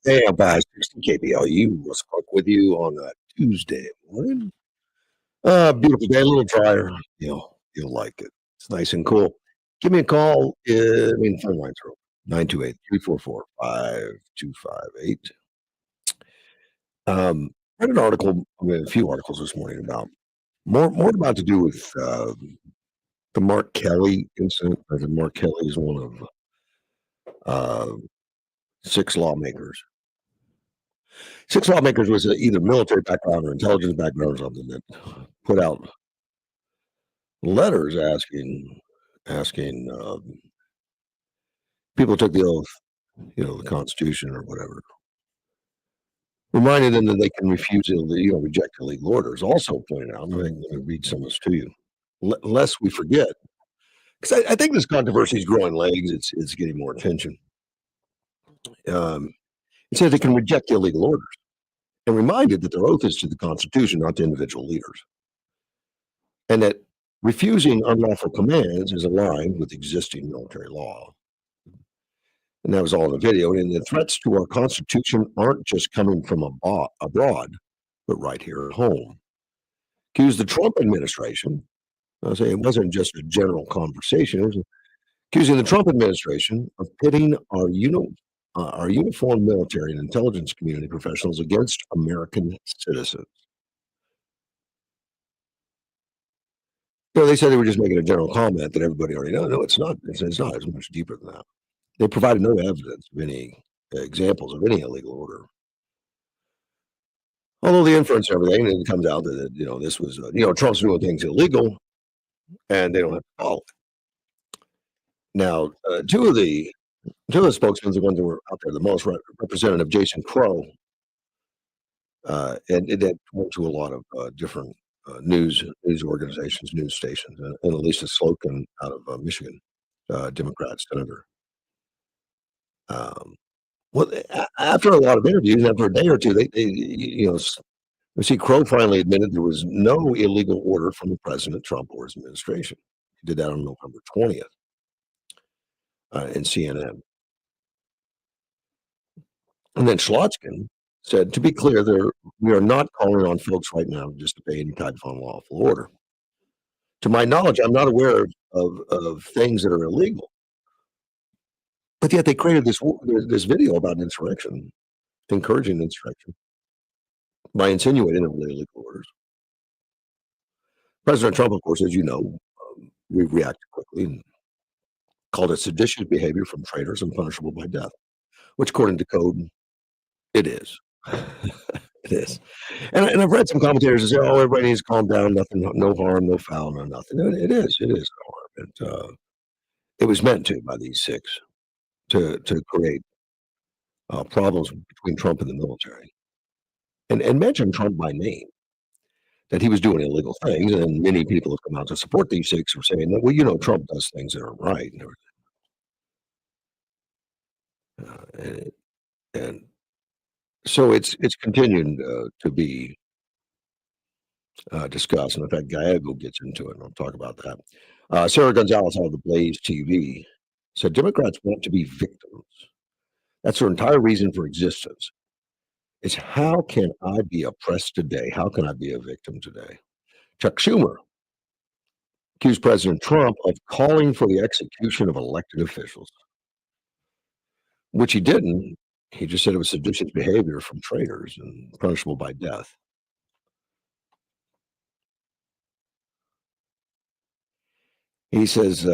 Hey, I'm back. 60 KBLU. Russ with you on a Tuesday morning. Beautiful day, a little drier. You'll like it. It's nice and cool. Give me a call. Phone lines are open. 928-344-5258. Read an article, a few articles this morning about more about to do with the Mark Kelly incident. Mark Kelly is one of uh, six lawmakers. Six lawmakers was either military background or intelligence background or something that put out letters asking people who took the oath, the Constitution or whatever, reminding them that they can reject illegal orders. Also pointed out, and I'm going to read some of this to you, lest we forget, because I think this controversy is growing legs. It's getting more attention. It says they can reject illegal orders, and reminded that their oath is to the Constitution, not to individual leaders, and that refusing unlawful commands is aligned with existing military law. And that was all in the video. And the threats to our Constitution aren't just coming from abroad, but right here at home. Accused the Trump administration. I'll say it wasn't just a general conversation. It was accusing the Trump administration of pitting our uniformed military and intelligence community professionals against American citizens. They said they were just making a general comment that everybody already knows. No, it's not. It's not. It's much deeper than that. They provided no evidence of any examples of any illegal order. Although the inference and everything, it comes out that this was Trump's doing things illegal, and they don't have to follow it. Now, two of the spokesmen, the ones that were out there the most, Representative Jason Crow, and that went to a lot of different news organizations, news stations, and Elisa Slocum out of Michigan, Democrat senator. Well, after a lot of interviews, after a day or two, Crow finally admitted there was no illegal order from President Trump or his administration. He did that on November 20th in CNN. And then Schlotzkin said, to be clear, we are not calling on folks right now just to pay any type of unlawful order. To my knowledge, I'm not aware of things that are illegal. But yet they created this video about insurrection, encouraging insurrection, by insinuating illegal orders. President Trump, of course, as you know, reacted quickly and called it seditious behavior from traitors and punishable by death, which, according to code, it is. It is. And I've read some commentators that say, "Oh, everybody needs to calm down. Nothing, no harm, no foul, no nothing." It is. It is no harm. It was meant to by these six to create problems between Trump and the military, and mention Trump by name, that he was doing illegal things, and many people have come out to support these six, are saying that, well, Trump does things that aren't right, and so it's continuing to be discussed. And in fact, Gallego gets into it, and I'll talk about that. Sarah Gonzalez out of the Blaze TV said Democrats want to be victims. That's their entire reason for existence. It's how can I be oppressed today? How can I be a victim today? Chuck Schumer accused President Trump of calling for the execution of elected officials, which he didn't. He just said it was seditious behavior from traitors and punishable by death. He says,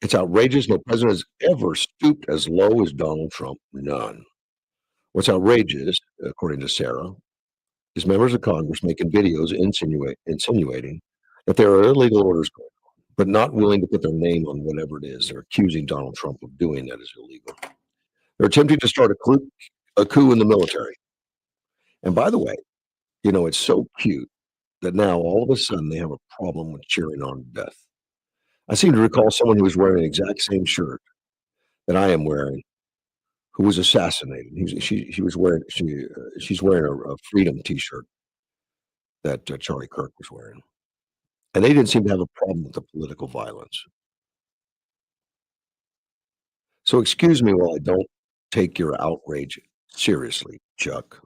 it's outrageous. No president has ever stooped as low as Donald Trump. None. What's outrageous, according to Sarah, is members of Congress making videos insinuating that there are illegal orders going on, but not willing to put their name on whatever it is they're accusing Donald Trump of doing that is illegal. They're attempting to start a coup in the military. And by the way, it's so cute that now all of a sudden they have a problem with cheering on death. I seem to recall someone who was wearing the exact same shirt that I am wearing, who was assassinated. She's wearing a freedom T-shirt that Charlie Kirk was wearing, and they didn't seem to have a problem with the political violence. So excuse me while I don't take your outrage Seriously, Chuck.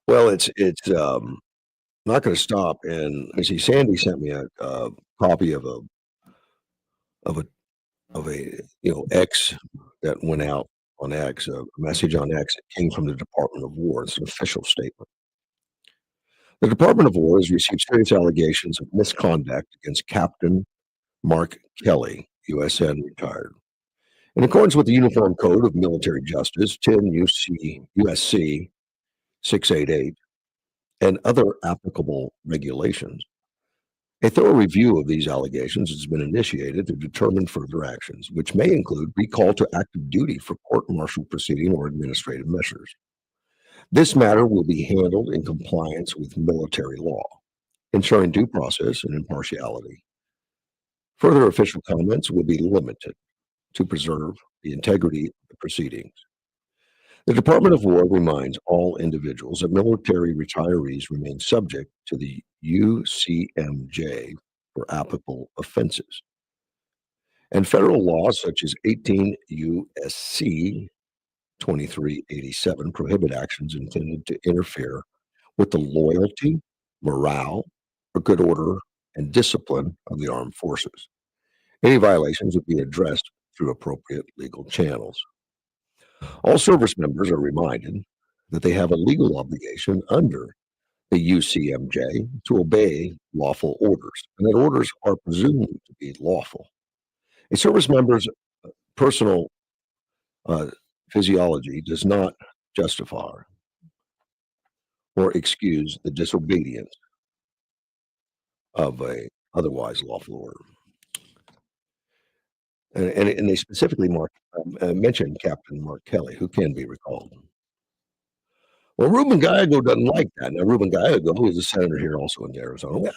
Well, it's not going to stop. And I see Sandy sent me a copy of of a X that went out on X, a message on X that came from the Department of War. It's an official statement. The Department of War has received serious allegations of misconduct against Captain Mark Kelly, USN retired. In accordance with the Uniform Code of Military Justice, 10 USC 688, and other applicable regulations, a thorough review of these allegations has been initiated to determine further actions, which may include recall to active duty for court-martial proceeding or administrative measures. This matter will be handled in compliance with military law, ensuring due process and impartiality. Further official comments will be limited to preserve the integrity of the proceedings. The Department of War reminds all individuals that military retirees remain subject to the UCMJ for applicable offenses. And federal laws such as 18 USC 2387 prohibit actions intended to interfere with the loyalty, morale, or good order and discipline of the armed forces. Any violations would be addressed through appropriate legal channels. All service members are reminded that they have a legal obligation under the UCMJ to obey lawful orders, and that orders are presumed to be lawful. A service member's personal physiology does not justify or excuse the disobedience of a otherwise lawful order. And they specifically mentioned Captain Mark Kelly, who can be recalled. Well, Ruben Gallego doesn't like that. Now, Ruben Gallego is a senator here also in Arizona.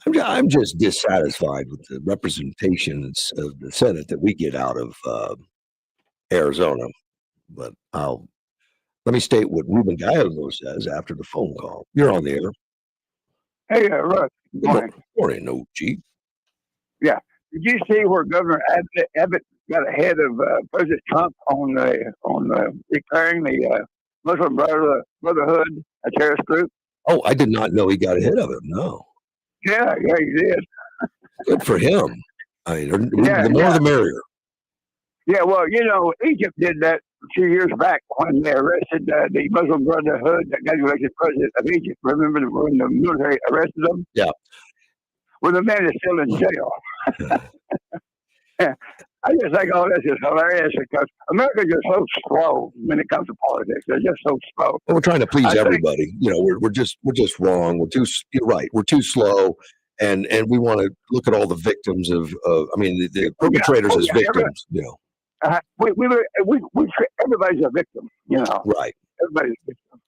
I'm just dissatisfied with the representations of the Senate that we get out of Arizona. But let me state what Ruben Gallego says after the phone call. You're on the air. Hey, Russ. Good morning. Morning, OG. Yeah. Did you see where Governor Abbott got ahead of President Trump on declaring the Muslim Brotherhood a terrorist group? Oh, I did not know he got ahead of it. No. Yeah, he did. Good for him. I mean, the more the merrier. Yeah, well, Egypt did that a few years back when they arrested the Muslim Brotherhood that got elected president of Egypt. Remember when the military arrested them? Yeah. Well, the man is still in jail. I just think all this is hilarious because Americans are so slow when it comes to politics. They're just so slow. Well, we're trying to please everybody. We're just wrong. You're right. We're too slow, and we want to look at all the victims of the perpetrators as victims. Everybody's a victim. Right. Everybody's a victim.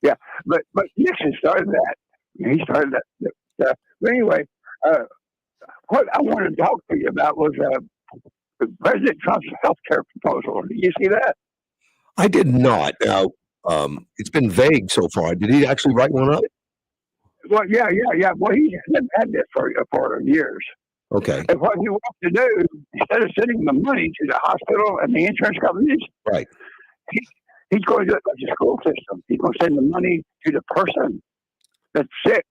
Yeah, but Nixon started that. He started that. But anyway, what I wanted to talk to you about was President Trump's health care proposal. Did you see that? I did not. Now, it's been vague so far. Did he actually write one up? Well, yeah. Well, he hasn't had this for years. Okay. And what he wants to do, instead of sending the money to the hospital and the insurance companies, right? He's going to do it like the school system. He's going to send the money to the person that's sick,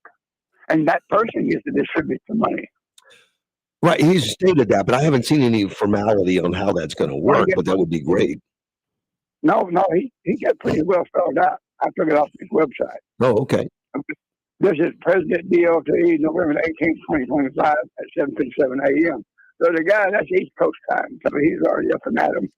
and that person gets to distribute the money. Right, he's stated that, but I haven't seen any formality on how that's going to work. But that would be great. No, he got pretty well spelled out. I took it off his website. Oh, okay. This is President DLT, November 18th, 2025 at 7:57 a.m. So the guy, that's East Coast time, so he's already up and at him.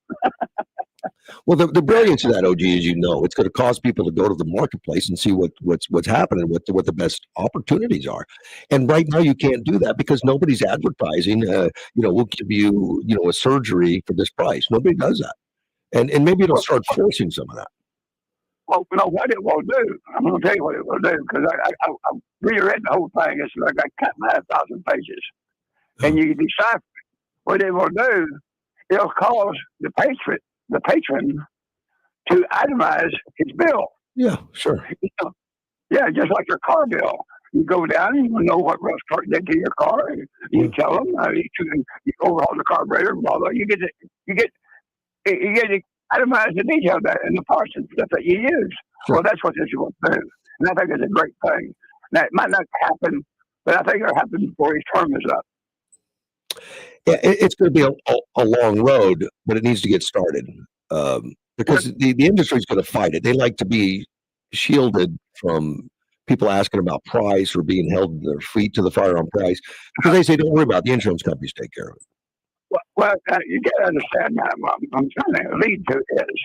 Well, the brilliance of that, OG, is it's going to cause people to go to the marketplace and see what's happening, what the best opportunities are. And right now, you can't do that because nobody's advertising. We'll give you a surgery for this price. Nobody does that, and maybe it'll start forcing some of that. Well, what it will do, I'm going to tell you what it will do because I reread the whole thing. It's like I cut 9,000 pages, and you can decipher what it will do. It'll cause the patron to itemize his bill. Yeah, sure. Yeah, just like your car bill. You go down and you know what Russ did to your car. And you tell them you overhaul the carburetor, blah blah. You get You get to itemize the detail of that and the parts and stuff that you use. Sure. Well, that's what this will do. And I think it's a great thing. Now, it might not happen, but I think it'll happen before his term is up. Yeah, it's going to be a long road, but it needs to get started because the industry is going to fight it. They like to be shielded from people asking about price or being held their feet to the fire on price because they say, don't worry about it. The insurance companies take care of it. Well, you got to understand that. I'm trying to lead to is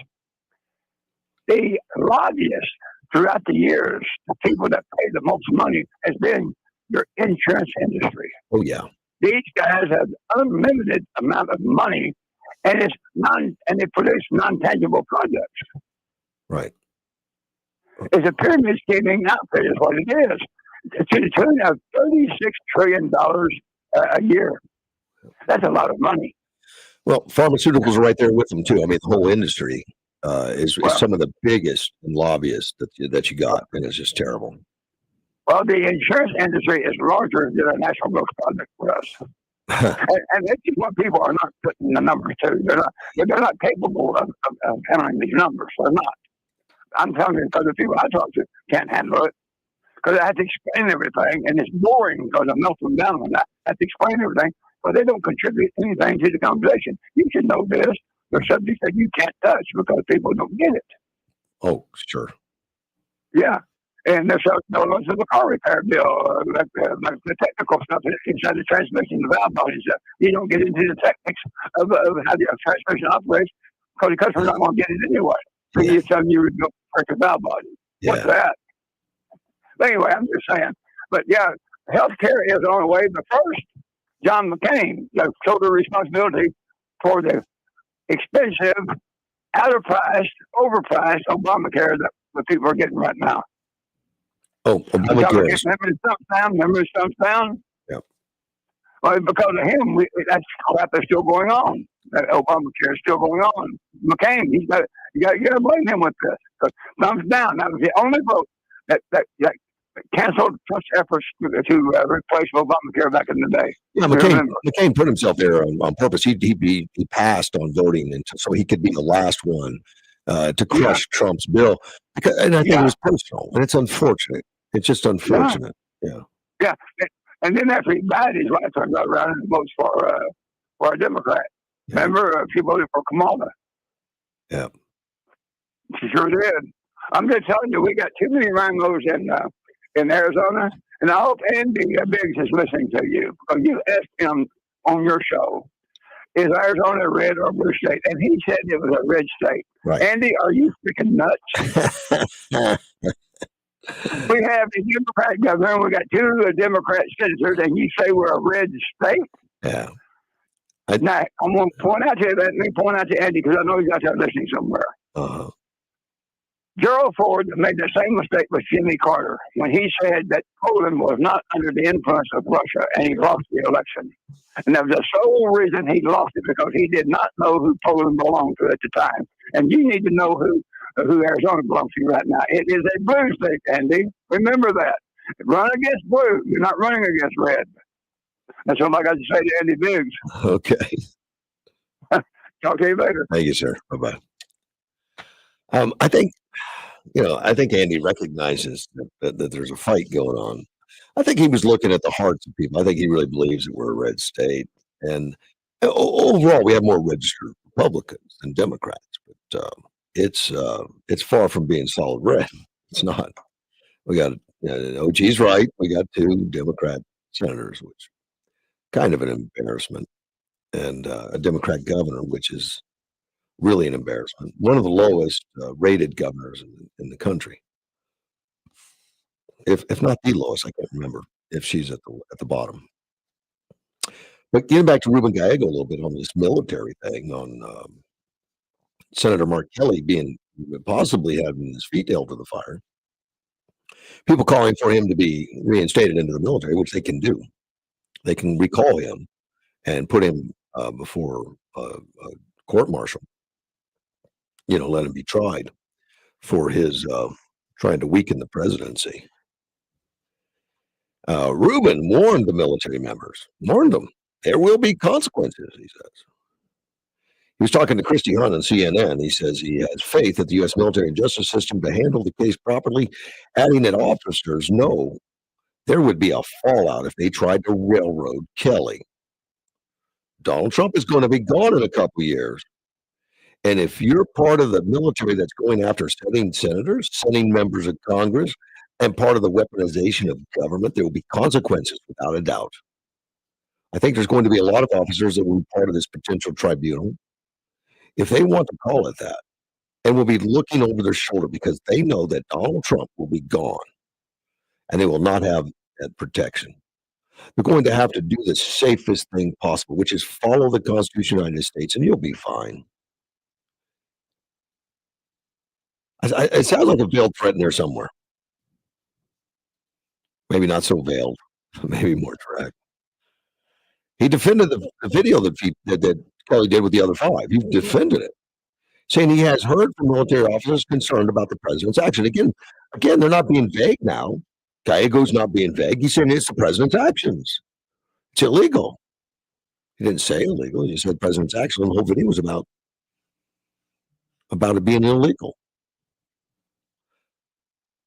the lobbyists throughout the years, the people that pay the most money has been your insurance industry. Oh, yeah. These guys have unlimited amount of money, and they produce non-tangible products. Right. It's a pyramid scheming outfit, is what it is, to the tune of $36 trillion a year. That's a lot of money. Well, pharmaceuticals are right there with them too. I mean, the whole industry is some of the biggest lobbyists that you got, and it's just terrible. Well, the insurance industry is larger than a national gross product for us. And that's what people are not putting the numbers to. They're not capable of handling these numbers. They're not. I'm telling you, because the people I talk to can't handle it. Because I have to explain everything, and it's boring because I'm melting down on that. I have to explain everything, but they don't contribute anything to the conversation. You should know this. There's subjects that you can't touch because people don't get it. Oh, sure. Yeah. And there's the car repair bill, like the technical stuff inside the transmission, the valve bodies. You don't get into the techniques of how the transmission operates because the customer's not going to get it anyway. So you tell them you would go break the valve body. Yeah. What's that? But anyway, I'm just saying. But yeah, healthcare is on the way. But first, John McCain took the responsibility for the expensive, overpriced Obamacare that the people are getting right now. Oh, Obamacare. Remember his thumbs down? Yep. Well, because of him, that crap is still going on. That Obamacare is still going on. McCain, you got to blame him with this. Thumbs down. That was the only vote that canceled Trump's efforts to replace Obamacare back in the day. Yeah, McCain put himself there on purpose. He passed on voting, so he could be the last one to crush Trump's bill. And I think it was personal, and it's unfortunate. It's just unfortunate. Yeah. And then after he died, his wife turned around and votes for a Democrat. Yeah. Remember, she voted for Kamala. Yeah. She sure did. I'm just telling you, we got too many rhinos in Arizona, and I hope Andy Biggs is listening to you. Because you asked him on your show, is Arizona a red or blue state? And he said it was a red state. Right. Andy, are you freaking nuts? We have a Democrat governor, and we got two Democrat senators, and you say we're a red state? Yeah. Now, I'm going to point out to you that. Let me point out to Andy because I know he's out there listening somewhere. Uh-huh. Gerald Ford made the same mistake with Jimmy Carter when he said that Poland was not under the influence of Russia, and he lost the election. And that was the sole reason he lost it, because he did not know who Poland belonged to at the time. And you need to know who Arizona belongs to right now. It is a blue state, Andy. Remember that. Run against blue. You're not running against red. That's what I got to say to Andy Biggs. Okay. Talk to you later. Thank you, sir. Bye-bye. I think Andy recognizes that there's a fight going on. I think he was looking at the hearts of people. I think he really believes that we're a red state. And overall, we have more registered Republicans than Democrats. But it's far from being solid red. It's not. We got, OG's right. We got two Democrat senators, which kind of an embarrassment, and a Democrat governor, which is really an embarrassment. One of the lowest rated governors in the country, if not the lowest. I can't remember if she's at the bottom. But getting back to Ruben Gallego a little bit on this military thing, on Senator Mark Kelly being possibly having his feet held to the fire, people calling for him to be reinstated into the military, which they can do. They can recall him and put him before a court martial. Let him be tried for his trying to weaken the presidency. Ruben warned the military members, warned them, there will be consequences, he says. He was talking to Christy Hunt on CNN. He says he has faith that the U.S. military and justice system to handle the case properly, adding that officers know there would be a fallout if they tried to railroad Kelly. Donald Trump is going to be gone in a couple of years. And if you're part of the military that's going after setting senators, setting members of Congress, and part of the weaponization of government, there will be consequences without a doubt. I think there's going to be a lot of officers that will be part of this potential tribunal, if they want to call it that, and will be looking over their shoulder because they know that Donald Trump will be gone and they will not have that protection. They're going to have to do the safest thing possible, which is follow the Constitution of the United States, and you'll be fine. It sounds like a veiled threat in there somewhere. Maybe not so veiled, maybe more direct. He defended the video that Kelly did with the other five. He defended it, saying he has heard from military officers concerned about the president's action. Again, they're not being vague now. Gallego's not being vague. He's saying it's the president's actions. It's illegal. He didn't say illegal. He said president's action. The whole video was about it being illegal.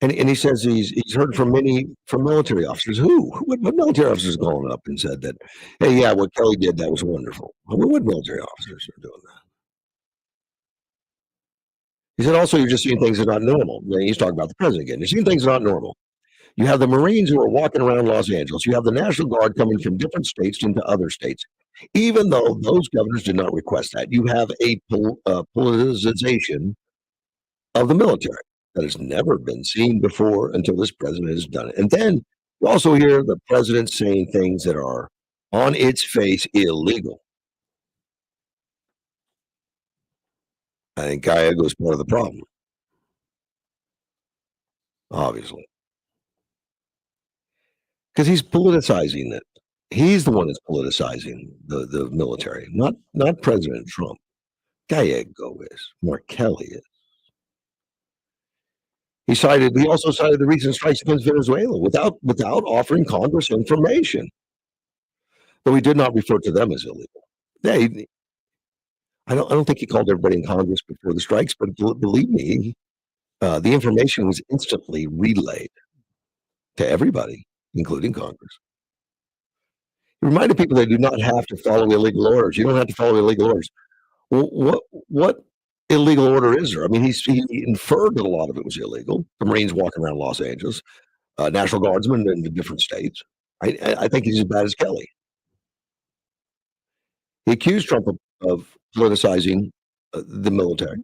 And he says he's heard from military officers. What military officers calling up and said that, hey, yeah, what Kelly did, that was wonderful. What military officers are doing that? He said also you're just seeing things that are not normal. He's talking about the president again. You're seeing things that are not normal. You have the Marines who are walking around Los Angeles. You have the National Guard coming from different states into other states, even though those governors did not request that. You have a politicization of the military that has never been seen before until this president has done it. And then you also hear the president saying things that are on its face illegal. I think Gallego is part of the problem, obviously, because he's politicizing it. He's the one that's politicizing the military, not President Trump. Gallego is, Mark Kelly is. He also cited the recent strikes against Venezuela without offering Congress information, though he did not refer to them as illegal. I don't think he called everybody in Congress before the strikes, but believe me, the information was instantly relayed to everybody, including Congress. He reminded people they do not have to follow illegal orders. You don't have to follow illegal orders. Well, what illegal order is there? I mean, he inferred that a lot of it was illegal. The Marines walking around Los Angeles, National Guardsmen in the different states. I think he's as bad as Kelly. He accused Trump of politicizing the military.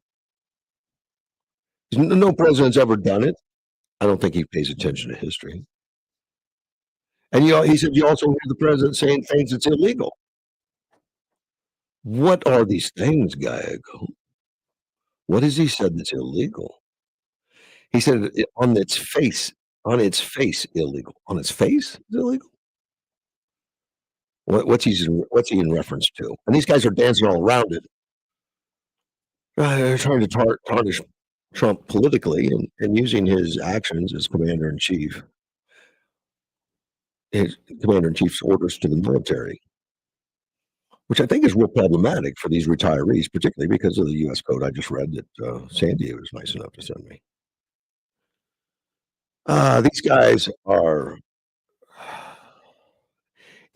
No president's ever done it. I don't think he pays attention to history. And he said you also hear the president saying things that's illegal. What are these things, Gallego? What has he said that's illegal? He said on its face illegal. On its face is illegal? What's he in reference to? And these guys are dancing all around it. They're trying to tarnish Trump politically and using his actions as commander-in-chief, his commander-in-chief's orders to the military, which I think is real problematic for these retirees, particularly because of the U.S. code I just read that Sandy was nice enough to send me. These guys are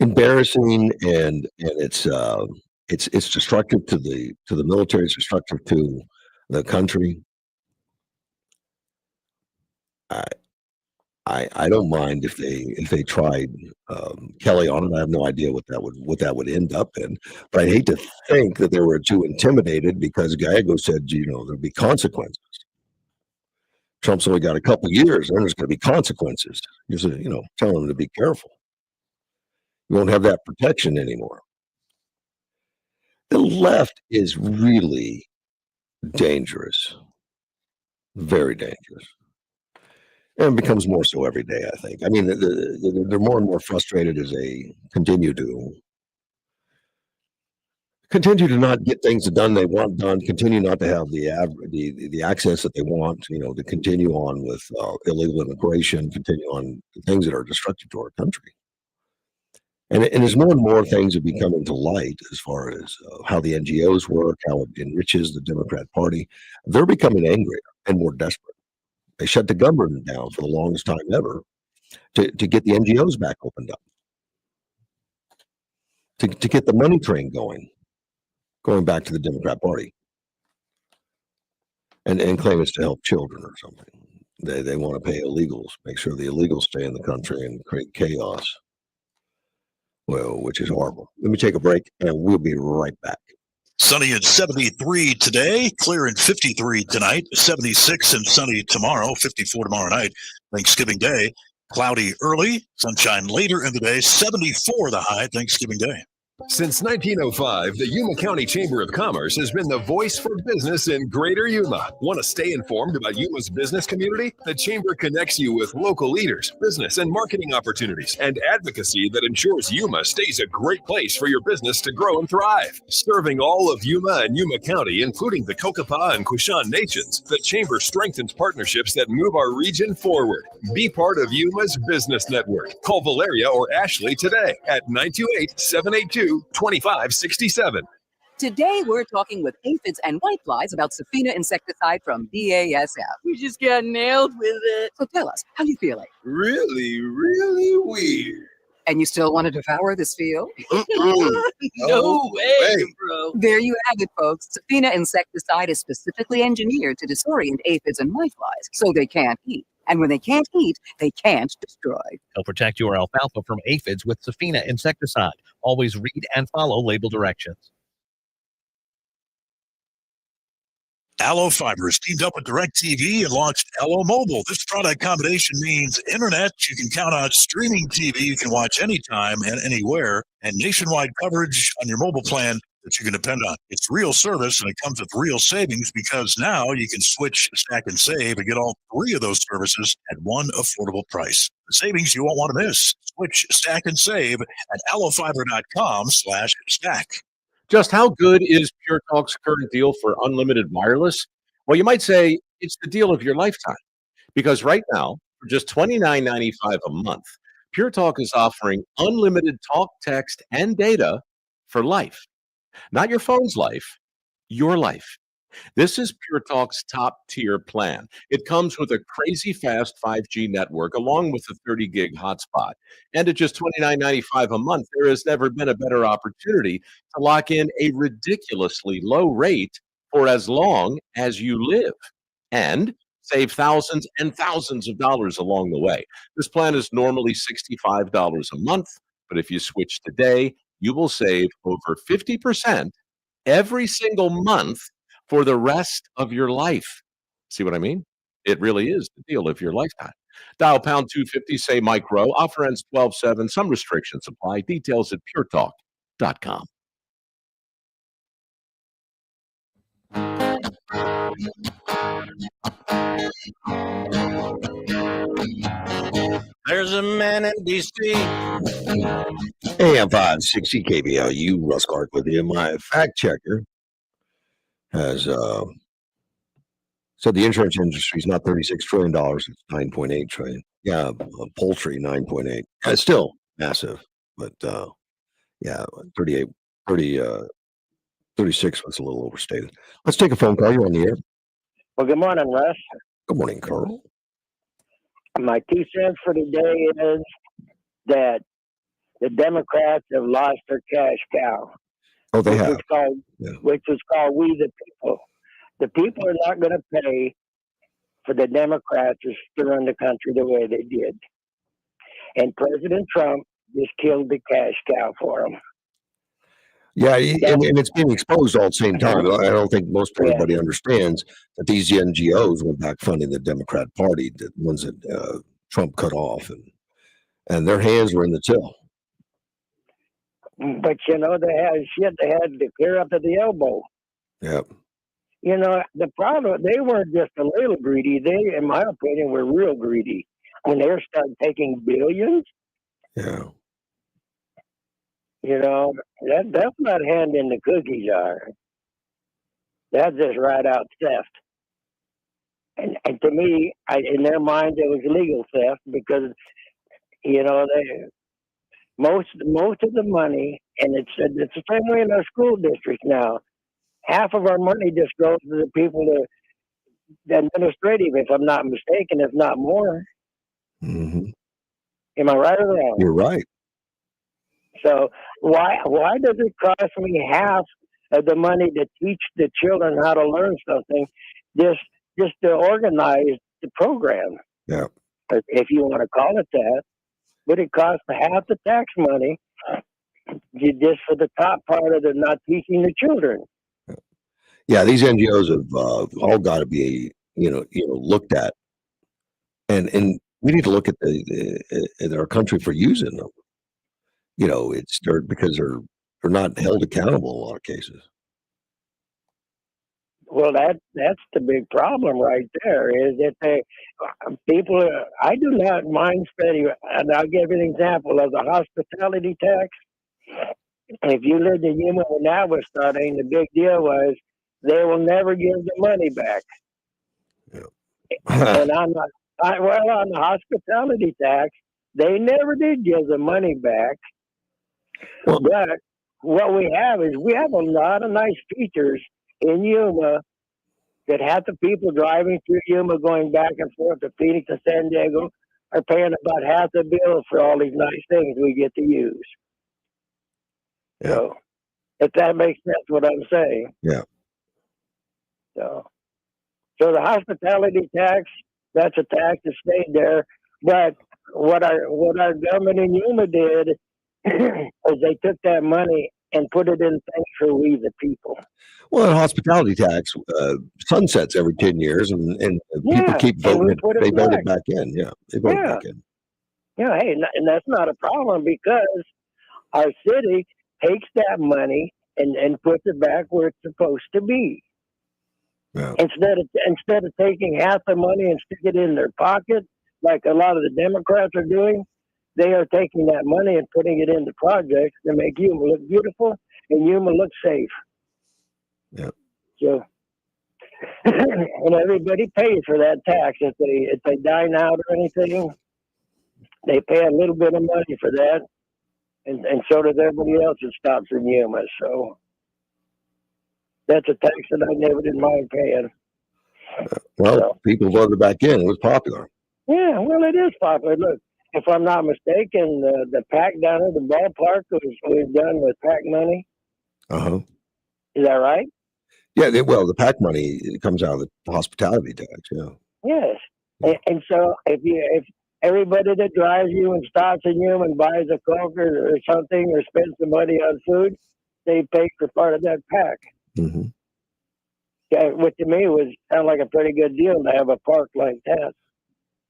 embarrassing, and it's destructive to the military. It's destructive to the country. I don't mind if they tried Kelly on it. I have no idea what that would end up in. But I hate to think that they were too intimidated because Gallego said, there'll be consequences. Trump's only got a couple years, and there's going to be consequences. He's telling them to be careful. You won't have that protection anymore. The left is really dangerous, very dangerous. And it becomes more so every day, I think. I mean, they're more and more frustrated as they continue to not get things done they want done, continue not to have the access that they want, to continue on with illegal immigration, continue on things that are destructive to our country. And as more and more things have become into light as far as how the NGOs work, how it enriches the Democrat Party, they're becoming angrier and more desperate. They shut the government down for the longest time ever to get the NGOs back opened up, to get the money train going back to the Democrat Party, and claim it's to help children or something. They want to pay illegals, make sure the illegals stay in the country and create chaos. Well, which is horrible. Let me take a break, and we'll be right back. Sunny at 73 today, clear and 53 tonight, 76 and sunny tomorrow, 54 tomorrow night, Thanksgiving Day. Cloudy early, sunshine later in the day, 74 the high Thanksgiving Day. Since 1905, the Yuma County Chamber of Commerce has been the voice for business in Greater Yuma. Want to stay informed about Yuma's business community? The Chamber connects you with local leaders, business and marketing opportunities, and advocacy that ensures Yuma stays a great place for your business to grow and thrive. Serving all of Yuma and Yuma County, including the Kokopah and Kushan nations, the Chamber strengthens partnerships that move our region forward. Be part of Yuma's business network. Call Valeria or Ashley today at 928-782-2567. Today, we're talking with aphids and whiteflies about Safina insecticide from BASF. We just got nailed with it. So tell us, how you feeling? Really, really weird. And you still want to devour this field? No way, bro. There you have it, folks. Safina insecticide is specifically engineered to disorient aphids and whiteflies, so they can't eat. And when they can't eat, they can't destroy. Help protect your alfalfa from aphids with Safina insecticide. Always read and follow label directions. Allo Fibers teamed up with DirecTV and launched Allo Mobile. This product combination means internet you can count on, streaming TV you can watch anytime and anywhere, and nationwide coverage on your mobile plan that you can depend on. It's real service, and it comes with real savings because now you can switch, stack, and save and get all three of those services at one affordable price. The savings you won't want to miss. Switch, stack, and save at allofiber.com/stack. Just how good is Pure Talk's current deal for unlimited wireless? Well, you might say it's the deal of your lifetime, because right now, for just $29.95 a month, Pure Talk is offering unlimited talk, text, and data for life. Not your phone's life, your life. This is Pure Talk's top tier plan. It comes with a crazy fast 5G network along with a 30 gig hotspot. And at just $29.95 a month, there has never been a better opportunity to lock in a ridiculously low rate for as long as you live and save thousands and thousands of dollars along the way. This plan is normally $65 a month, but if you switch today, you will save over 50% every single month for the rest of your life. See what I mean? It really is the deal of your lifetime. Dial pound 250, say micro. Offer ends 12/7. Some restrictions apply. Details at puretalk.com. There's a man in D.C. AM 560 KBLU, Russ Clark with you. My fact checker has said the insurance industry is not $36 trillion, it's $9.8 trillion. Yeah, poultry, 9.8. It's still massive, but yeah, 36 was a little overstated. Let's take a phone call. You're on the air. Well, good morning, Russ. Good morning, Carl. My 2 cents for today is that the Democrats have lost their cash cow. Oh, they have. Which is called we the people. The people are not going to pay for the Democrats to run the country the way they did. And President Trump just killed the cash cow for them. Yeah, and it's being exposed all at the same time. I don't think most everybody understands that these NGOs went back funding the Democrat Party, the ones that Trump cut off, and their hands were in the till. But, you know, they had to clear up to the elbow. Yeah. You know, the problem, they weren't just a little greedy. They, in my opinion, were real greedy. When they started taking billions. Yeah. You know, that's not handing the cookie jar. That's just right out theft. And to me, in their mind, it was legal theft because, you know, most of the money, and it's the same way in our school districts now. Half of our money just goes to the people that the administrative, if I'm not mistaken, if not more. Hmm. Am I right or wrong? You're right. So why does it cost me half of the money to teach the children how to learn something, just to organize the program? Yeah. If you want to call it that, but it costs half the tax money just for the top part of the not teaching the children. Yeah, these NGOs have all got to be, looked at, and we need to look at at our country for using them. Because they're not held accountable in a lot of cases. Well, that's the big problem right there. Is that people? I do not mind spending, and I'll give you an example of the hospitality tax. If you lived in Yuma when that was starting, the big deal was they will never give the money back. Yeah. And on the hospitality tax, they never did give the money back. Well, but what we have is we have a lot of nice features in Yuma that half the people driving through Yuma going back and forth to Phoenix and San Diego are paying about half the bill for all these nice things we get to use. Yeah. So, if that makes sense, what I'm saying. Yeah. So the hospitality tax, that's a tax that stayed there. But what our government in Yuma did is they took that money and put it in things for we the people. Well, the hospitality tax sunsets every 10 years, and people keep voting it. They vote it back in. Yeah, they vote it back in. Yeah, hey, and that's not a problem because our city takes that money and puts it back where it's supposed to be. Yeah. Instead of taking half the money and stick it in their pocket, like a lot of the Democrats are doing, they are taking that money and putting it into projects to make Yuma look beautiful and Yuma look safe. Yeah. So, and everybody pays for that tax if they dine out or anything. They pay a little bit of money for that, and so does everybody else that stops in Yuma. So that's a tax that I never did mind paying. Well, people voted back in. It was popular. Yeah, well, it is popular. Look, if I'm not mistaken, the PAC down at the ballpark was done with PAC money. Uh-huh. Is that right? Yeah, the PAC money comes out of the hospitality tax. Yeah. Yes, and so if everybody that drives you and stops in you and buys a Coke or something or spends some money on food, they pay for part of that PAC. Mm-hmm. Yeah, which to me was sound like a pretty good deal to have a park like that.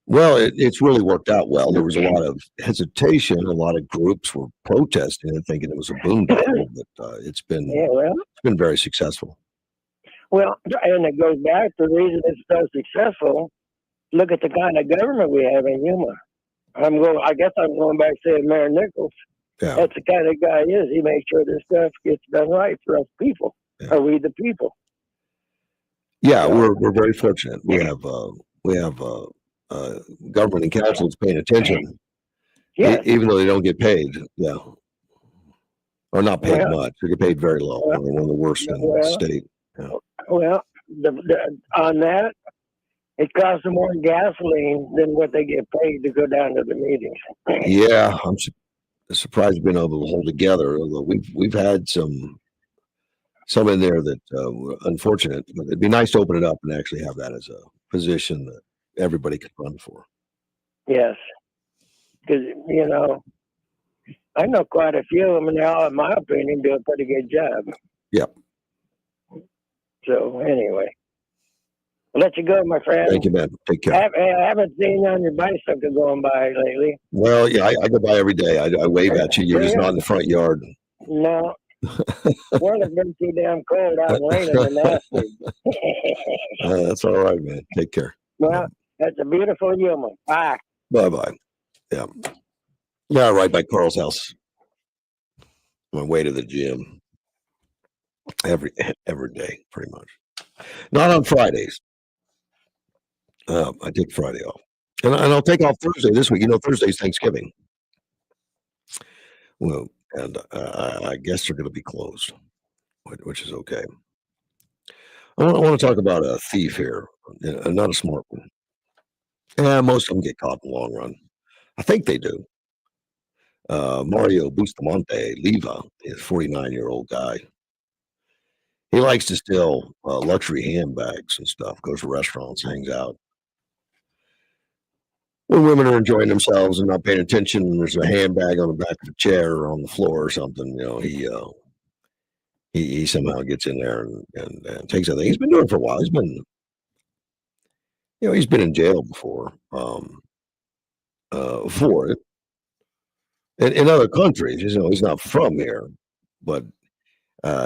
Well, it's really worked out well. There was a lot of hesitation. A lot of groups were protesting and thinking it was a boondoggle, but it's been very successful. Well, and it goes back to the reason it's so successful. Look at the kind of government we have in Yuma. I guess I'm going back to saying Mayor Nichols. Yeah. That's the kind of guy he is. He makes sure this stuff gets done right for us people, or we the people. Yeah, we're very fortunate. We have government and council that's paying attention, even though they don't get paid. Yeah, or not paid much. They get paid very low. One of the worst in the state. Yeah. Well, on that, it costs them more gasoline than what they get paid to go down to the meetings. Yeah, I'm surprised we've been able to hold together. Although we've had some in there that were unfortunate. But it'd be nice to open it up and actually have that as a position that everybody can run for. Yes, because I know quite a few of them, and they all, in my opinion, do a pretty good job. Yep. So anyway, I'll let you go, my friend. Thank you, man. Take care. I haven't seen you on your bicycle going by lately. Well, yeah, I go by every day. I wave at you. You're just not in the front yard. No. Well, it's been too damn cold out and raining and nasty. That's all right, man. Take care. Well, that's a beautiful human. Bye. Bye-bye. Yeah. Yeah, right by Carl's house. On my way to the gym. Every day, pretty much. Not on Fridays. I take Friday off. And I'll take off Thursday this week. Thursday's Thanksgiving. Well, and I guess they're going to be closed, which is okay. I want to talk about a thief here, not a smart one. Yeah, most of them get caught in the long run. I think they do. Mario Bustamante Leva is a 49-year-old guy. He likes to steal luxury handbags and stuff, goes to restaurants, hangs out. When women are enjoying themselves and not paying attention, and there's a handbag on the back of a chair or on the floor or something, he somehow gets in there and takes that thing. He's been doing it for a while. He's been in jail before for it. In other countries, he's not from here, but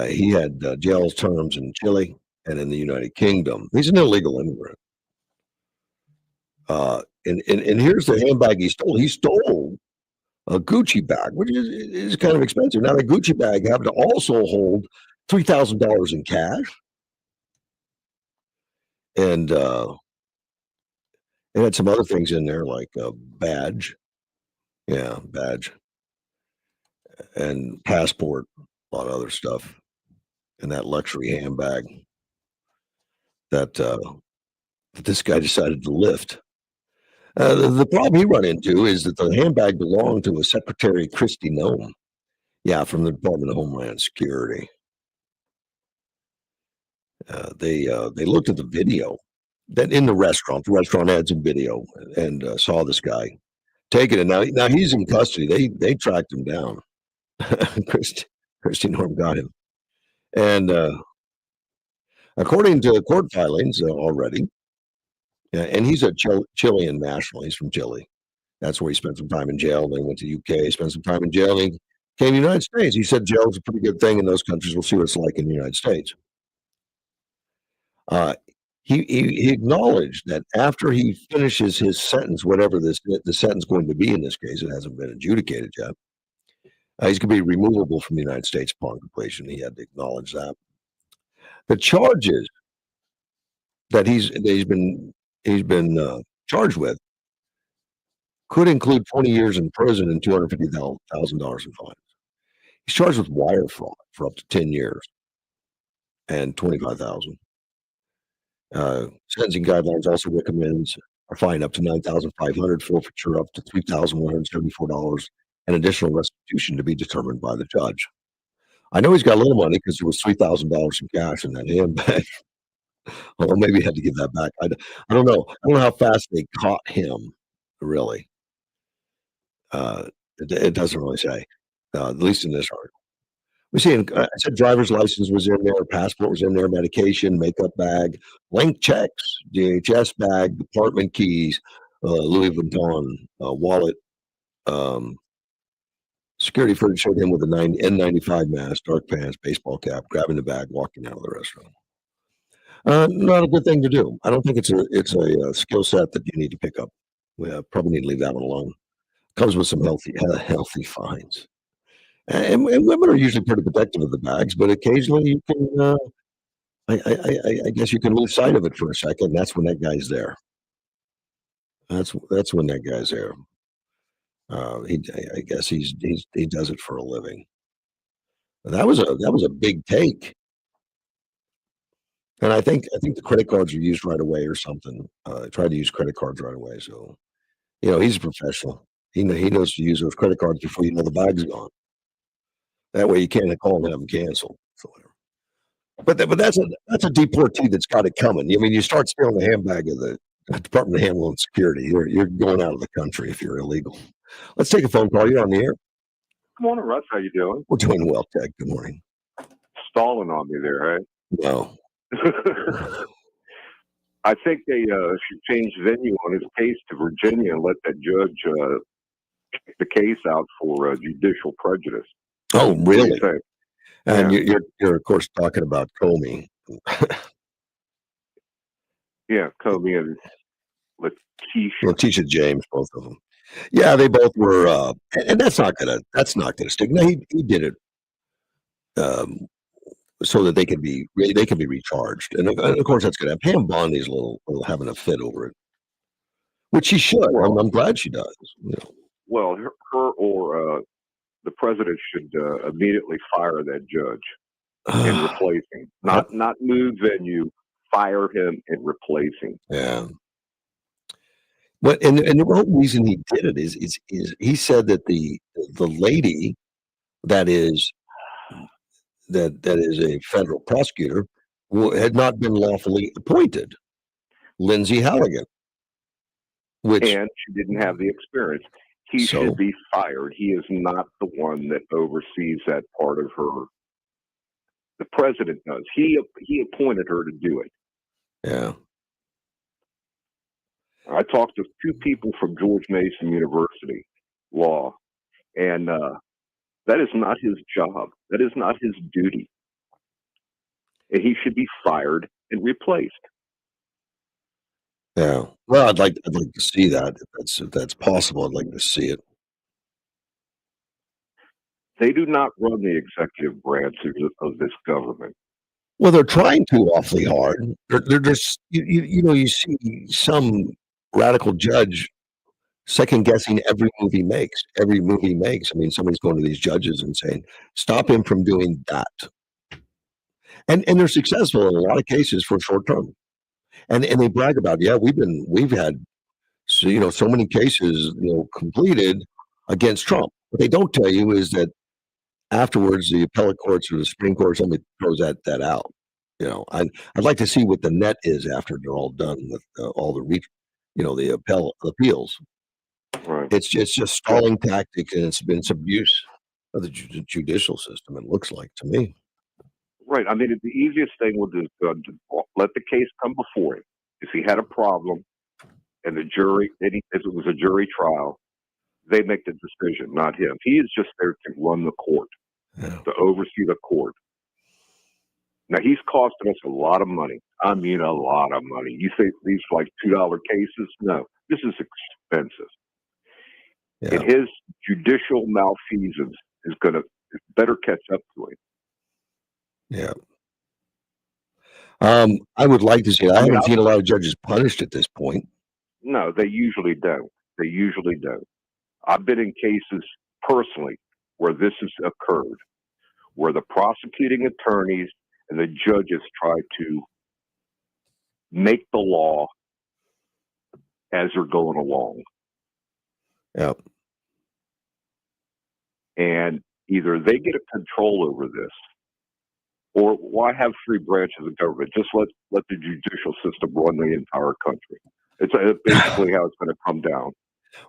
he had jail terms in Chile and in the United Kingdom. He's an illegal immigrant. And here's the handbag he stole. He stole a Gucci bag, which is kind of expensive. Now, the Gucci bag happened to also hold $3,000 in cash. And it had some other things in there like a badge. Yeah, badge. And passport, a lot of other stuff. And that luxury handbag that this guy decided to lift. The problem he run into is that the handbag belonged to a Secretary Christy Nome. Yeah, from the Department of Homeland Security. They looked at the video that in the restaurant. The restaurant had some video and saw this guy taking it. Now he's in custody. They tracked him down. Christy Nome got him, and according to court filings already. And he's a Chilean national. He's from Chile. That's where he spent some time in jail. Then went to the UK, spent some time in jail. And he came to the United States. He said jail is a pretty good thing in those countries. We'll see what it's like in the United States. He acknowledged that after he finishes his sentence, whatever the sentence going to be in this case, it hasn't been adjudicated yet. He's going to be removable from the United States upon completion. He had to acknowledge that. The charges that he's been charged with could include 20 years in prison and $250,000 in fines. He's charged with wire fraud for up to 10 years and $25,000. Sentencing guidelines also recommends a fine up to $9,500, forfeiture up to $3,174, and additional restitution to be determined by the judge. I know he's got a little money because there was $3,000 in cash in that handbag. Well, maybe he had to give that back. I don't know. I don't know how fast they caught him, really. It doesn't really say, at least in this article. We see, I said driver's license was in there, passport was in there, medication, makeup bag, blank checks, DHS bag, apartment keys, Louis Vuitton wallet. Security footage showed him with a N95 mask, dark pants, baseball cap, grabbing the bag, walking out of the restaurant. Not a good thing to do. I don't think it's a skill set that you need to pick up. We probably need to leave that one alone. Comes with some healthy fines. And women are usually pretty protective of the bags, but occasionally you can, I guess you can lose sight of it for a second. That's when that guy's there. That's when that guy's there. I guess he does it for a living. That was a big take. And I think the credit cards are used right away or something. Tried to use credit cards right away. So, he's a professional. He knows to use those credit cards before the bag's gone. That way you can't call and have them canceled. So, but that's a deportee that's got it coming. I mean, you start stealing the handbag of the Department of Homeland Security, you're going out of the country if you're illegal. Let's take a phone call. You're on the air. Good morning, Russ. How you doing? We're doing well, Ted. Good morning. Stalling on me there, right? No. I think they should change venue on his case to Virginia and let that judge kick the case out for judicial prejudice. Oh, really? And Yeah. you're of course talking about Comey. Yeah, Comey and Letitia James, both of them. Yeah, they both were, and that's not gonna stick. No, he did it so that they can be recharged, and of course that's gonna have Pam Bondi's a little having a fit over it, which she should. I'm glad she does. Well, her or the president should immediately fire that judge and replace him. Not move venue, fire him and replace him. Yeah. But and the whole reason he did it is he said that the lady that is a federal prosecutor had not been lawfully appointed, Lindsay Halligan, which and she didn't have the experience. He should be fired. He is not the one that oversees that part of her. The president does. He appointed her to do it. Yeah. I talked to 2 people from George Mason University Law, and that is not his job. That is not his duty. And he should be fired and replaced. Yeah. Well, I'd like to see that if that's possible. I'd like to see it. They do not run the executive branch of this government. Well, they're trying to awfully hard. They're just you see some radical judge second guessing every move he makes. Every move he makes. I mean, somebody's going to these judges and saying, "Stop him from doing that," and they're successful in a lot of cases for short term. And they brag about, yeah, we've had so many cases completed against Trump. What they don't tell you is that afterwards the appellate courts or the Supreme Court, somebody throws that out. I'd like to see what the net is after they're all done with all the the appeals. Right. It's just stalling tactics, and it's been abuse of the judicial system. It looks like to me. Right. I mean, the easiest thing would is to let the case come before him. If he had a problem, and the jury, if it was a jury trial, they make the decision, not him. He is just there to run the court, to oversee the court. Now, he's costing us a lot of money. I mean, a lot of money. You think these like $2 cases? No, this is expensive. Yeah. And his judicial malfeasance is going to better catch up to him. Yeah. I would like to see it. I haven't seen a lot of judges punished at this point. No, they usually don't. They usually don't. I've been in cases personally where this has occurred, where the prosecuting attorneys and the judges try to make the law as they're going along. Yep. And either they get a control over this, or why have 3 branches of government? Just let the judicial system run the entire country. It's basically how it's going to come down.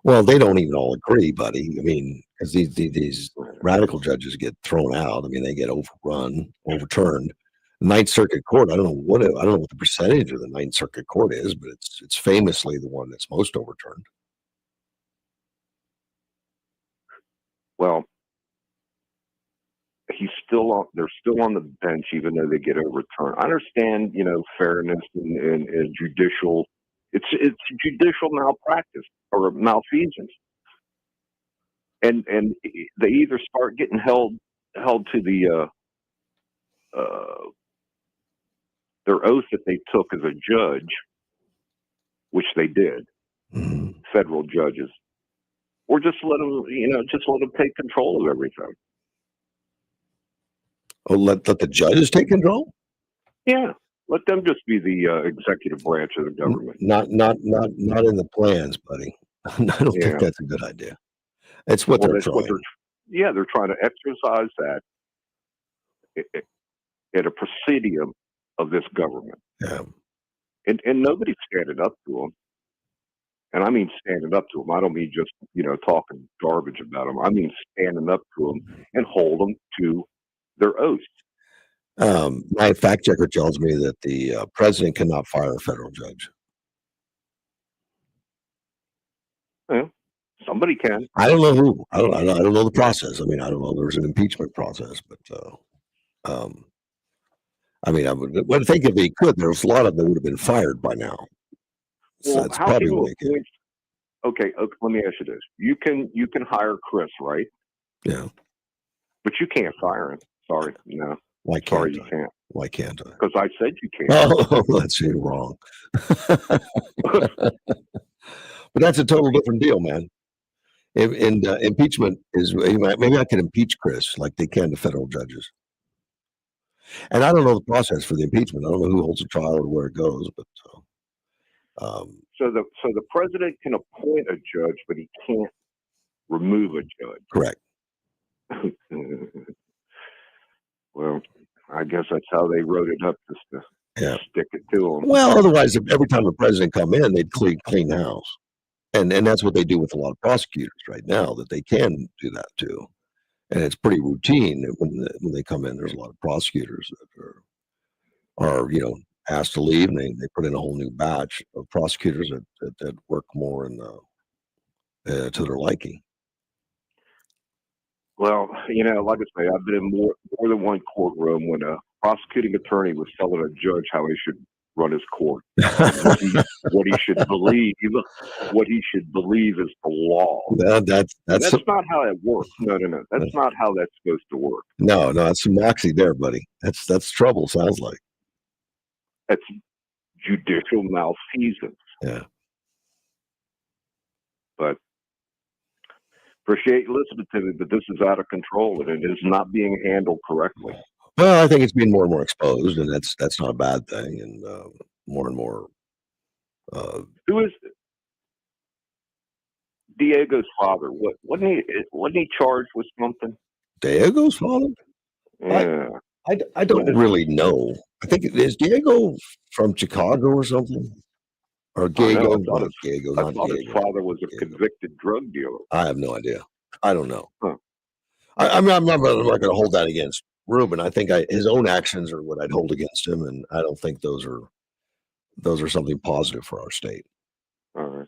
Well, they don't even all agree, buddy. I mean, because these radical judges get thrown out. I mean, they get overturned. The Ninth Circuit Court. I don't know what the percentage of the Ninth Circuit Court is, but it's famously the one that's most overturned. Well, they're still on the bench, even though they get overturned. I understand, fairness and judicial. It's judicial malpractice or malfeasance, and they either start getting held to the their oath that they took as a judge, which they did, federal judges, or just let them take control of everything. Oh, let the judges take control? Yeah, let them just be the executive branch of the government. Not in the plans, buddy. I don't think that's a good idea. It's what they're trying. They're trying to exercise that at a presidium of this government. Yeah. And nobody's standing up to them. And I mean standing up to them. I don't mean just, talking garbage about them. I mean standing up to them and hold them to their oath. My fact checker tells me that the president cannot fire a federal judge. Yeah, somebody can. I don't know who. I don't know the process. I mean, I don't know. There's an impeachment process, but I mean, I would think if he could, there's a lot of them would have been fired by now. So that's how probably can what they can. Okay, let me ask you this: you can hire Chris, right? Yeah, but you can't fire him. Sorry, no. Why can't Sorry, you I? can't. Why can't I? Because I said you can't. Oh, that's you wrong. But that's a total different deal, man. And impeachment is maybe I can impeach Chris like they can the federal judges. And I don't know the process for the impeachment. I don't know who holds the trial or where it goes, but So the president can appoint a judge, but he can't remove a judge. correct. Well, I guess that's how they wrote it up, just to Yeah. stick it to them. Well, otherwise, every time the president come in, they'd clean house, and that's what they do with a lot of prosecutors right now. That they can do that too, and it's pretty routine that when they come in. There's a lot of prosecutors that are asked to leave, and they put in a whole new batch of prosecutors that work more in to their liking. Well, like I say, I've been in more than one courtroom when a prosecuting attorney was telling a judge how he should run his court, what he should believe is the law. That's That's not how it works. No. That's not how that's supposed to work. no, that's some moxie there, buddy. That's trouble. Sounds like. That's judicial malfeasance. Yeah. But appreciate you listening to me, but this is out of control and it is not being handled correctly. Well, I think it's being more and more exposed, and that's not a bad thing. And more and more. Who is Diego's father? Wasn't he charged with something? Diego's father? Yeah. I don't really know. I think is Diego from Chicago or something, or Diego? I thought his Diego. father was a Diego. convicted drug dealer. I have no idea. I don't know. Huh. I'm not going to hold that against Ruben. I think his own actions are what I'd hold against him, and I don't think those are something positive for our state. All right.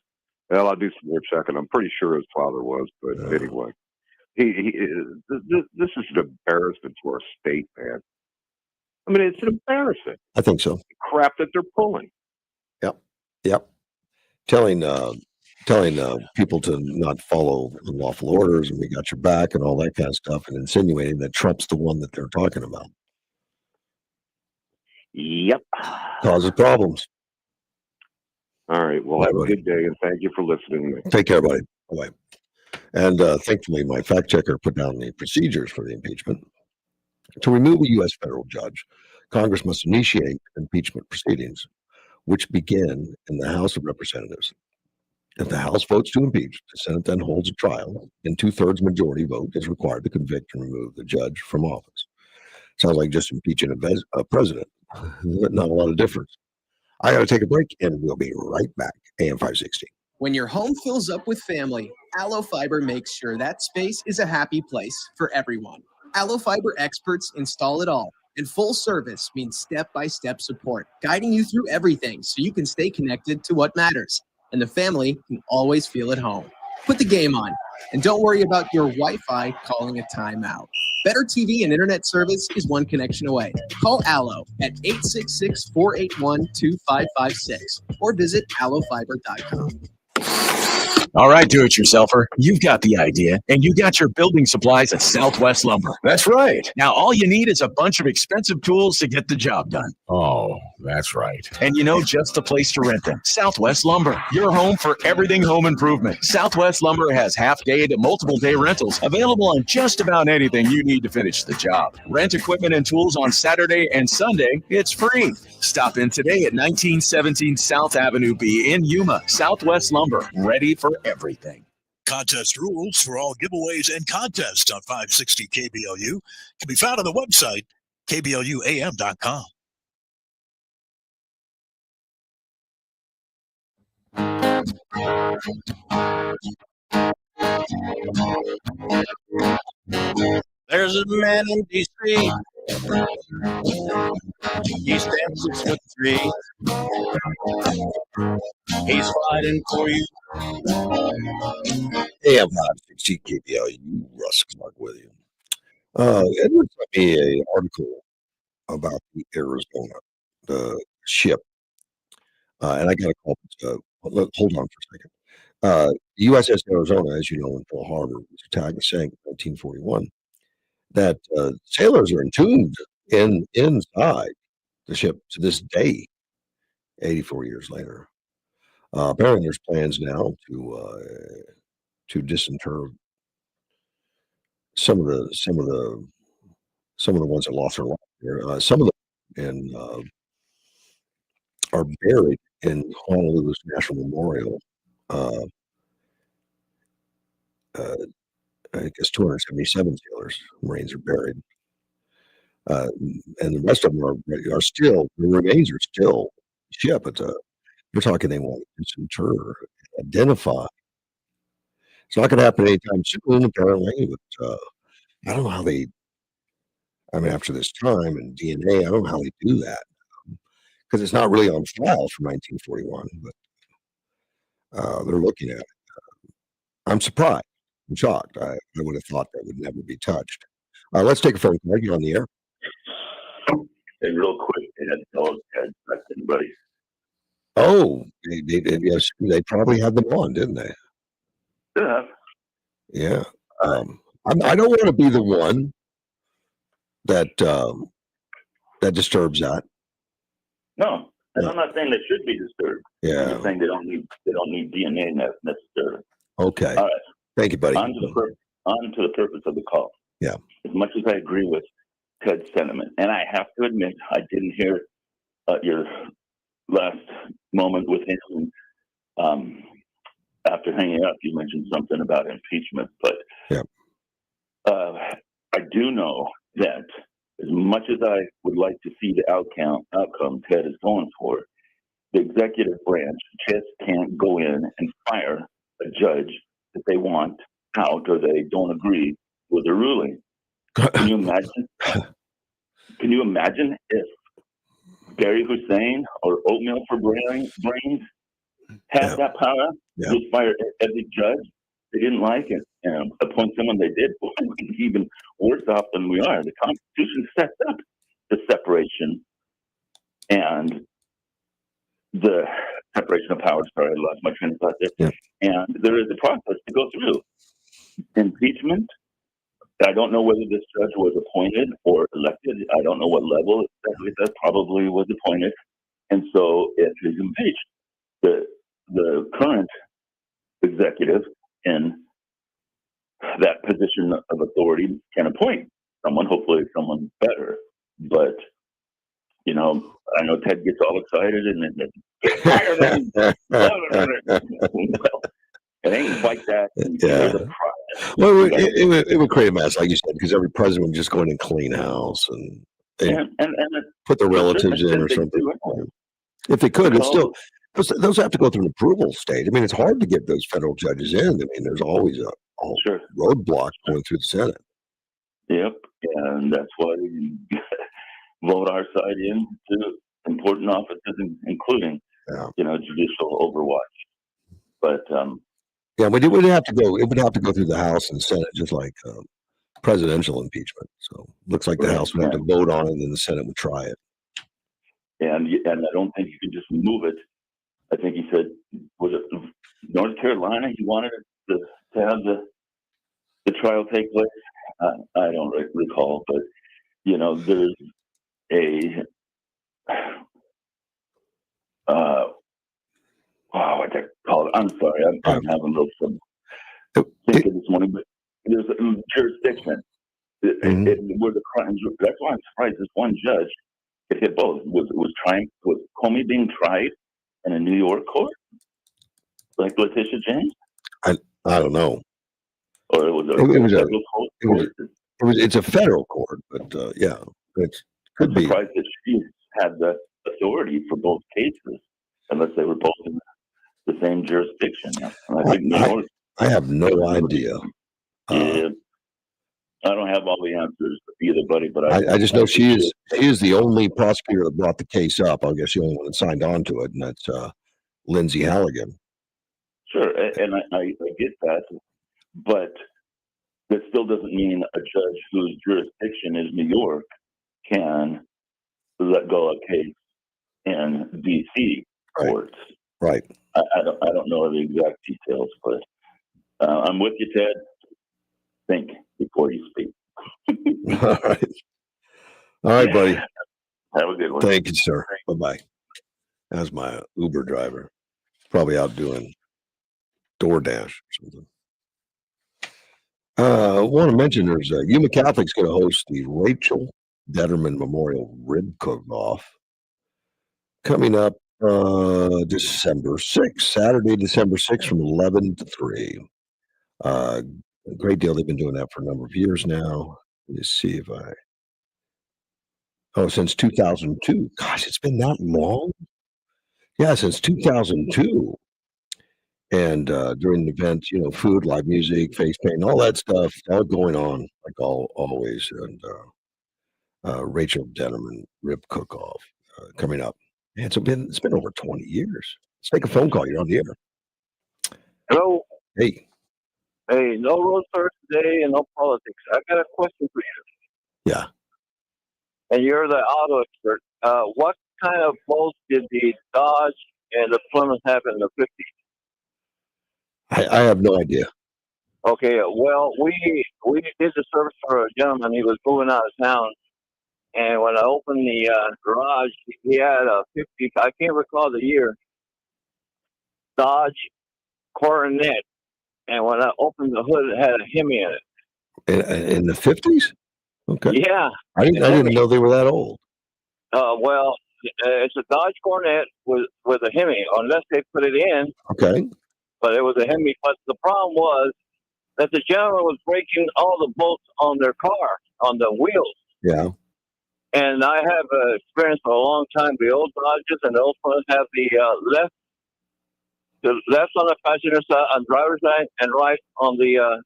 Well, I'll do some more checking. I'm pretty sure his father was, but anyway, this is an embarrassment to our state, man. I mean, it's an embarrassment. I think so. The crap that they're pulling. Yep. Telling people to not follow lawful orders and we got your back and all that kind of stuff, and insinuating that Trump's the one that they're talking about. Yep. Causes problems. All right. Well, have a good day, and thank you for listening to me. Take care, buddy. Bye. And thankfully, my fact checker put down the procedures for the impeachment. To remove a U.S. federal judge, Congress must initiate impeachment proceedings, which begin in the House of Representatives. If the House votes to impeach, the Senate then holds a trial, and 2/3 majority vote is required to convict and remove the judge from office. Sounds like just impeaching a president. Not a lot of difference. I got to take a break, and we'll be right back. AM 560. When your home fills up with family, Allo Fiber makes sure that space is a happy place for everyone. Allo Fiber experts install it all, and full service means step-by-step support, guiding you through everything so you can stay connected to what matters, and the family can always feel at home. Put the game on, and don't worry about your Wi-Fi calling a timeout. Better TV and internet service is one connection away. Call Allo at 866-481-2556 or visit allofiber.com. All right, do-it-yourselfer, you've got the idea, and you got your building supplies at Southwest Lumber. That's right. Now, all you need is a bunch of expensive tools to get the job done. Oh, that's right. And just the place to rent them. Southwest Lumber, your home for everything home improvement. Southwest Lumber has half-day to multiple-day rentals available on just about anything you need to finish the job. Rent equipment and tools on Saturday and Sunday. It's free. Stop in today at 1917 South Avenue B in Yuma. Southwest Lumber, ready for everything. Contest rules for all giveaways and contests on 560 KBLU can be found on the website, kbluam.com. There's a man in D.C. He stands 6'3". He's fighting for you. AM 560 KBLU, Russ Clark with you. Edward sent me an article about the Arizona, the ship, and I got a call. Hold on for a second. The USS Arizona, as you know, in Pearl Harbor, was attacked and sank in 1941. That sailors are entombed inside the ship to this day, 84 years later. Apparently, there's plans now to to disinter some of the ones that lost their life here. Some of them are buried in Honolulu's National Memorial. Uh, I guess 277 sailors, Marines are buried. And the rest of them are still, the remains are still ship. But we're talking they want to disinter, identify. It's not going to happen anytime soon, apparently. But I don't know how they. I mean, after this time and DNA, I don't know how they do that because it's not really on file from 1941. But they're looking at it. I'm surprised. I'm shocked. I would have thought that would never be touched. Let's take a phone call. You're on the air. Hey, real quick, they had dogs had anybody. Oh, yes, they probably had them on, didn't they? Yeah. Yeah. I don't want to be the one that that disturbs that. No, and I'm not saying they should be disturbed. Yeah. I'm just saying they don't need DNA necessarily. Okay. All right. Thank you, buddy. On to the purpose of the call. Yeah. As much as I agree with Ted's sentiment, and I have to admit, I didn't hear your last moment with him. After hanging up, you mentioned something about impeachment, but yeah. I do know that as much as I would like to see the outcome Ted is going for, the executive branch just can't go in and fire a judge that they want out or they don't agree with the ruling. Can you imagine? Can you imagine if Gary Hussein or Oatmeal for Brains had that power? Just fire every judge they didn't like it and appoint someone they did. We'd be even worse off than we are. The Constitution sets up the separation and the separation of powers. Sorry, I lost my train of thought there. Yeah. And there is a process to go through. Impeachment. I don't know whether this judge was appointed or elected. I don't know what level exactly that probably was appointed. And so if he's impeached, the current executive in that position of authority can appoint someone, hopefully someone better. But, you know, I know Ted gets all excited and get fired. Well, it ain't like that. Yeah. Well, it would create a mess, like you said, because every president would just go in and clean house and put the relatives in or something. If they could, it's still those have to go through an approval stage. I mean, it's hard to get those federal judges in. I mean, there's always a roadblock going through the Senate. Yep, and that's why we vote our side in to important offices, including judicial overwatch. But yeah, it would have to go. It would have to go through the House and Senate, just like presidential impeachment. So looks like the House would have to vote on it, and then the Senate would try it. And I don't think you can just move it. I think he said, was it North Carolina? He wanted to have the trial take place. I don't recall, but there's a what they call it. I'm sorry, I'm having a little thinking this morning, but there's a jurisdiction. Where the crimes. That's why I'm surprised this one judge could hit both. Was Comey being tried in a New York court, like Letitia James? I don't know. Or it was a federal court. It's a federal court, but yeah, it could be. I'm surprised that she had the authority for both cases, unless they were both in the same jurisdiction. I think New York. I have no idea. Yeah. I don't have all the answers either, buddy, but I just know she is the only prosecutor that brought the case up. I guess the only one that signed on to it, and that's Lindsay Halligan. Sure, and I get that, but that still doesn't mean a judge whose jurisdiction is New York can let go of a case in D.C. courts. Right. I don't know the exact details, but I'm with you, Ted. Think before you speak. All right, buddy. Have a good one. Thank you, sir. Bye-bye. That was my Uber driver. Probably out doing DoorDash or something. I want to mention there's Yuma Catholic's going to host the Rachel Detterman Memorial Rib Cook-Off coming up December 6th, Saturday, December 6th from 11 to 3. A great deal. They've been doing that for a number of years now. Let me see if since 2002. Gosh, it's been that long? Yeah, since 2002. And during the event, food, live music, face paint, all that stuff, all going on like always. And Rachel Dennerman Rib Cook-Off coming up. And it's been over 20 years. Let's take a phone call. You're on the air. Hello. Hey. Hey, no road search today and no politics. I got a question for you. Yeah. And you're the auto expert. What kind of bolts did the Dodge and the Plymouth have in the 50s? I have no idea. Okay, well, we did the service for a gentleman. He was moving out of town. And when I opened the garage, he had a 50, I can't recall the year, Dodge Coronet. And when I opened the hood, it had a Hemi in it. In the 50s? Okay. Yeah. I didn't know they were that old. Well, it's a Dodge Coronet with a Hemi, unless they put it in. Okay. But it was a Hemi. But the problem was that the gentleman was breaking all the bolts on their car, on the wheels. Yeah. And I have experience for a long time. The old Dodges and the old ones have the left on the passenger side, on driver's side, and right on the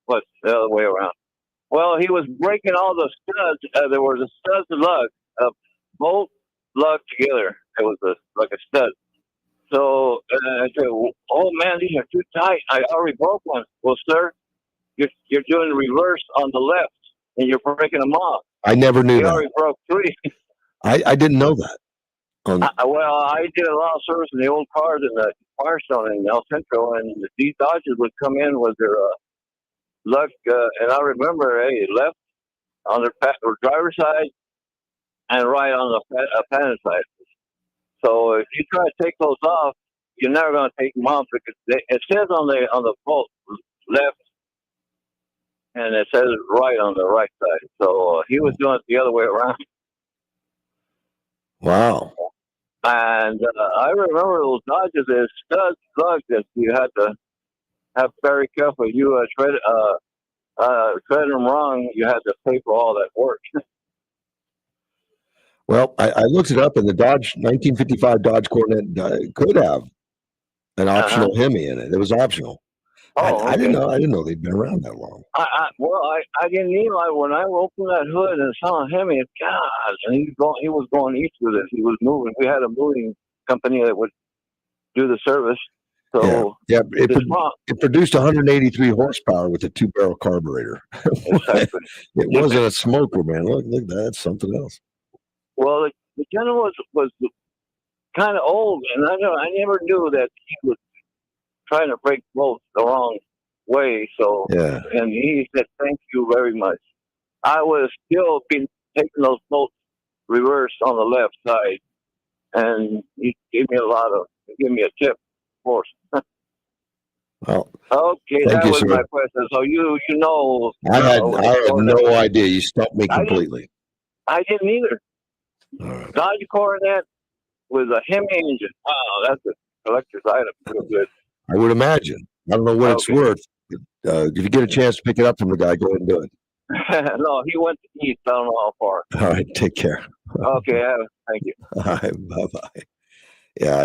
what's the other way around? Well, he was breaking all the studs. There was a stud lug, both lugged together. It was like a stud. So I said, "Oh man, these are too tight. I already broke one." Well, sir, you're doing reverse on the left, and you're breaking them off. I never knew You that. already broke 3. I didn't know that. Well, I did a lot of service in the old cars in the Firestone in El Centro, and these Dodges would come in with their lug, and I remember, left on their driver's side and right on the passenger side. So if you try to take those off, you're never going to take them off because it says on the bolt left, and it says right on the right side. So he was doing it the other way around. Wow. And I remember those Dodges as studs lugged that you had to have very careful. You tread them wrong, you had to pay for all that work. Well, I looked it up, and the 1955 Dodge Coronet could have an optional Hemi in it. It was optional. Oh, I didn't know they'd been around that long. I didn't realize when I opened that hood and saw him, God, and he was going east with it. He was moving. We had a moving company that would do the service. So it produced 183 horsepower with a 2-barrel carburetor. Exactly. It wasn't a smoker, man. Look, that's something else. Well, the gentleman was kind of old, and I never knew that he was trying to break bolts the wrong way. So, and he said, "Thank you very much." I would have still been taking those bolts reverse on the left side, and he gave me a tip, of course. Well, okay, that was my question. So you know, I had no idea. You stumped me completely. I didn't either. Dodge Coronet with a Hemi engine. Wow, that's a collector's item. Real good. I would imagine. I don't know what it's worth. If you get a chance to pick it up from the guy, go ahead and do it. No, he went to east. I don't know how far. All right, take care. Okay, thank you. All right, bye-bye. Yeah,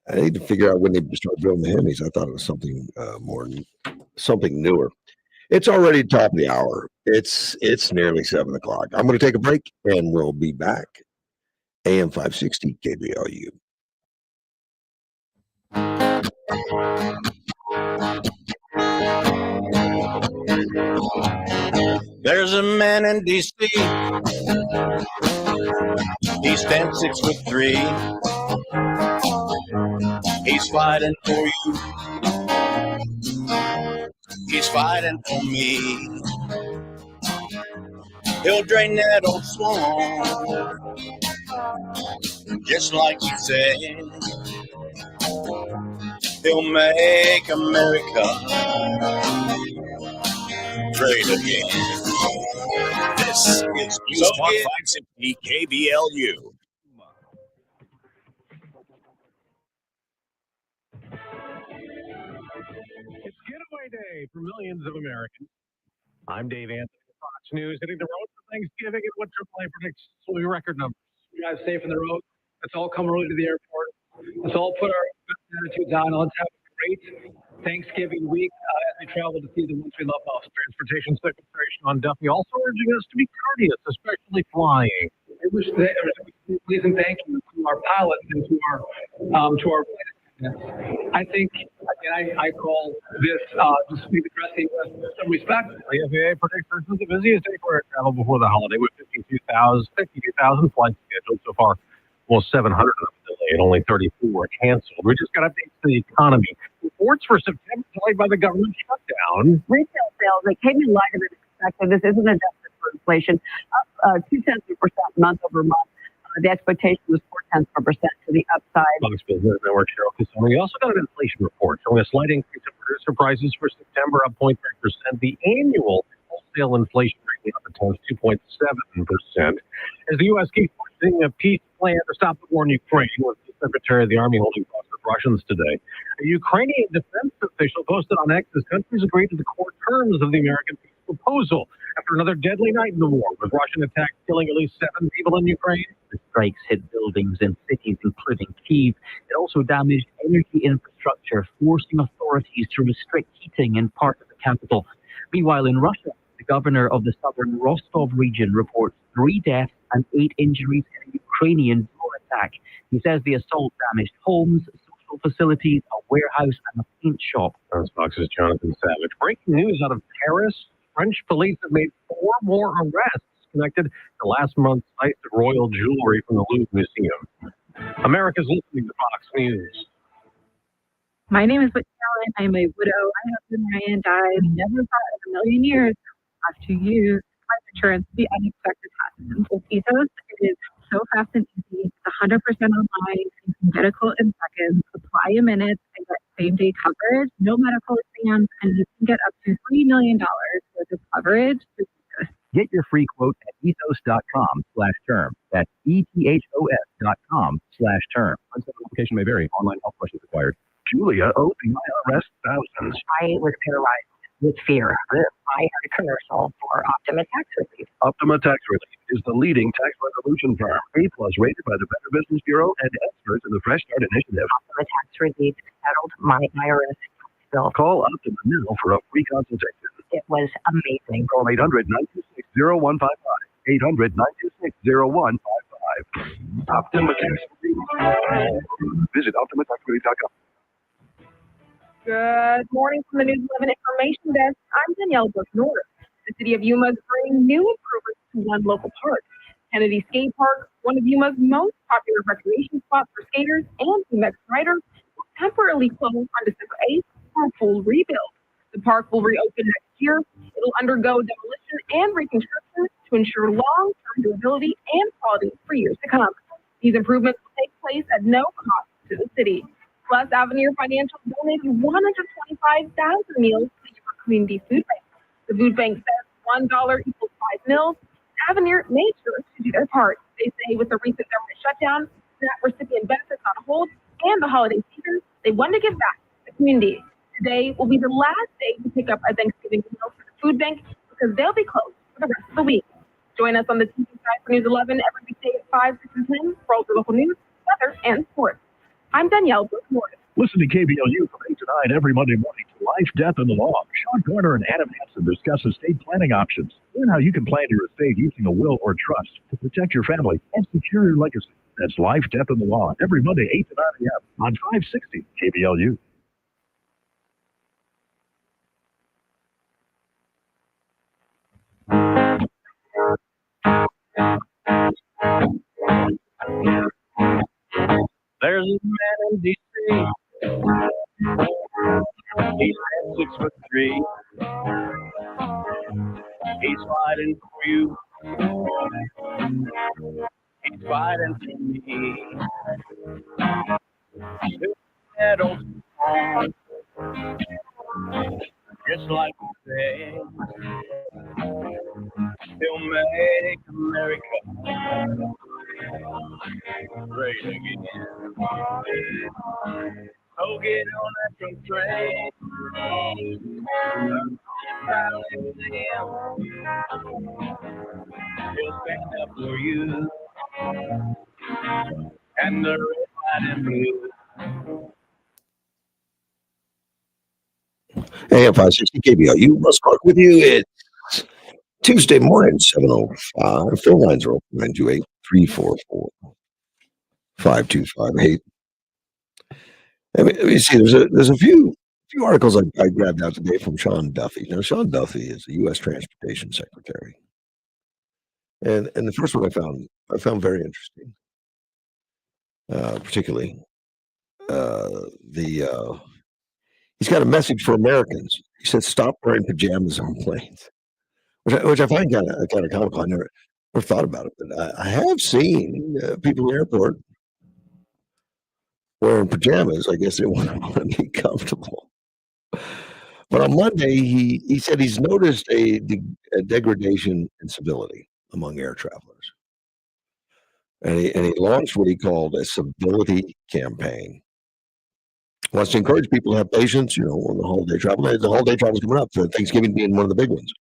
I need to figure out when they started building the Hemis. I thought it was something something newer. It's already top of the hour. It's nearly 7 o'clock. I'm going to take a break, and we'll be back. AM 560 KBLU. There's a man in D.C. He stands 6'3". He's fighting for you. He's fighting for me. He'll drain that old swamp, just like he said. He'll make America great again. This is News Talk 560 KBLU. It's getaway day for millions of Americans. I'm Dave Anthony, Fox News, hitting the road for Thanksgiving and what AAA predicts will be record numbers. You guys safe on the road. Let's all come early to the airport. Let's all put our best attitudes on. Let's have a great Thanksgiving week as we travel to see the ones we love most. Transportation Secretary Sean Duffy also urging us to be courteous, especially flying. Please and thank you to our pilots and to our flight attendants. I think, again, I call this just to be addressing with some respect. The FAA predicts this is the busiest day for air travel before the holiday, with 52,000 flights scheduled so far. Almost 700 of them delayed, only 34 canceled. We just got updates to the economy. Reports for September delayed by the government shutdown. Retail sales, they came in lighter than expected. This isn't adjusted for inflation, up 0.2% month over month. The expectation was 0.4% to the upside. Fox Business Network Cheryl Casoni. We also got an inflation report showing a slight increase in producer prices for September, up 0.3%. The annual wholesale inflation rate up to 2.7%. As the U.S. keeps pushing a peace plan to stop the war in Ukraine, with the Secretary of the Army holding talks with Russians today. A Ukrainian defense official posted on X as countries agreed to the core terms of the American peace proposal after another deadly night in the war, with Russian attacks killing at least 7 people in Ukraine. The strikes hit buildings in cities, including Kyiv. It also damaged energy infrastructure, forcing authorities to restrict heating in part of the capital. Meanwhile, in Russia, the governor of the southern Rostov region reports 3 deaths and 8 injuries in a Ukrainian drone attack. He says the assault damaged homes, social facilities, a warehouse, and a paint shop. That's Fox's Jonathan Savage. Breaking news out of Paris. French police have made 4 more arrests connected to last month's heist of royal jewelry from the Louvre Museum. America's listening to Fox News. My name is Whitney Allen. I'm a widow. My husband Ryan died. Never thought in a million years have to use life insurance to the unexpected happens. With Ethos, it is so fast and easy. It's 100% online. You can get a quote in seconds, apply in minutes, and get same-day coverage, no medical exams, and you can get up to $3 million worth of coverage. Get your free quote at ethos.com/term. That's ethos.com/term. Unsettled application may vary. Online health questions required. Julia owed the IRS thousands. I was paralyzed with fear. I had a commercial for Optima Tax Relief. Optima Tax Relief is the leading tax resolution firm, A+ rated by the Better Business Bureau and experts in the Fresh Start Initiative. Optima Tax Relief settled my IRS bill. Call Optima now for a free consultation. It was amazing. Call 800-926-0155. 800-926-0155. Optima Tax Relief. Visit OptimaTaxRelief.com. Good morning from the News 11 Information Desk. I'm Danielle Bush-Norris. The city of Yuma is bringing new improvements to one local park. Kennedy Skate Park, one of Yuma's most popular recreation spots for skaters and BMX riders, will temporarily close on December 8th for a full rebuild. The park will reopen next year. It'll undergo demolition and reconstruction to ensure long-term durability and quality for years to come. These improvements will take place at no cost to the city. Plus, Avenir Financial donated 125,000 meals to your community food bank. The food bank says $1 equals 5 meals. Avenir made sure to do their part. They say with the recent government shutdown, SNAP recipient benefits on hold, and the holiday season, they want to give back to the community. Today will be the last day to pick up a Thanksgiving meal for the food bank because they'll be closed for the rest of the week. Join us on the TV side for News 11 every weekday at 5, 6, and 10 for all the local news, weather, and sports. I'm Danielle Brooke-Morris. Listen to KBLU from 8 to 9 every Monday morning to Life, Death, and the Law. Sean Garner and Adam Hansen discuss estate planning options. Learn how you can plan your estate using a will or trust to protect your family and secure your legacy. That's Life, Death, and the Law every Monday, 8 to 9 a.m. on 560 KBLU. There's a man in D.C. He's 6'3". He's fighting for you. He's fighting for me. That old song. Great again. Oh, get on that truck train. Proud of them. He'll stand up for you. And the red, white, and blue. AM 560 KBLU, Russ Clark with you. It's Tuesday morning, 7:05. Phone lines are open, 928-344-5258. Let me see. There's a few articles I grabbed out today from Sean Duffy. Now, Sean Duffy is the U.S. Transportation Secretary, and the first one I found very interesting, particularly he's got a message for Americans. He said, "Stop wearing pajamas on planes," which I find kind of comical. I never thought about it, but I have seen people in the airport wearing pajamas. I guess they want to be comfortable. But on Monday, he said he's noticed a degradation in civility among air travelers, and he launched what he called a civility campaign. Wants to encourage people to have patience, on the holiday travel. The holiday travel is coming up, for Thanksgiving being one of the big ones.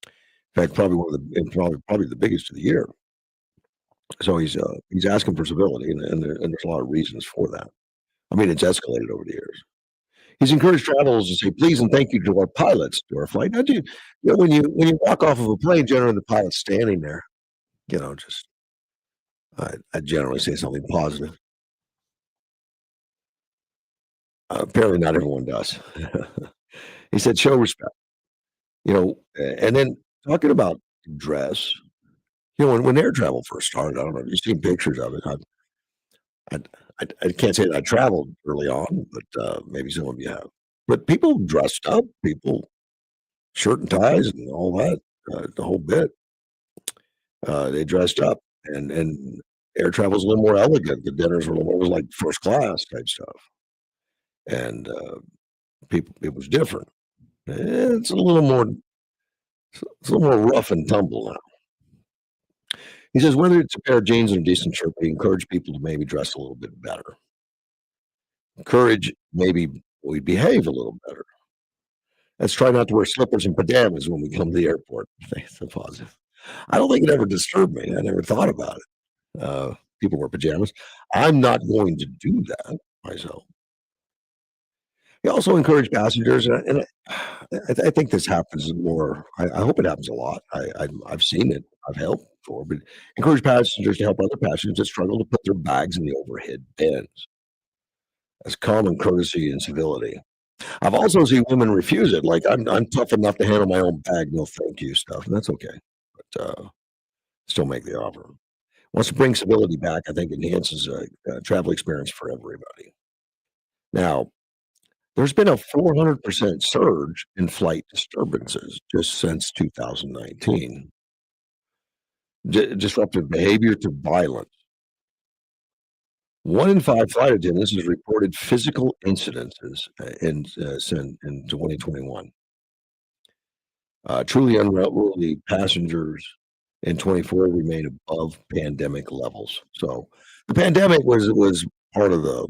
In fact, probably probably the biggest of the year. So he's asking for civility, and there's a lot of reasons for that. I mean, it's escalated over the years. He's encouraged travelers to say please and thank you to our pilots to our flight. Now, when you walk off of a plane, generally the pilot's standing there. Just I generally say something positive. Apparently, not everyone does. He said, "Show respect." And then talking about dress. When air travel first started, I don't know if you've seen pictures of it. I can't say that I traveled early on, but maybe some of you have. But people dressed up, shirt and ties and all that, the whole bit. They dressed up, and air travel was a little more elegant. The dinners were more like first class type stuff, and it was different. It's a little more rough and tumble now. He says whether it's a pair of jeans and a decent shirt, we encourage people to maybe dress a little bit better. Encourage maybe we behave a little better. Let's try not to wear slippers and pajamas when we come to the airport. That's a positive. I don't think it ever disturbed me. I never thought about it. People wear pajamas. I'm not going to do that myself. He also encouraged passengers, and I think this happens more. I hope it happens a lot. I've seen it. I've helped before, but encourage passengers to help other passengers that struggle to put their bags in the overhead bins. That's common courtesy and civility. I've also seen women refuse it, like I'm tough enough to handle my own bag, no thank you stuff, and that's okay. But still make the offer. Wants to bring civility back. I think enhances a travel experience for everybody. Now, there's been a 400% surge in flight disturbances just since 2019. Disruptive behavior to violence. 1 in 5 flight attendants has reported physical incidences in 2021. Truly unruly passengers in 24 remain above pandemic levels. So the pandemic was part of the,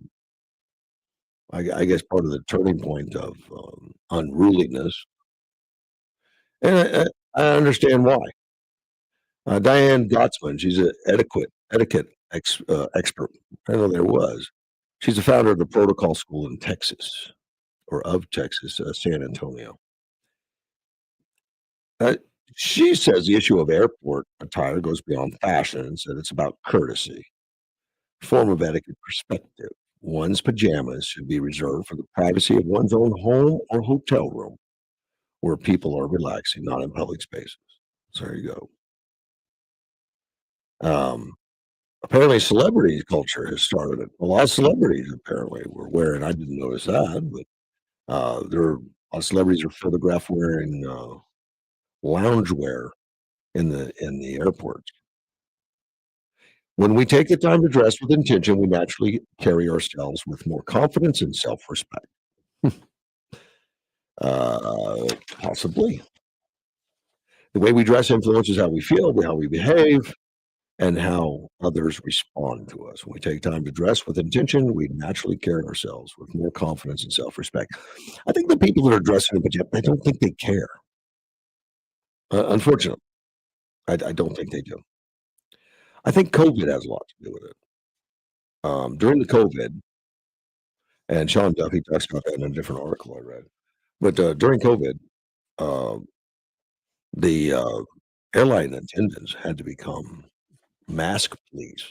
I guess, part of the turning point of unruliness, and I understand why. Diane Gottsman, she's an etiquette expert. I know there was. She's the founder of the Protocol School in Texas, or of Texas, San Antonio. She says the issue of airport attire goes beyond fashion and said it's about courtesy, form of etiquette perspective. One's pajamas should be reserved for the privacy of one's own home or hotel room where people are relaxing, not in public spaces. So there you go. Apparently celebrity culture has started it. A lot of celebrities apparently were wearing, I didn't notice that, but there are a lot of celebrities are photographed wearing loungewear in the airports. When we take the time to dress with intention, we naturally carry ourselves with more confidence and self-respect. Possibly. The way we dress influences how we feel, how we behave. and how others respond to us. When we take time to dress with intention, we naturally carry ourselves with more confidence and self-respect. I think the people that are dressing in pajamas, I don't think they care. Unfortunately, I don't think they do. I think COVID has a lot to do with it. During the COVID, and Sean Duffy talks about that in a different article I read, but during COVID, uh, the airline attendants had to become mask police,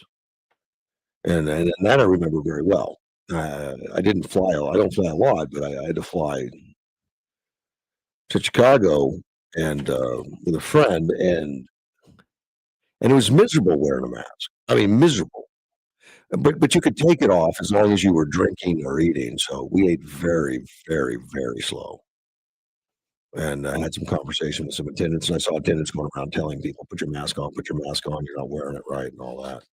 and that I remember very well. I didn't fly. I don't fly a lot, but I had to fly to Chicago and with a friend, and it was miserable wearing a mask. I mean, miserable. But you could take it off as long as you were drinking or eating. So we ate very, very, very slow. And I had some conversation with some attendants, and I saw attendants going around telling people, "Put your mask on. Put your mask on. You're not wearing it right," and all that.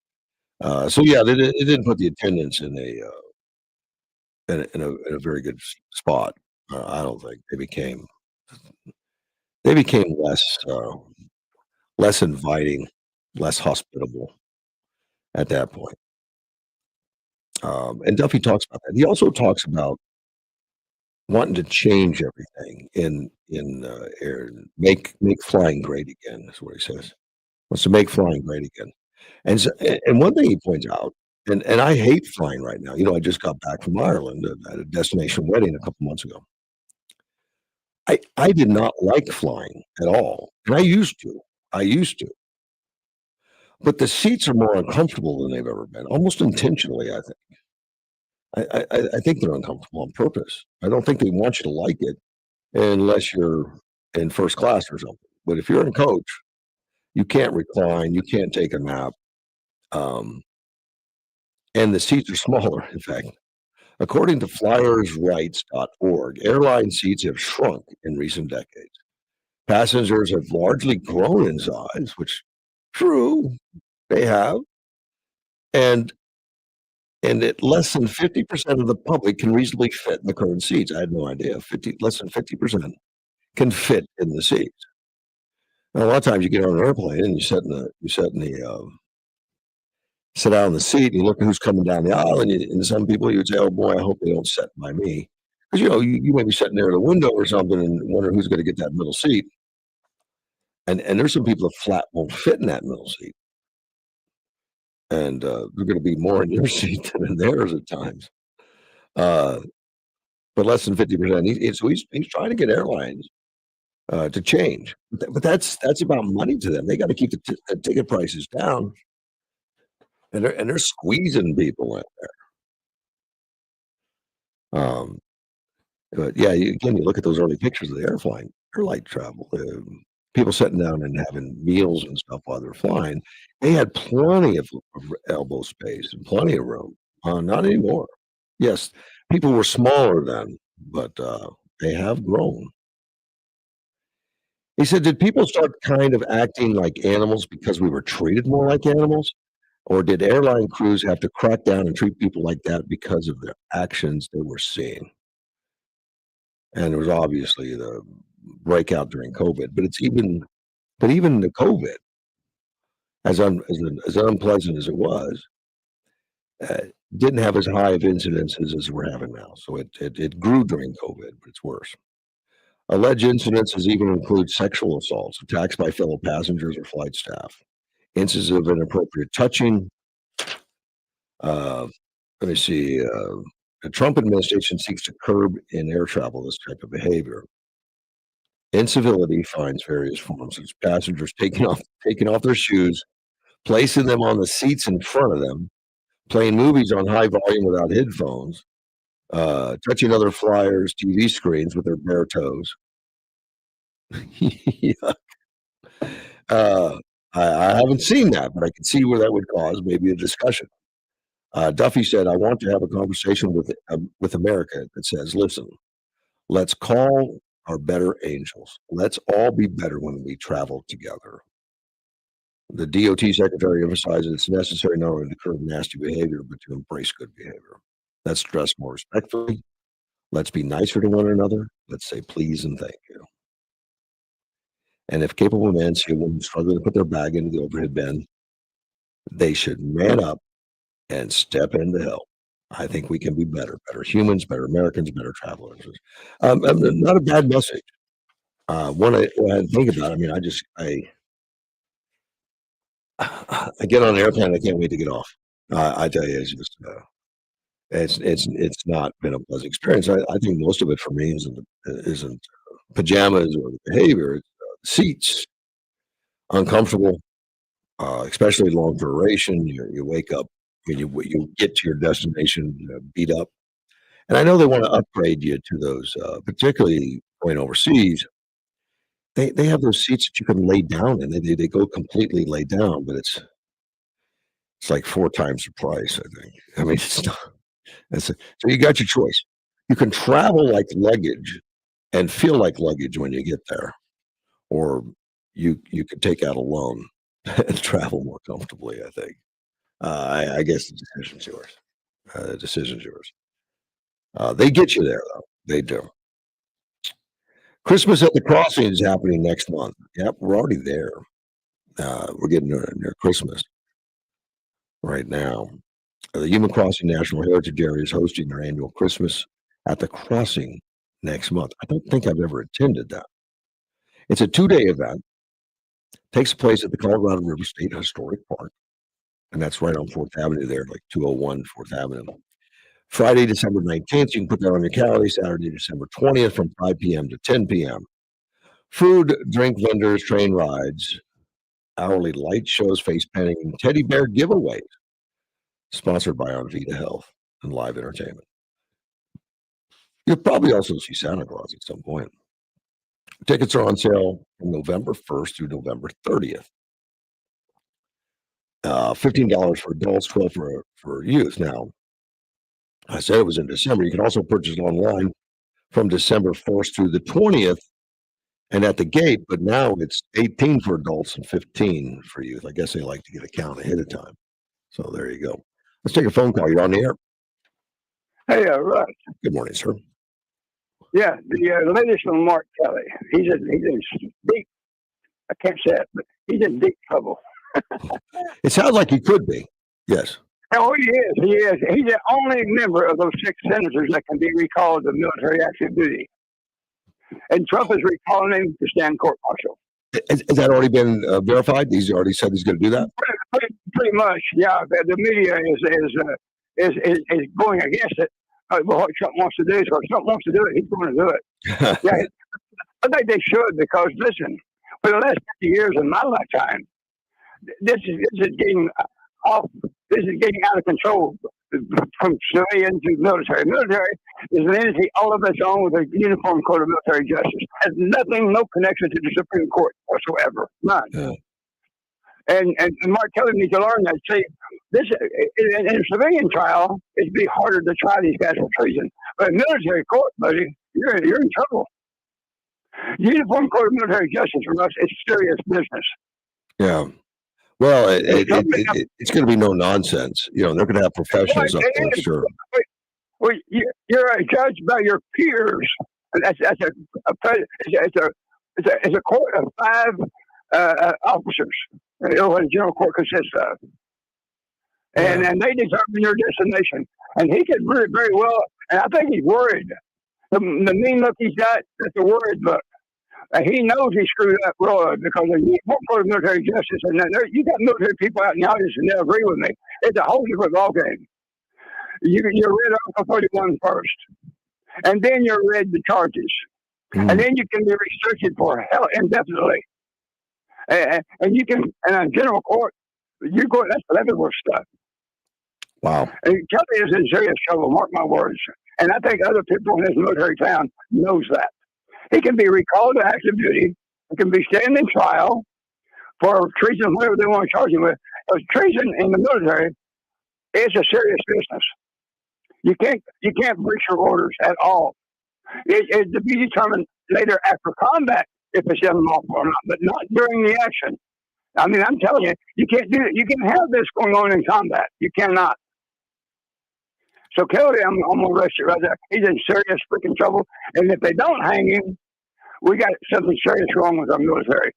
So yeah, it didn't put the attendants in a very good spot. I don't think they became less inviting, less hospitable at that point. And Duffy talks about that. He also talks about wanting to change everything in air, make flying great again. That's what he says. Wants to make flying great again. And one thing he points out, and I hate flying right now. You know, I just got back from Ireland at a destination wedding a couple months ago. I did not like flying at all, and I used to. I used to. But the seats are more uncomfortable than they've ever been, almost intentionally, I think. I think they're uncomfortable on purpose. I don't think they want you to like it unless you're in first class or something. But if you're in coach, you can't recline, you can't take a nap, and the seats are smaller, in fact. According to flyersrights.org, airline seats have shrunk in recent decades. Passengers have largely grown in size, which true, they have, and at less than 50% of the public can reasonably fit in the current seats. I had no idea. Less than 50% can fit in the seats. Now, a lot of times you get on an airplane and you sit down in the seat and you look at who's coming down the aisle, and some people you would say, "Oh boy, I hope they don't sit by me," because you may be sitting there at a window or something and wonder who's going to get that middle seat. And there's some people that flat won't fit in that middle seat, and they're going to be more in your seat than in theirs at times. But less than 50%. So he's trying to get airlines to change, but that's about money to them. They got to keep the ticket prices down, and they're squeezing people in there. But yeah, again, you look at those early pictures of the airline travel. People sitting down and having meals and stuff while they're flying. They had plenty of elbow space and plenty of room. Not anymore. Yes, people were smaller then, but they have grown. He said, did people start kind of acting like animals because we were treated more like animals? Or did airline crews have to crack down and treat people like that because of the actions they were seeing? And there was obviously the breakout during COVID, but even the COVID, as unpleasant as it was, didn't have as high of incidences as we're having now. So it grew during COVID, but it's worse. Alleged incidences even include sexual assaults, attacks by fellow passengers or flight staff, instances of inappropriate touching. Let me see. The Trump administration seeks to curb in air travel this type of behavior. Incivility finds various forms. It's passengers taking off their shoes, placing them on the seats in front of them, playing movies on high volume without headphones, touching other flyers' TV screens with their bare toes. Yeah. I haven't seen that, but I can see where that would cause maybe a discussion. Duffy said, "I want to have a conversation with America that says, listen, let's call our better angels. Let's all be better when we travel together." The DOT secretary emphasizes it's necessary not only to curb nasty behavior, but to embrace good behavior. Let's dress more respectfully. Let's be nicer to one another. Let's say please and thank you. And if capable men see a woman struggling to put their bag into the overhead bin, They should man up and step in to help. I think we can be better humans, better Americans, better travelers. Not a bad message. When I think about it, I mean, I get on an airplane, I can't wait to get off. I tell you, it's just it's not been a pleasant experience. I think most of it for me isn't pajamas or the behavior. It's seats, uncomfortable, especially long duration. You wake up when you get to your destination beat up, and I know they want to upgrade you to those, particularly going overseas. They have those seats that you can lay down in. They go completely lay down, but it's like 4 times the price, I think. I mean, it's not. So you got your choice. You can travel like luggage and feel like luggage when you get there, or you could take out a loan and travel more comfortably. I think. I guess the decision's yours. The decision's yours. They get you there though. They do. Christmas at the Crossing is happening next month. Yep, we're already there. We're getting near Christmas right now. The Human Crossing National Heritage Area is hosting their annual Christmas at the Crossing next month. I don't think I've ever attended that. It's a 2-day event. Takes place at the Colorado River State Historic Park, and that's right on 4th Avenue there, like 201 4th Avenue. Friday, December 19th, you can put that on your calendar. Saturday, December 20th from 5 p.m. to 10 p.m. Food, drink vendors, train rides, hourly light shows, face painting, and teddy bear giveaways. Sponsored by Onvita Health and live entertainment. You'll probably also see Santa Claus at some point. Tickets are on sale from November 1st through November 30th. $15 for adults, $12 for youth. Now, I said it was in December. You can also purchase it online from December 1st through the 20th and at the gate, but now it's $18 for adults and $15 for youth. I guess they like to get a count ahead of time. So there you go. Let's take a phone call. You're on the air. Hey, Russ. Good morning, sir. Yeah, the latest from Mark Kelly. He's in deep. I can't say it, but he's in deep trouble. It sounds like he could be. Yes. Oh, he is. He is. He's the only member of those 6 senators that can be recalled to military active duty. And Trump is recalling him to stand court martial. Has that already been verified? He's already said he's going to do that? Pretty much, yeah. The media is going against it. What Trump wants to do, so if Trump wants to do it, he's going to do it. Yeah, I think they should because, listen, for the last 50 years in my lifetime, this is getting off. This is getting out of control from civilian to military. Military is an entity all of its own with a uniform code of military justice. Has nothing, no connection to the Supreme Court whatsoever. None. Yeah. And Mark Kelly needs to learn that. See, this in a civilian trial, it'd be harder to try these guys for treason. But in military court, buddy, you're in trouble. Uniform code of military justice for us, it's serious business. Yeah. Well, it's going to be no nonsense. You know, they're going to have professionals up there, sure. Well, you're a judge by your peers. That's a court of 5 officers. You know what a general court consists of, and they determine your destination. And he could very, very well. And I think he's worried. The mean look he's got, that's a worried look. He knows he screwed up Roy because of military justice. And you got military people out in the audience and they'll agree with me. It's a whole different ballgame. You're read Article 31 first, and then you're read the charges, and then you can be researched for hell indefinitely. And you can, and on general court, you go. That's level stuff. Wow. And Kelly is in serious trouble. Mark my words. And I think other people in his military town knows that. He can be recalled to active duty. He can be standing trial for treason, whatever they want to charge him with. Because treason in the military is a serious business. You can't breach your orders at all. It to be determined later after combat if it's unlawful or not, but not during the action. I mean, I'm telling you, you can't do it. You can have this going on in combat. You cannot. So Kelly, I'm going to arrest you right there. He's in serious freaking trouble. And if they don't hang him, we got something serious wrong with our military.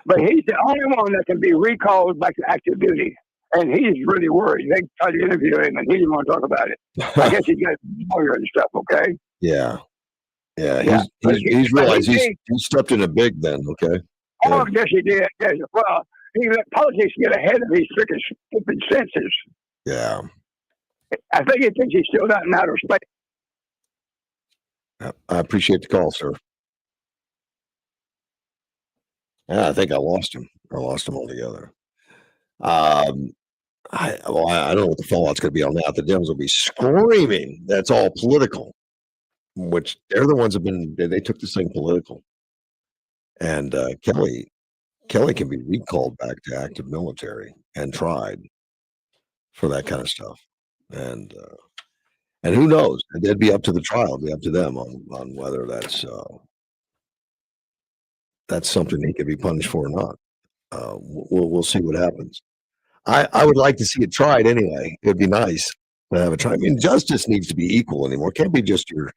But he's the only one that can be recalled back to active duty. And he's really worried. They tried to interview him, and he didn't want to talk about it. I guess he's got a lawyer and stuff, okay? Yeah. Yeah. Yeah. He's realized he's stepped in a big then, okay? Oh, yes, he did. Yes. Well, he let politics get ahead of his freaking stupid senses. Yeah. I think he thinks he's still not in outer space. I appreciate the call, sir. Yeah, I think I lost him. I lost him altogether. I don't know what the fallout's going to be on that. The Dems will be screaming. That's all political, which they're the ones they took this thing political. And Kelly can be recalled back to active military and tried for that kind of stuff. And who knows? That'd be up to the trial. It'd be up to them on whether that's something he could be punished for or not. We'll see what happens. I would like to see it tried anyway. It'd be nice to have it tried. I mean, justice needs to be equal anymore. It can't be just your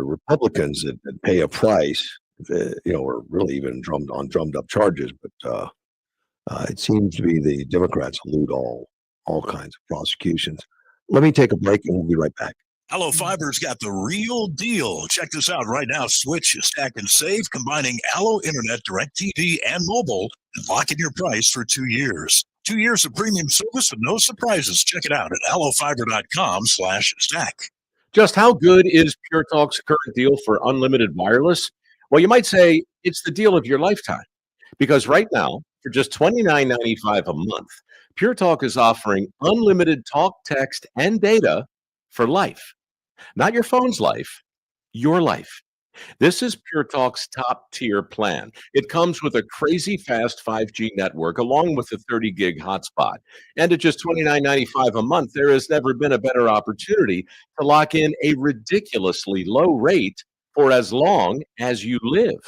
Republicans that pay a price, or really even drummed up charges. But it seems to be the Democrats elude all kinds of prosecutions. Let me take a break and we'll be right back. Allo Fiber's got the real deal. Check this out right now. Switch, stack, and save, combining Allo Internet, DirecTV, and mobile, and lock in your price for 2 years. 2 years of premium service and no surprises. Check it out at allofiber.com/stack. Just how good is Pure Talk's current deal for unlimited wireless? Well, you might say it's the deal of your lifetime. Because right now, for just $29.95 a month, Pure Talk is offering unlimited talk, text, and data for life. Not your phone's life, your life. This is Pure Talk's top tier plan. It comes with a crazy fast 5G network along with a 30 gig hotspot. And at just $29.95 a month, there has never been a better opportunity to lock in a ridiculously low rate for as long as you live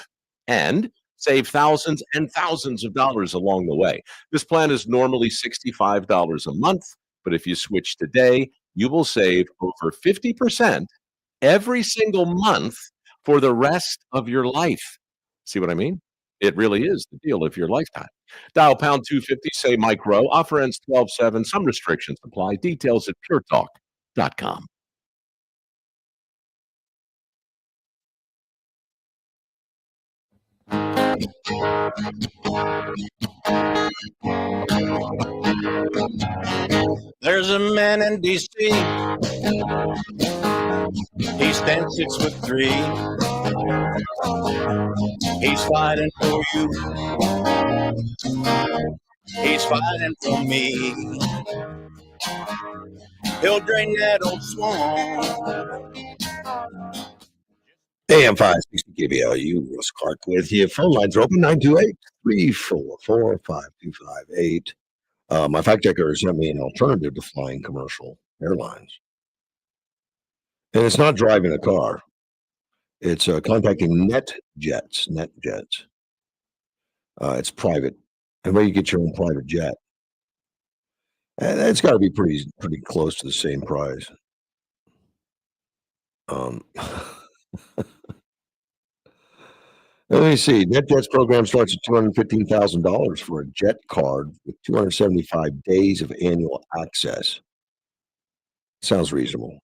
and save thousands and thousands of dollars along the way. This plan is normally $65 a month, but if you switch today, you will save over 50% every single month for the rest of your life. See what I mean? It really is the deal of your lifetime. Dial pound 250, say Mike Rowe. Offer ends 12/7. Some restrictions apply. Details at puretalk.com. There's a man in D.C. He stands 6'3". He's fighting for you. He's fighting for me. He'll drain that old swamp. AM 560 KBLU, Russ Clark with you. Phone lines are open 928-344-5258. My fact checker sent me an alternative to flying commercial airlines. And it's not driving a car. It's contacting NetJets. It's private. And where you get your own private jet. And it's got to be pretty close to the same price. Let me see. NetJet's program starts at $215,000 for a jet card with 275 days of annual access. Sounds reasonable.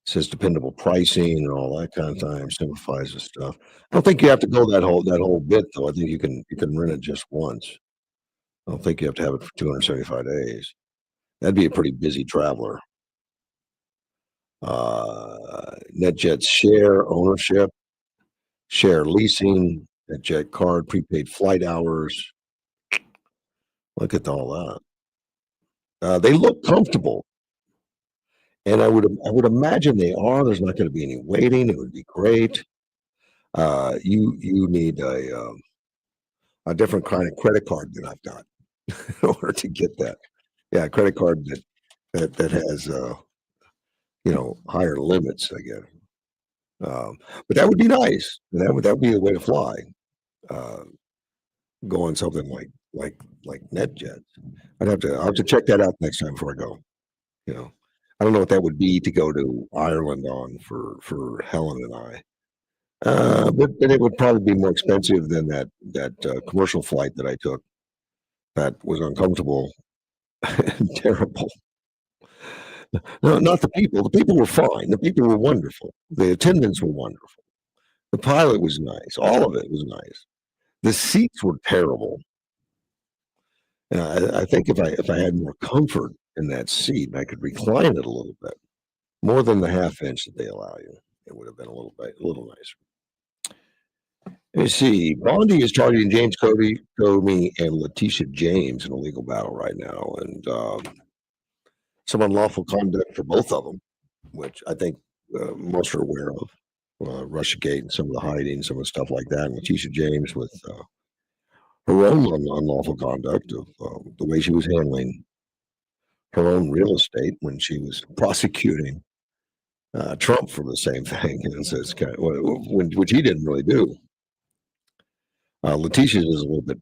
It says dependable pricing and all that kind of time. Simplifies the stuff. I don't think you have to go that whole bit though. I think you can rent it just once. I don't think you have to have it for 275 days. That'd be a pretty busy traveler. NetJet's share ownership, share leasing, NetJet card, prepaid flight hours. Look at all that. They look comfortable, and I would imagine they are. There's not going to be any waiting. It would be great. You need a different kind of credit card than I've got in order to get that. Yeah, a credit card that has higher limits, I guess. But that would be nice. That would be the way to fly. Go on something like NetJet. I'll have to check that out next time before I go. I don't know what that would be to go to Ireland on for Helen and I. But it would probably be more expensive than that commercial flight that I took. That was uncomfortable and terrible. No, not the people. The people were fine. The people were wonderful. The attendants were wonderful. The pilot was nice. All of it was nice. The seats were terrible. I think if I had more comfort in that seat, I could recline it a little bit more than the half inch that they allow you. It would have been a little nicer. Let me see. Bondi is targeting James Comey and Letitia James in a legal battle right now, and some unlawful conduct for both of them, which I think most are aware of. Russiagate and some of the hiding, some of the stuff like that. And Letitia James with her own unlawful conduct of the way she was handling her own real estate when she was prosecuting Trump for the same thing, and so it's kind of, which he didn't really do. Letitia is a little bit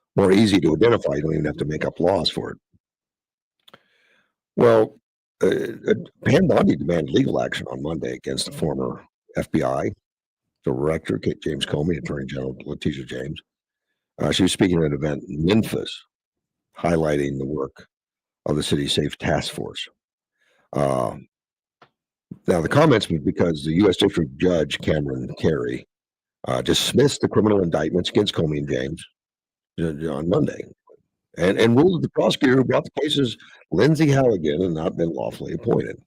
more easy to identify. You don't even have to make up laws for it. Well, Pam Bondi demanded legal action on Monday against the former FBI director, James Comey, Attorney General Letitia James. She was speaking at an event in Memphis, highlighting the work of the City Safe Task Force. Now, the comments was because the U.S. District Judge Cameron Carey dismissed the criminal indictments against Comey and James on Monday, and ruled that the prosecutor who brought the cases, Lindsay Halligan, had not been lawfully appointed.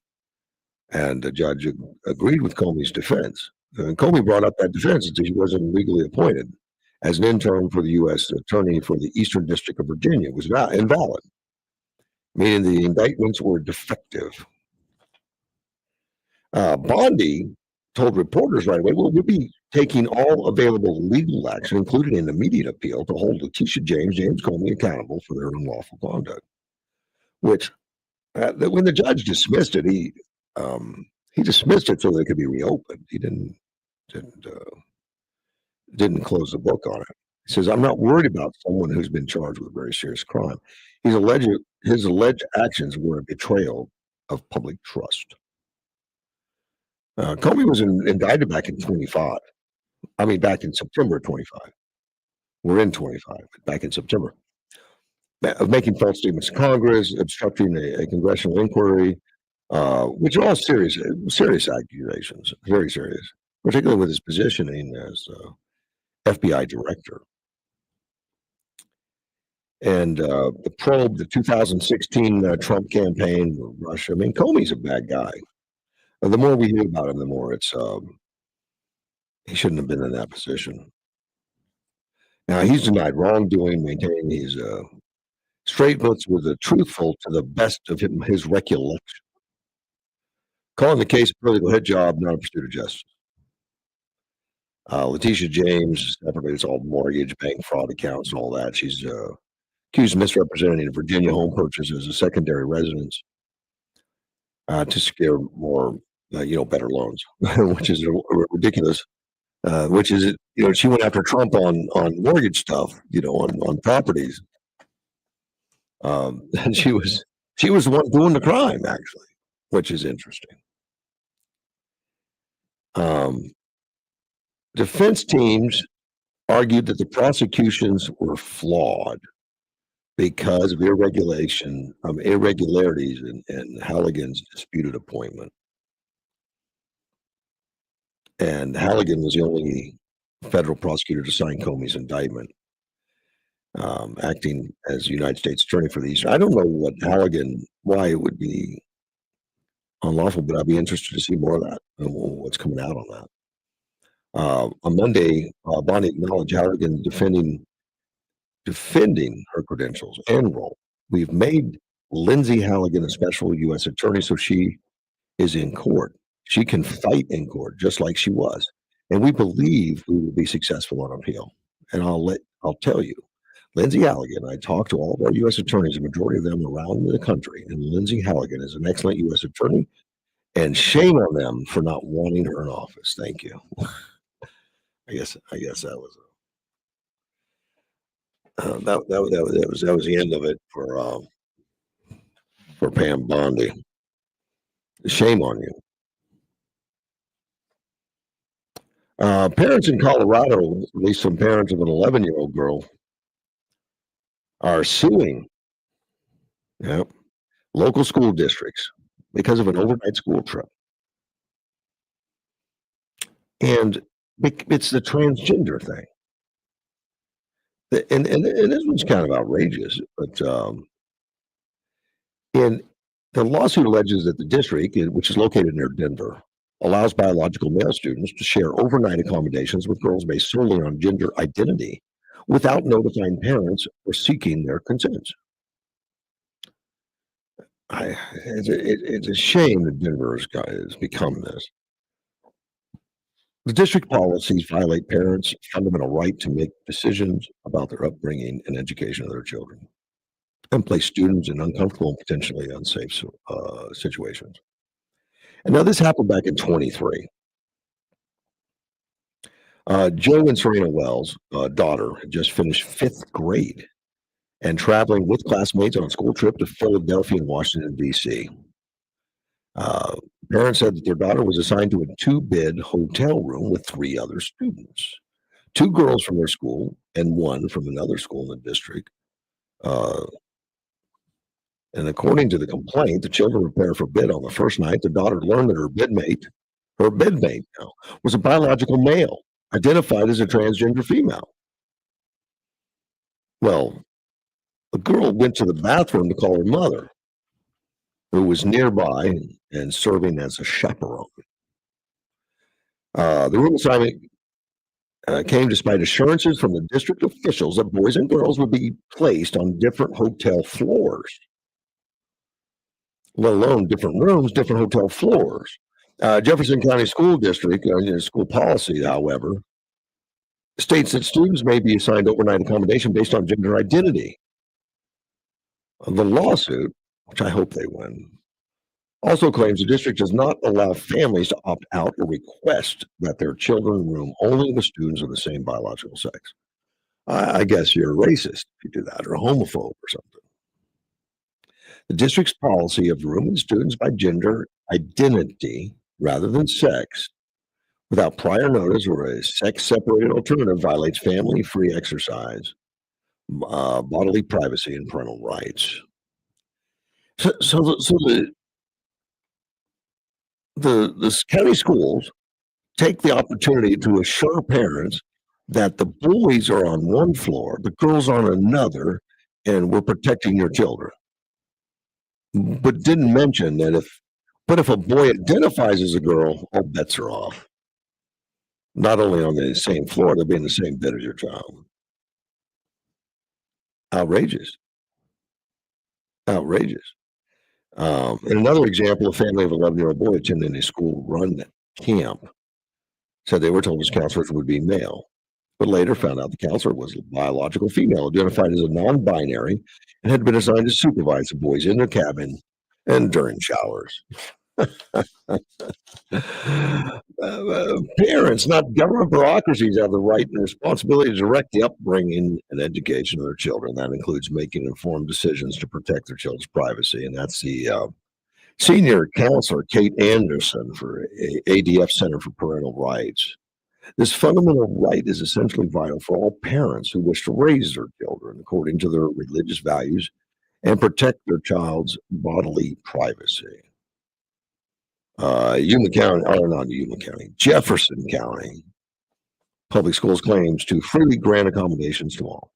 And the judge agreed with Comey's defense. And Comey brought up that defense that he wasn't legally appointed as an intern for the U.S. Attorney for the Eastern District of Virginia. It was invalid, meaning the indictments were defective. Bondi told reporters right away, well, we'll be taking all available legal action, including an immediate appeal, to hold Letitia James Comey accountable for their unlawful conduct. Which, when the judge dismissed it, he dismissed it so that it could be reopened. He didn't close the book on it. He says, I'm not worried about someone who's been charged with a very serious crime. His alleged actions were a betrayal of public trust. Comey was indicted back in 25. I mean, back in September of 25. We're in 25, back in September. Of making false statements to Congress, obstructing a congressional inquiry, which are all serious accusations, very serious, particularly with his positioning as FBI director. And the probe, the 2016 Trump campaign, Russia. I mean, Comey's a bad guy. The more we hear about him, the more it's he shouldn't have been in that position. Now, he's denied wrongdoing, maintaining he's straight votes with a truthful to the best of his recollection. Calling the case a political head job, not a pursuit of justice. Letitia James separates all mortgage, bank fraud accounts, and all that. She's accused of misrepresenting a Virginia home purchase as a secondary residence to secure more, better loans, which is ridiculous. Which is, she went after Trump on mortgage stuff, on properties. And she was the one doing the crime, actually, which is interesting. Defense teams argued that the prosecutions were flawed because of irregularities in Halligan's disputed appointment. And Halligan was the only federal prosecutor to sign Comey's indictment, acting as United States Attorney for the East. I don't know why it would be unlawful, but I'd be interested to see more of that and what's coming out on that. On Monday, Bondi acknowledged Halligan defending her credentials and role. We've made Lindsay Halligan a special U.S. attorney, so she is in court. She can fight in court just like she was. And we believe we will be successful on appeal. And I'll tell you, Lindsay Halligan, I talked to all of our U.S. attorneys, a majority of them around the country, and Lindsay Halligan is an excellent U.S. attorney, and shame on them for not wanting her in office. Thank you. I guess that was that was the end of it for Pam Bondi. Shame on you. Parents in Colorado, at least some parents of an 11-year-old girl, are suing local school districts because of an overnight school trip. And it's the transgender thing. And this one's kind of outrageous, but in the lawsuit alleges that the district, which is located near Denver, allows biological male students to share overnight accommodations with girls based solely on gender identity without notifying parents or seeking their consent. It's a shame that Denver has become this. The district policies violate parents' fundamental right to make decisions about their upbringing and education of their children and place students in uncomfortable and potentially unsafe situations. And now this happened back in 23. Joe and Serena Wells' daughter had just finished 5th grade and traveling with classmates on a school trip to Philadelphia and Washington, D.C. Parents said that their daughter was assigned to a 2-bed hotel room with 3 other students, 2 girls from their school and 1 from another school in the district. And according to the complaint, the children were paired for bed on the first night. The daughter learned that her bedmate was a biological male, identified as a transgender female. Well, the girl went to the bathroom to call her mother, who was nearby and serving as a chaperone. The room assignment came despite assurances from the district officials that boys and girls would be placed on different hotel floors, let alone different rooms, different hotel floors. Jefferson County School District, school policy, however, states that students may be assigned overnight accommodation based on gender identity. The lawsuit, which I hope they win, also claims the district does not allow families to opt out or request that their children room only with students of the same biological sex. I guess you're a racist if you do that, or a homophobe or something. The district's policy of rooming students by gender identity rather than sex without prior notice or a sex-separated alternative violates family-free exercise, bodily privacy, and parental rights. So the county schools take the opportunity to assure parents that the boys are on one floor, the girls on another, and we're protecting your children. But didn't mention that if a boy identifies as a girl, all bets are off. Not only on the same floor, they'll be in the same bed as your child. Outrageous. Outrageous. And another example, a family of an 11-year-old boy attending a school run camp said they were told his counselors would be male, but later found out the counselor was a biological female, identified as a non-binary, and had been assigned to supervise the boys in their cabin and during showers. Parents, not government bureaucracies, have the right and responsibility to direct the upbringing and education of their children. That includes making informed decisions to protect their children's privacy. And that's the senior counselor, Kate Anderson, for ADF Center for Parental Rights. This fundamental right is essentially vital for all parents who wish to raise their children according to their religious values and protect their child's bodily privacy. Jefferson County Public Schools claims to freely grant accommodations to all.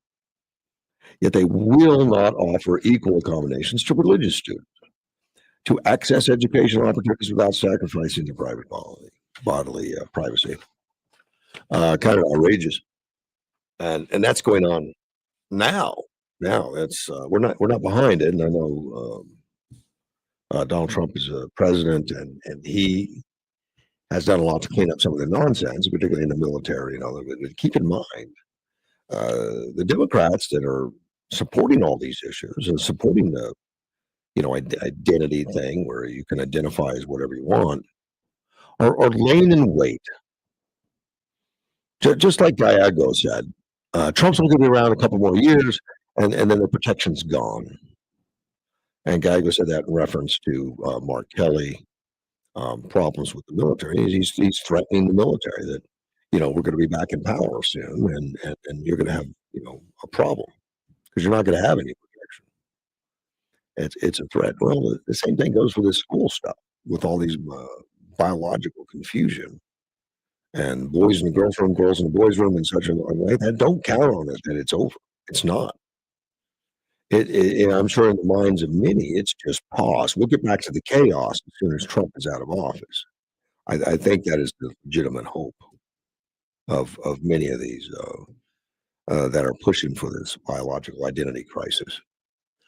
Yet they will not offer equal accommodations to religious students to access educational opportunities without sacrificing their private bodily privacy. Kind of outrageous, and that's going on now. Now that's we're not behind it, and I know Donald Trump is a president, and he has done a lot to clean up some of the nonsense, particularly in the military and all of it. But keep in mind, the Democrats that are supporting all these issues and supporting the identity thing where you can identify as whatever you want are laying in wait. Just like Diago said, Trump's only going to be around a couple more years, and then the protection's gone. And Geiger said that in reference to Mark Kelly problems with the military. He's threatening the military that we're going to be back in power soon, and you're going to have a problem because you're not going to have any protection. It's a threat. Well, the same thing goes for this school stuff with all these biological confusion and boys in the girls' room, girls in the boys' room, in such a way that don't count on it that it's over. It's not. I'm sure in the minds of many, it's just pause. We'll get back to the chaos as soon as Trump is out of office. I think that is the legitimate hope of many of these that are pushing for this biological identity crisis.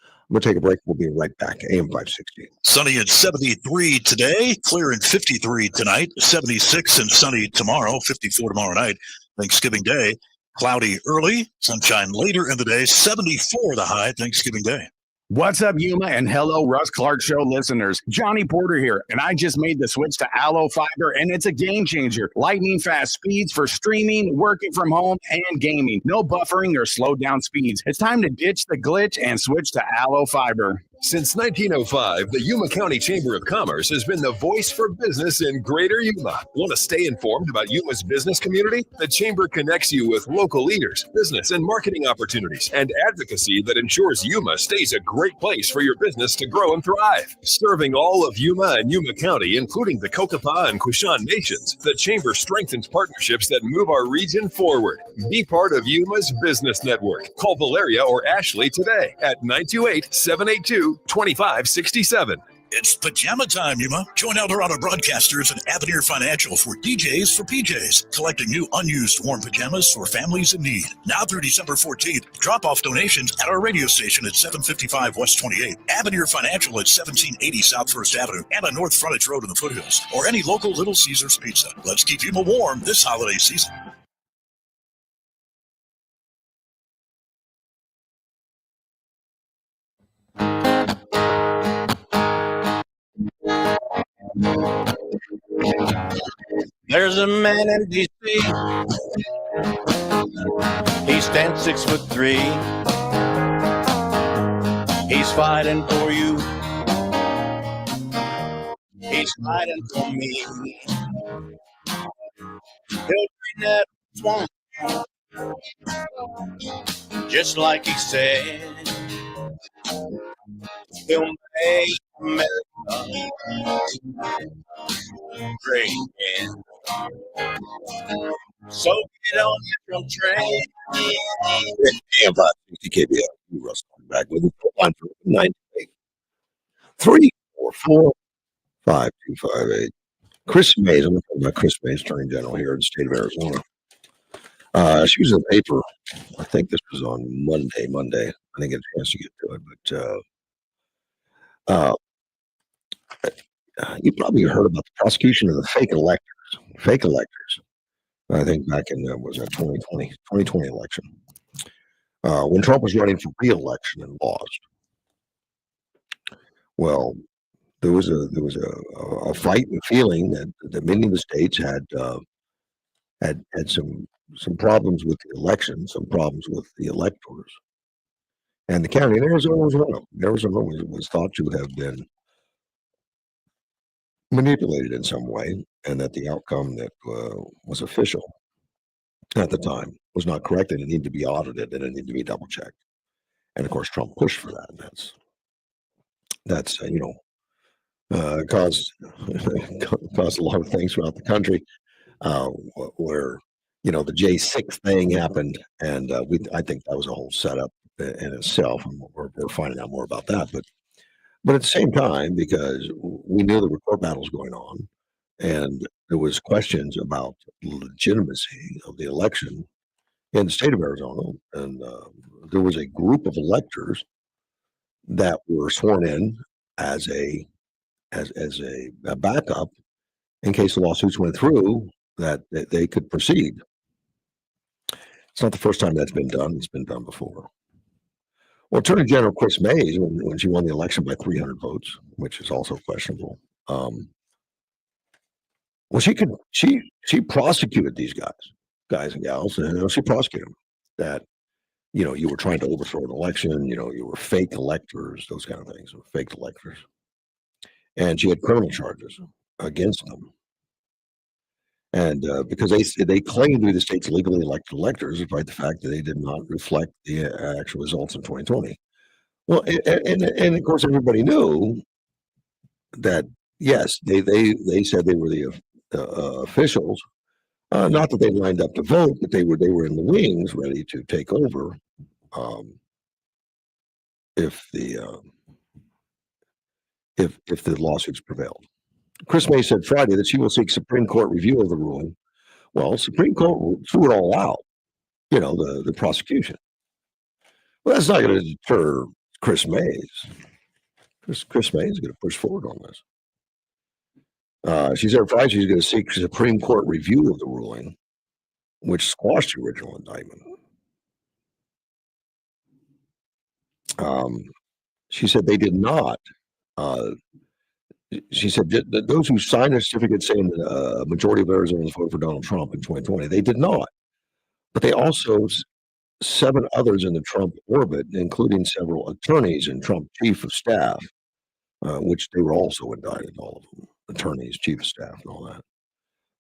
I'm going to take a break. We'll be right back. AM 560. Sunny at 73 today, clear and 53 tonight, 76 and sunny tomorrow, 54 tomorrow night, Thanksgiving Day. Cloudy early, sunshine later in the day, 74 the high, Thanksgiving Day. What's up, Yuma, and hello, Russ Clark Show listeners. Johnny Porter here, and I just made the switch to Allo Fiber, and it's a game changer. Lightning fast speeds for streaming, working from home, and gaming. No buffering or slowed down speeds. It's time to ditch the glitch and switch to Allo Fiber. Since 1905, the Yuma County Chamber of Commerce has been the voice for business in Greater Yuma. Want to stay informed about Yuma's business community? The Chamber connects you with local leaders, business and marketing opportunities, and advocacy that ensures Yuma stays a great place for your business to grow and thrive. Serving all of Yuma and Yuma County, including the Kokopah and Kushan nations, the Chamber strengthens partnerships that move our region forward. Be part of Yuma's business network. Call Valeria or Ashley today at 928-782-2567. It's pajama time, Yuma. Join Eldorado Broadcasters and Avenir Financial for DJs for PJs, collecting new unused warm pajamas for families in need. Now through December 14th, drop off donations at our radio station at 755 West 28, Avenir Financial at 1780 South First Avenue, and on North Frontage Road in the foothills, or any local Little Caesars Pizza. Let's keep Yuma warm this holiday season. There's a man in D.C. He stands 6'3". He's fighting for you. He's fighting for me. He'll bring that swamp, just like he said. He'll make America great again. So get on your train. AM 560 KBL. Russ back with you. Line for 928 344 5258. Chris Mays. I'm going to talk about Chris Mays, Attorney General here in the state of Arizona. She was in the paper. I think this was on Monday. I didn't get a chance to get to it, but you probably heard about the prosecution of the fake electors. I think back in was that 2020 election, when Trump was running for re-election and lost. Well, there was a fight and feeling that many of the states had some problems with the election, some problems with the electors, and the county in Arizona was one of them. Arizona was thought to have been manipulated in some way, and that the outcome that was official at the time was not correct, and it needed to be audited, and it needed to be double checked. And of course, Trump pushed for that. And that's caused a lot of things throughout the country, where the J6 thing happened, and I think that was a whole setup in itself, and we're finding out more about that. But at the same time, because we knew there were court battles going on, and there was questions about legitimacy of the election in the state of Arizona, and there was a group of electors that were sworn in as a backup in case the lawsuits went through, that they could proceed. It's not the first time that's been done. It's been done before. Well, Attorney General Chris Mays, when she won the election by 300 votes, which is also questionable, well, she prosecuted these guys and gals, and she prosecuted them that you were trying to overthrow an election, you were fake electors, those kind of things, fake electors, and she had criminal charges against them. And because they claim to be the state's legally elected electors, despite the fact that they did not reflect the actual results in 2020. Well, and of course, everybody knew that yes, they said they were the officials. Not that they lined up to vote, but they were in the wings, ready to take over if the lawsuits prevailed. Chris May said Friday that she will seek Supreme Court review of the ruling. Well, Supreme Court threw it all out, the prosecution. Well, that's not going to deter Chris Mays. Chris May is going to push forward on this. She said Friday she's going to seek Supreme Court review of the ruling, which squashed the original indictment. She said they did not. She said that those who signed a certificate saying that a majority of Arizonans voted for Donald Trump in 2020, they did not. But they also, 7 others in the Trump orbit, including several attorneys and Trump chief of staff, which they were also indicted, all of them, attorneys, chief of staff, and all that.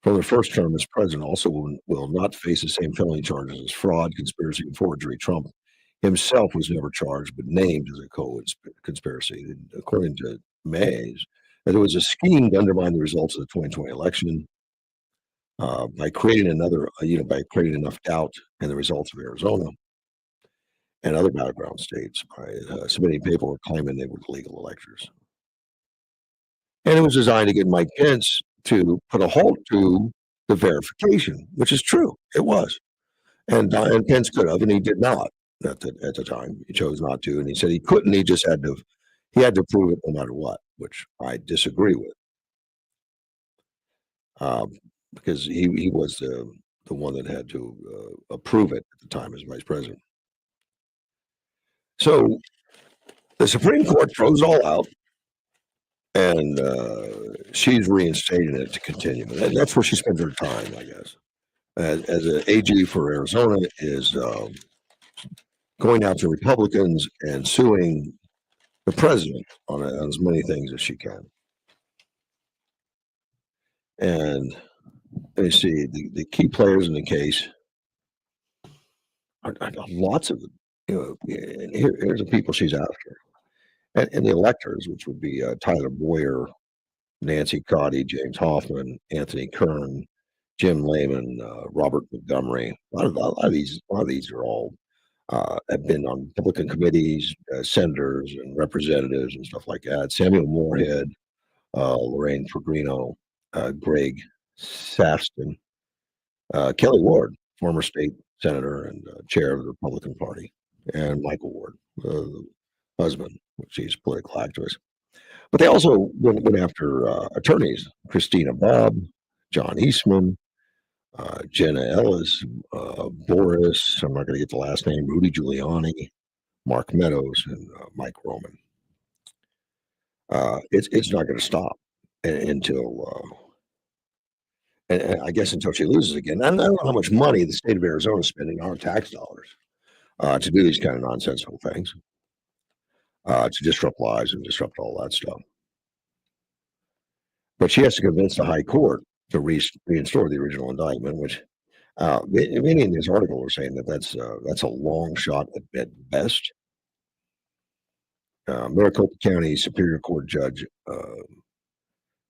From their first term as president, also will not face the same felony charges as fraud, conspiracy, and forgery. Trump himself was never charged, but named as a co-conspiracy. According to Mays, that it was a scheme to undermine the results of the 2020 election by creating enough doubt in the results of Arizona and other battleground states by submitting paperwork claiming they were legal electors. And it was designed to get Mike Pence to put a halt to the verification, which is true. It was. And Pence could have, and he did not at the time. He chose not to, and he said he couldn't. He just had to prove it no matter what, which I disagree with. Because he was the one that had to approve it at the time as vice president. So the Supreme Court throws it all out, and she's reinstating it to continue. And that's where she spends her time, I guess. As an AG for Arizona is going after Republicans and suing the president on as many things as she can. And let me see, the key players in the case are lots of them. Here's the people she's after. And the electors, which would be Tyler Boyer, Nancy Cotty, James Hoffman, Anthony Kern, Jim Lehman, Robert Montgomery. A lot of these are all have been on Republican committees, senators and representatives and stuff like that. Samuel Moorhead, Lorraine Pellegrino, Greg Safston, Kelly Ward, former state senator and chair of the Republican Party, and Michael Ward, the husband, which he's a political activist. But they also went after attorneys, Christina Bobb, John Eastman, Jenna Ellis, Boris, I'm not going to get the last name, Rudy Giuliani, Mark Meadows, and Mike Roman. It's not going to stop until, and I guess until she loses again. And I don't know how much money the state of Arizona is spending, our tax dollars, to do these kind of nonsensical things, to disrupt lives and disrupt all that stuff. But she has to convince the high court to reinstore the original indictment, which many in this article are saying that's a long shot at best. Maricopa County Superior Court Judge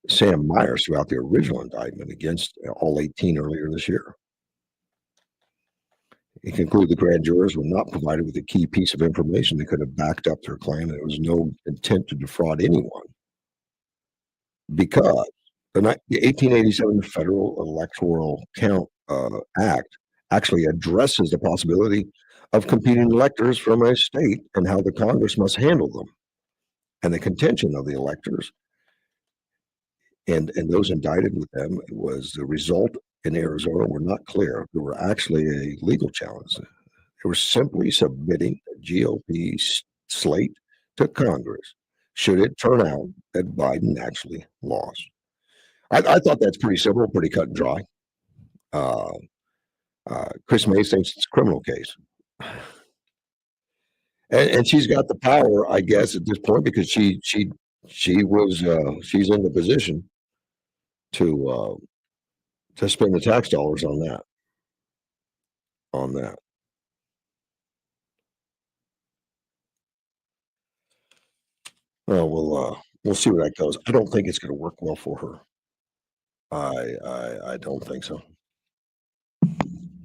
Sam Myers threw out the original indictment against all 18 earlier this year. He concluded the grand jurors were not provided with a key piece of information that could have backed up their claim that there was no intent to defraud anyone, because the 1887 Federal Electoral Count Act actually addresses the possibility of competing electors from a state and how the Congress must handle them. And the contention of the electors and those indicted with them was the result in Arizona were not clear. There were actually a legal challenge. They were simply submitting a GOP slate to Congress should it turn out that Biden actually lost. I thought that's pretty simple, pretty cut and dry. Chris May thinks it's a criminal case. And she's got the power, I guess, at this point, because she's in the position to to spend the tax dollars on that. On that. Well, we'll see where that goes. I don't think it's going to work well for her. I don't think so.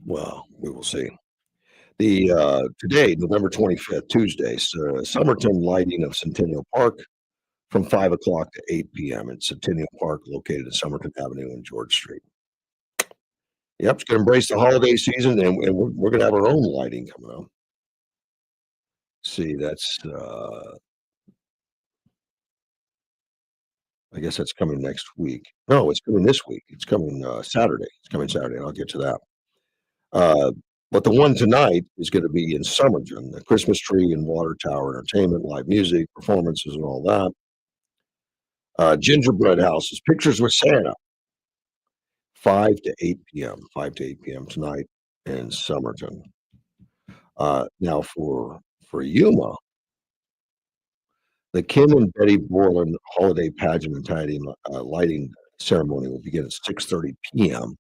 Well, we will see. The today, November 25th, Tuesday, Somerton lighting of Centennial Park from 5 o'clock to 8 p.m. at Centennial Park, located at Somerton Avenue and George Street. Yep, it's going to embrace the holiday season, and we're going to have our own lighting coming up. See, that's I guess that's coming next week. No, it's coming this week. It's coming Saturday. It's coming Saturday, and I'll get to that. But the one tonight is going to be in Somerton, the Christmas tree and water tower entertainment, live music, performances, and all that. Gingerbread houses, pictures with Santa. 5 to 8 p.m. 5 to 8 p.m. tonight in Somerton. Now for Yuma, the Kim and Betty Borland holiday pageant and lighting ceremony will begin at 6:30 p.m.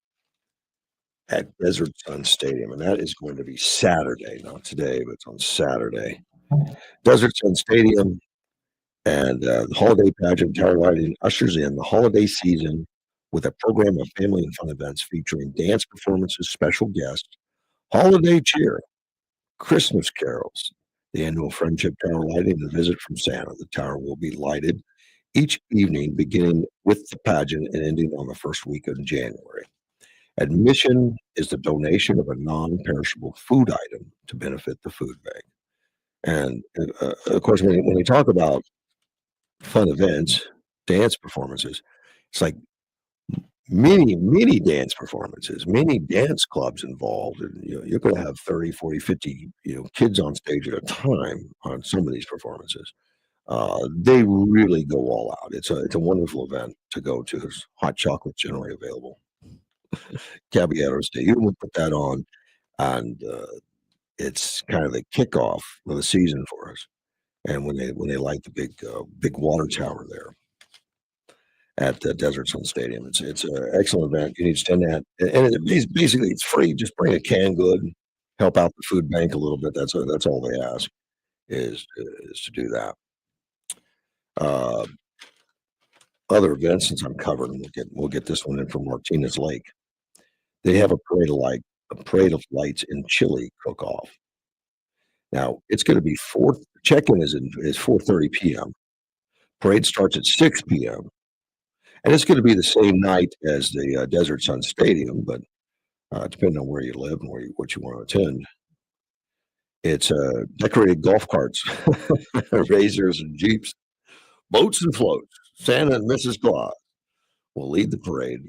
at Desert Sun Stadium, and that is going to be Saturday, not today, but it's on Saturday. Desert Sun Stadium, and the holiday pageant tower lighting ushers in the holiday season with a program of family and fun events featuring dance performances, special guests, holiday cheer, Christmas carols, the annual Friendship Tower lighting, and a visit from Santa. The tower will be lighted each evening, beginning with the pageant and ending on the first week of January. Admission is the donation of a non-perishable food item to benefit the food bank. And of course, when we talk about fun events, dance performances, it's like many dance performances, many dance clubs involved, and you're going to have 30, 40, 50 kids on stage at a time on some of these performances. They really go all out. It's a wonderful event to go to. There's hot chocolate generally available. Caballeros Day, you will put that on, and it's kind of the kickoff of the season for us. And when they light the big water tower there at the Desert Sun Stadium, it's an excellent event. You need to attend that, and basically it's free. Just bring a canned good, help out the food bank a little bit. That's all they ask is to do that. Other events, since I'm covered, and we'll get this one in from Martinez Lake. They have a parade of lights in chili cook-off. Now it's going to be check-in is 4:30 p.m. Parade starts at 6 p.m. and it's going to be the same night as the Desert Sun Stadium, but depending on where you live and what you want to attend, it's decorated golf carts, razors and jeeps, boats and floats. Santa and Mrs. Claus will lead the parade,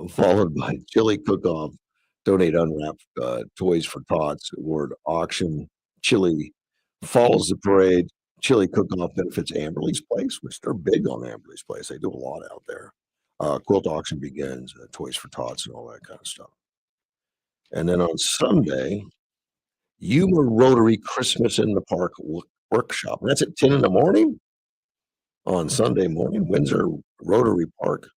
followed by chili cook-off, donate unwrapped toys for tots, award auction. Chili follows the parade. Chili cook-off benefits Amberley's Place, which they're big on Amberley's Place. They do a lot out there. Quilt auction begins, toys for tots and all that kind of stuff. And then on Sunday, Yuma Rotary Christmas in the Park workshop. And that's at 10 in the morning on Sunday morning, Windsor Rotary Park.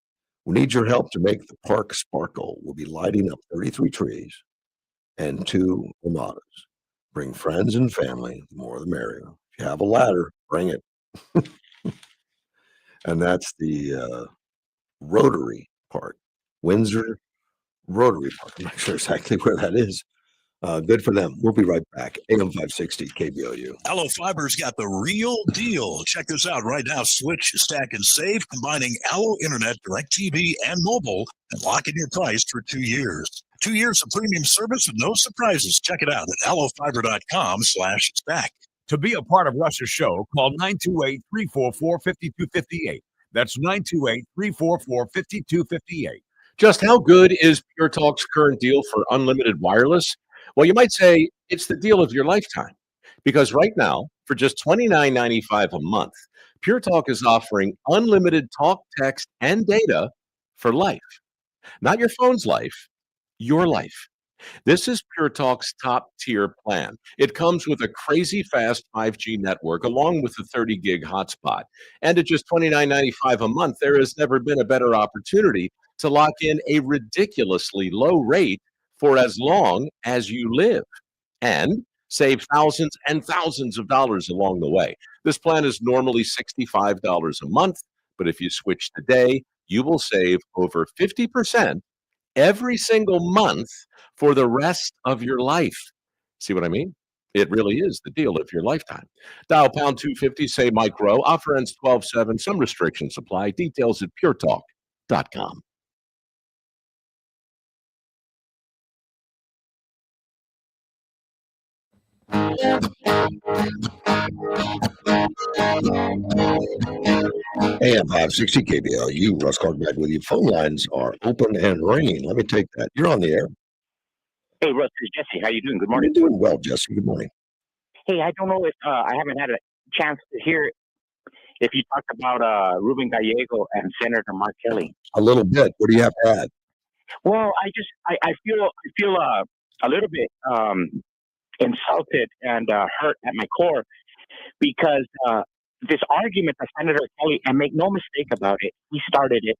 We need your help to make the park sparkle. We'll be lighting up 33 trees and 2 armadas. Bring friends and family, the more the merrier. If you have a ladder, bring it. And that's the Rotary Park, Windsor Rotary Park. I'm not sure exactly where that is. Good for them. We'll be right back. AM 560 KBOU. Allo Fiber's got the real deal. Check this out right now. Switch, stack, and save, combining Allo Internet, DirecTV, and mobile, and lock in your price for 2 years. 2 years of premium service with no surprises. Check it out at allofiber.com/stack. To be a part of Russ's show, call 928-344-5258. That's 928-344-5258. Just how good is Pure Talk's current deal for unlimited wireless? Well, you might say it's the deal of your lifetime, because right now, for just $29.95 a month, Pure Talk is offering unlimited talk, text, and data for life. Not your phone's life, your life. This is Pure Talk's top-tier plan. It comes with a crazy fast 5G network along with a 30-gig hotspot. And at just $29.95 a month, there has never been a better opportunity to lock in a ridiculously low rate for as long as you live and save thousands and thousands of dollars along the way. This plan is normally $65 a month, but if you switch today, you will save over 50% every single month for the rest of your life. See what I mean? It really is the deal of your lifetime. Dial pound 250, say Mike Rowe. Offer ends 12/7. Some restrictions apply. Details at puretalk.com. AM 560 KBLU, Russ Clark back with you. Phone lines are open and ringing. Let me take that. You're on the air. Hey, Russ, it's Jesse. How you doing? Good morning. You're doing well, Jesse. Good morning. Hey, I don't know if I haven't had a chance to hear if you talked about Ruben Gallego and Senator Mark Kelly. A little bit. What do you have to add? Well, I feel a little bit insulted and hurt at my core because this argument that Senator Kelly, and make no mistake about it, he started it.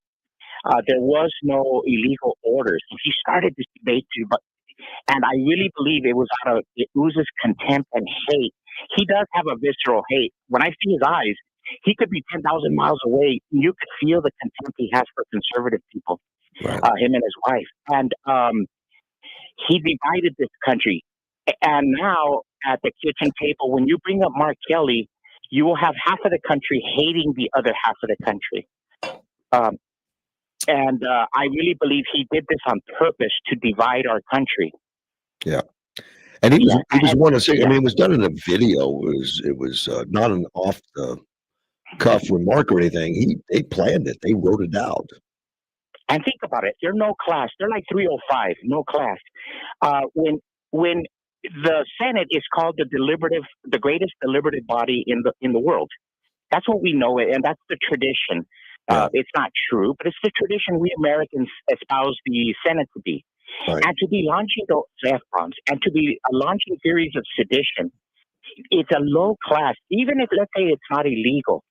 There was no illegal orders. He started this debate too, and I really believe it oozes contempt and hate. He does have a visceral hate. When I see his eyes, he could be 10,000 miles away. You could feel the contempt he has for conservative people, him and his wife. And he divided this country. And now at the kitchen table, when you bring up Mark Kelly, you will have half of the country hating the other half of the country. And I really believe he did this on purpose to divide our country. Yeah. And he was one to say, I mean, it was done in a video. It was not an off the cuff remark or anything. They planned it. They wrote it out. And think about it. They're no class. They're like 305, no class. When the Senate is called the greatest deliberative body in the world. That's what we know it, and that's the tradition. It's not true, but it's the tradition we Americans espouse the Senate to be. Right. And to be launching those F-bombs and to be launching theories of sedition, it's a low class. Even if, let's say, it's not illegal,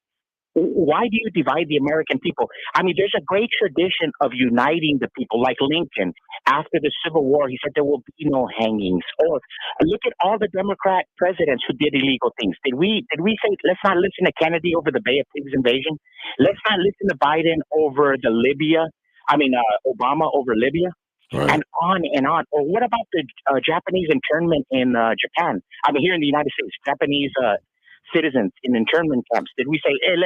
why do you divide the American people? I mean, there's a great tradition of uniting the people, like Lincoln. After the Civil War, he said there will be no hangings. Or look at all the Democrat presidents who did illegal things. Did we say, let's not listen to Kennedy over the Bay of Pigs invasion? Let's not listen to Biden over Obama over Libya? Right. And on and on. Or what about the Japanese internment in Japan? I mean, here in the United States, Japanese citizens in internment camps. Did we say, hey,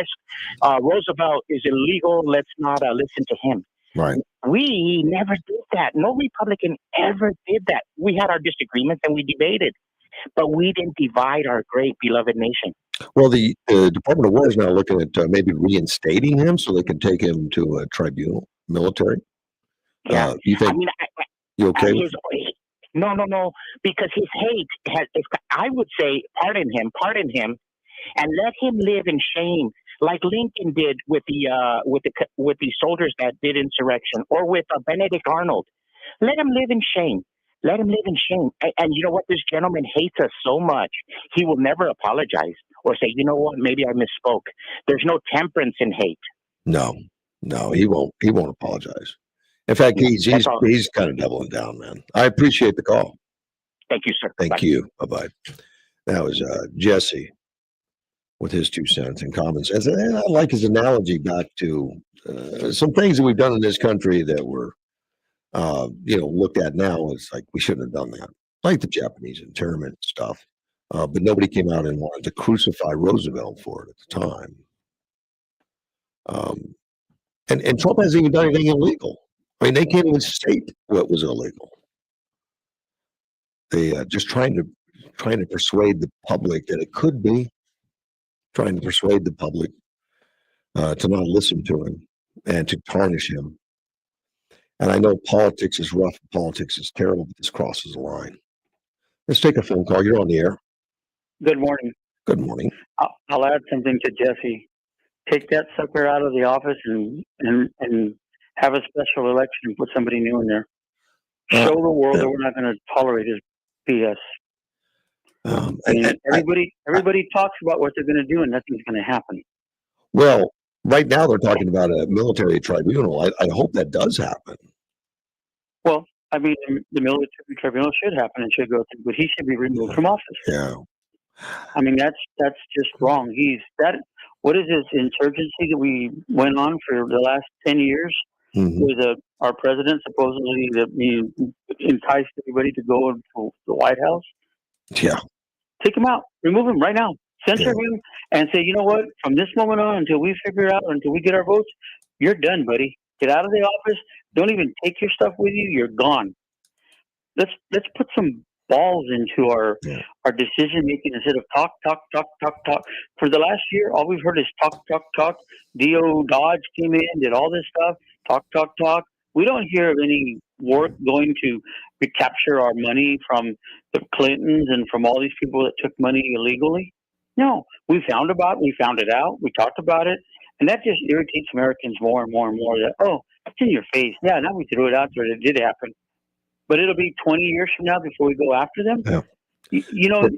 Roosevelt is illegal, let's not listen to him? Right. We never did that. No Republican ever did that. We had our disagreements and we debated, but we didn't divide our great beloved nation. Well, the Department of War is now looking at maybe reinstating him so they can take him to a tribunal, military. Yeah. You think you okay? No, because his hate I would say, pardon him, and let him live in shame, like Lincoln did with the soldiers that did insurrection, or with Benedict Arnold. Let him live in shame. Let him live in shame. And you know what? This gentleman hates us so much, he will never apologize or say, you know what? Maybe I misspoke. There's no temperance in hate. No, he won't. He won't apologize. In fact, he's kind of doubling down, man. I appreciate the call. Thank you, sir. Thank you. Bye-bye. That was Jesse with his 2 cents and common sense. And I like his analogy back to some things that we've done in this country that were, looked at now as like we shouldn't have done that, like the Japanese internment stuff. But nobody came out and wanted to crucify Roosevelt for it at the time. And Trump hasn't even done anything illegal. I mean, they can't even state what was illegal. They just trying to persuade the public that it could be, trying to persuade the public to not listen to him and to tarnish him. And I know politics is rough, politics is terrible, but this crosses the line. Let's take a phone call. You're on the air. Good morning. Good morning. I'll add something to Jesse. Take that sucker out of the office and have a special election and put somebody new in there. Show the world that we're not going to tolerate his BS. Everybody talks about what they're going to do and nothing's going to happen. Well, Right now, they're talking about a military tribunal. I hope that does happen. Well, I mean, the military tribunal should happen and should go through, but he should be removed from office. Yeah. I mean, that's just wrong. What is this insurgency that we went on for the last 10 years? With our president supposedly that he enticed everybody to go into the White House. Yeah. Take him out. Remove him right now. Censor him and say, you know what? From this moment on, until we figure it out, until we get our votes, you're done, buddy. Get out of the office. Don't even take your stuff with you. You're gone. Let's put some balls into our decision making instead of talk. For the last year, all we've heard is talk. D.O. Dodge came in, did all this stuff. Talk. We don't hear of any work going to recapture our money from the Clintons and from all these people that took money illegally. No, we found it out. We talked about it. And that just irritates Americans more and more and more that, oh, it's in your face. Yeah, now we threw it out there. It did happen. But it'll be 20 years from now before we go after them. Yeah. You know,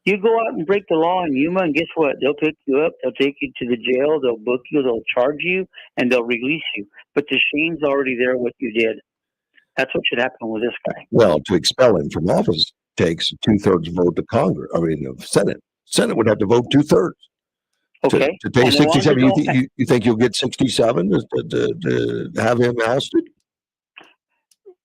you go out and break the law in Yuma, and guess what? They'll pick you up. They'll take you to the jail. They'll book you. They'll charge you, and they'll release you. But the shame's already there what you did. That's what should happen with this guy. Well, to expel him from office takes a 2/3 vote to Congress. I mean, the Senate. Senate would have to vote 2/3. Okay. To take 67, you think you'll get 67 to have him ousted?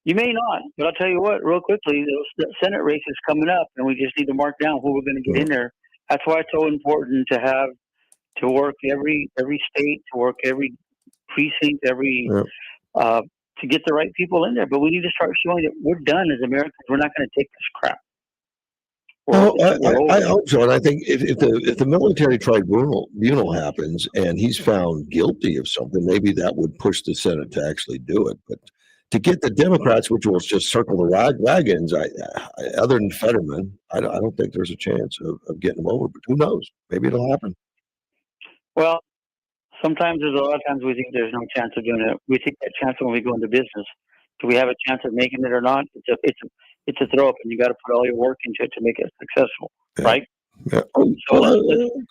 You may not, but I'll tell you what, real quickly, the Senate race is coming up, and we just need to mark down who we're going to get in there. That's why it's so important to work every state, to work every precinct, to get the right people in there. But we need to start showing that we're done as Americans. We're not going to take this crap. I hope so, and I think if the military tribunal happens and he's found guilty of something, maybe that would push the Senate to actually do it. But to get the Democrats, which will just circle the wagons, other than Fetterman, I don't think there's a chance of getting them over. But who knows? Maybe it'll happen. Well, sometimes there's a lot of times we think there's no chance of doing it. We take that chance when we go into business. Do we have a chance of making it or not? It's a throw up, and you got to put all your work into it to make it successful, right? Yeah. So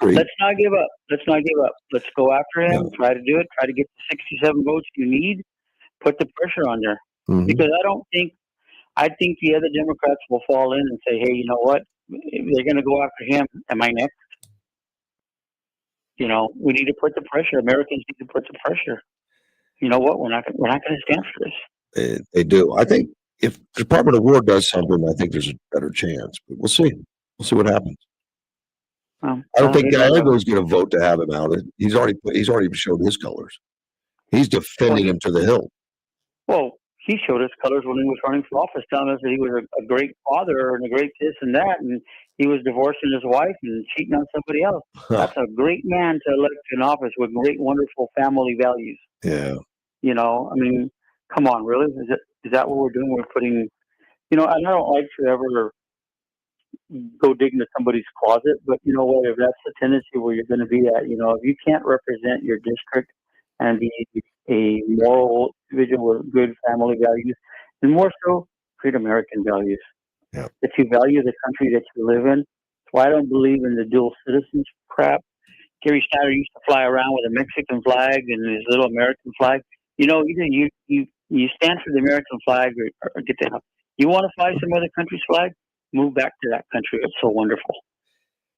let's not give up. Let's go after him. Try to do it. Try to get the 67 votes you need. Put the pressure on there, because I think the other Democrats will fall in and say, hey, you know what? They're going to go after him. Am I next? You know, we need to put the pressure. Americans need to put the pressure. You know what? We're not going to stand for this. They do. I think if the Department of War does something, I think there's a better chance. But we'll see. We'll see what happens. I don't think Gallardo's going to vote to have him out. He's already showed his colors. He's defending him to the hilt. Well, he showed his colors when he was running for office, telling us that he was a great father and a great this and that, and he was divorcing his wife and cheating on somebody else. That's a great man to elect in office with great, wonderful family values. Yeah. You know, I mean, come on, really? Is that what we're doing? We're putting, and I don't like to ever go dig into somebody's closet, but you know what? If that's the tendency where you're going to be at, if you can't represent your district and be a moral individual with good family values, and more so, great American values. Yeah. That you value the country that you live in. That's why I don't believe in the dual citizens crap. Gary Snyder used to fly around with a Mexican flag and his little American flag. Either you stand for the American flag or get the hell. You want to fly some other country's flag? Move back to that country. It's so wonderful.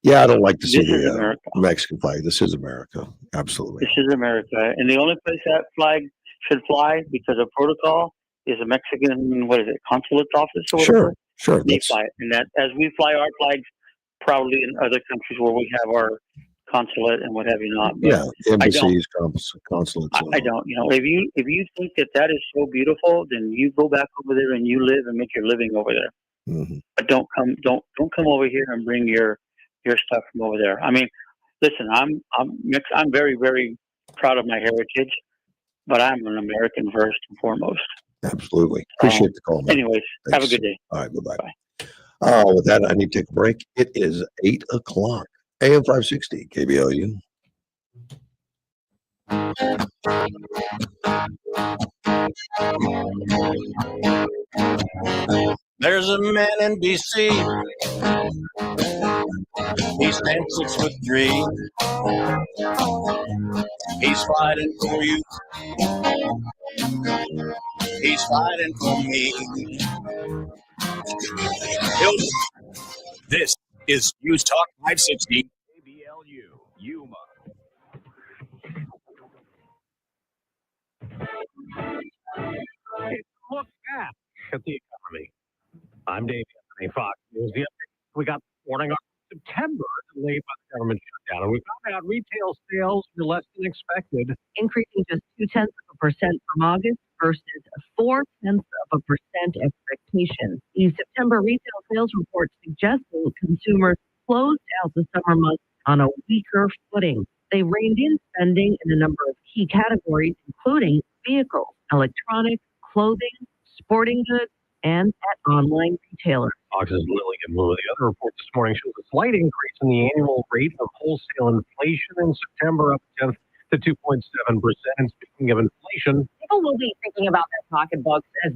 Yeah, I don't like to see the Mexican flag. This is America. Absolutely. This is America. And the only place that flag should fly because of protocol is a Mexican, consulate office or whatever. Sure. They fly it. And that, as we fly our flags, probably in other countries where we have our consulate and what have you not. But embassies, consulates. I don't. If you think that is so beautiful, then you go back over there and you live and make your living over there. Mm-hmm. But don't come over here and bring your stuff from over there. I mean, listen, I'm mixed. I'm very, very proud of my heritage, but I'm an American first and foremost. Absolutely. Appreciate the call, man. Anyways, Thanks. have a good day. All right, bye-bye. With that, I need to take a break. It is 8 o'clock. AM 560, KBLU. There's a man in D.C. He stands 6'3". He's fighting for you. He's fighting for me. This is News Talk 560. KBLU, Yuma. Look back at the economy. I'm Dave Anthony, Fox News. The update we got this morning on September delayed by the government shutdown, and we found out retail sales were less than expected, increasing just 0.2% from August versus 0.4% expectation. The September retail sales report suggesting consumers closed out the summer months on a weaker footing. They reined in spending in a number of key categories, including vehicles, electronics, clothing, sporting goods, and at online retailers. Fox's Lillian Wu. The other report this morning shows a slight increase in the annual rate of wholesale inflation in September, up 10th to 2.7%. And speaking of inflation, People will be thinking about their pocketbooks as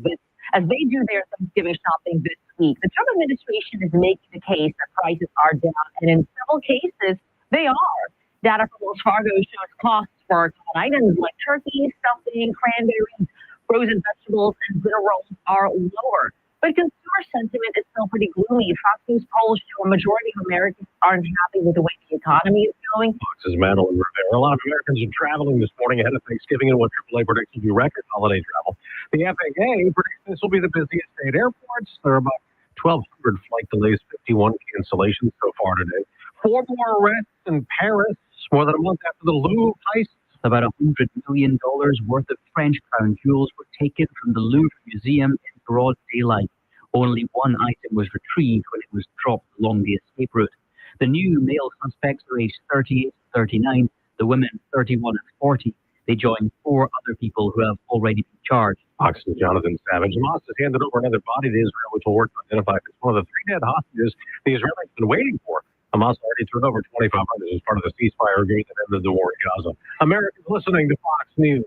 they do their Thanksgiving shopping this week. The Trump administration is making the case that prices are down, and in several cases, they are. Data from Wells Fargo shows costs for items like turkey, stuffing, cranberries, frozen vegetables, and dinner rolls are lower. But consumer sentiment is still pretty gloomy. Fox News polls show a majority of Americans aren't happy with the way the economy is going. Fox's Madeline Rivera. A lot of Americans are traveling this morning ahead of Thanksgiving in what AAA predicts will be record holiday travel. The FAA predicts this will be the busiest day at airports. There are about 1,200 flight delays, 51 cancellations so far today. 4 more arrests in Paris, more than a month after the Louvre heist. About $100 million worth of French crown jewels were taken from the Louvre Museum in broad daylight. Only one item was retrieved when it was dropped along the escape route. The new male suspects are aged 38 to 39, the women 31 and 40. They join 4 other people who have already been charged. Fox's Jonathan Savage. Hamas has handed over another body to Israel, which will work to identify if it's one of the 3 dead hostages the Israelis have been waiting for. Hamas already turned over 2,500 as part of the ceasefire agreement that ended the war in Gaza. Americans listening to Fox News.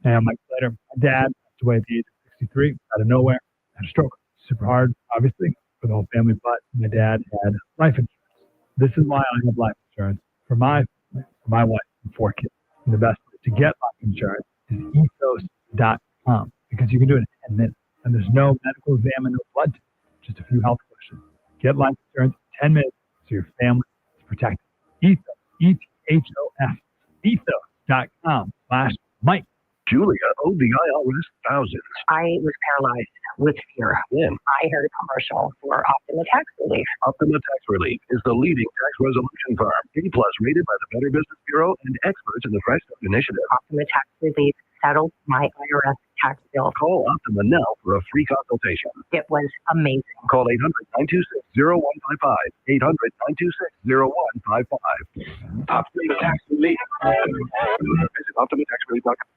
Hey, I'm Mike Slater. My dad passed away at the age of 63 out of nowhere. Had a stroke. Super hard, obviously, for the whole family, but my dad had life insurance. This is why I have life insurance for my family, for my wife, and 4 kids. And the best way to get life insurance is ethos.com because you can do it in 10 minutes. And there's no medical exam and no blood test, just a few health questions. Get life insurance in 10 minutes so your family is protected. Ethos, E-T-H-O-S, ethos.com/Mike. Julia owed the IRS thousands. I was paralyzed with fear. Then I heard a commercial for Optima Tax Relief. Optima Tax Relief is the leading tax resolution firm, A+ rated by the Better Business Bureau and experts in the Fresh Start Initiative. Optima Tax Relief settled my IRS tax bill. Call Optima now for a free consultation. It was amazing. Call 800-926-0155. 800-926-0155. Optima Tax Relief. Visit OptimaTaxRelief.com.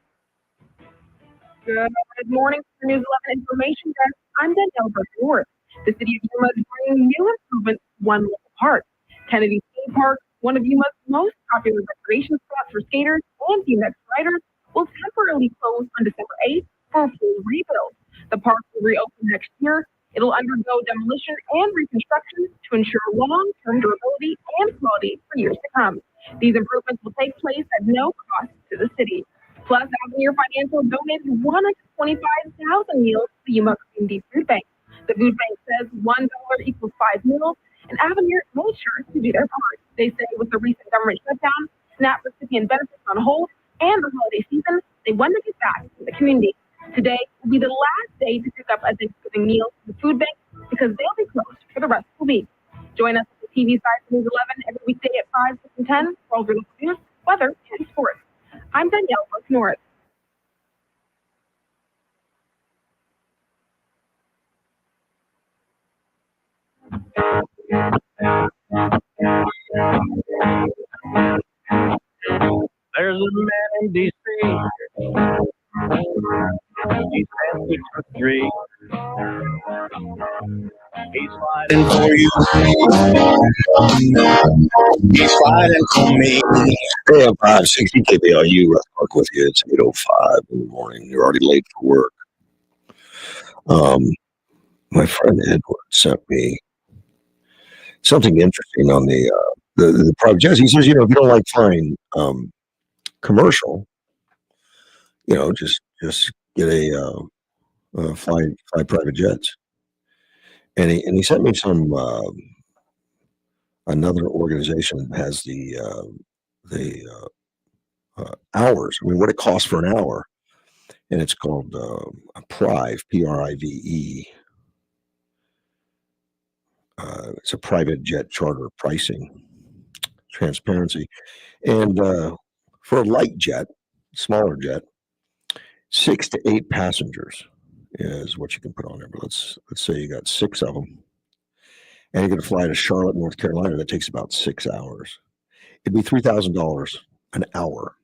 Good morning, News 11 Information Desk. I'm Danielle Burke-North. The city of Yuma is bringing new improvements to one local park. Kennedy Skate Park, one of Yuma's most popular recreation spots for skaters and BMX riders, will temporarily close on December 8th for a full rebuild. The park will reopen next year. It'll undergo demolition and reconstruction to ensure long-term durability and quality for years to come. These improvements will take place at no cost to the city. Plus, Avenir Financial donated 125,000 meals to the Yuma Community Food Bank. The food bank says $1 equals 5 meals, and Avenir made sure to do their part. They say with the recent government shutdown, SNAP recipient benefits on hold, and the holiday season, they want to get back to the community. Today will be the last day to pick up a Thanksgiving meal from the food bank because they'll be closed for the rest of the week. Join us at the TV side of News 11 every weekday at 5, 6, and 10 for all your local news, weather, and sports. I'm Danielle Burke-North. There's a man in D.C. He's 6'3". He's fighting for you. He's fighting for me. Hey, I'm 560 KBLU. Russ Clark with you. It's 8:05 in the morning. You're already late for work. My friend Edward sent me something interesting on the private jets. He says, if you don't like flying commercial, just get fly private jets. And he sent me some another organization that has the hours. I mean, what it costs for an hour, and it's called Prive, Prive. It's a private jet charter pricing transparency, and for a light jet, smaller jet, 6 to 8 passengers is what you can put on there. But let's say you got 6 of them, and you're going to fly to Charlotte, North Carolina. That takes about 6 hours. It'd be $3,000 an hour.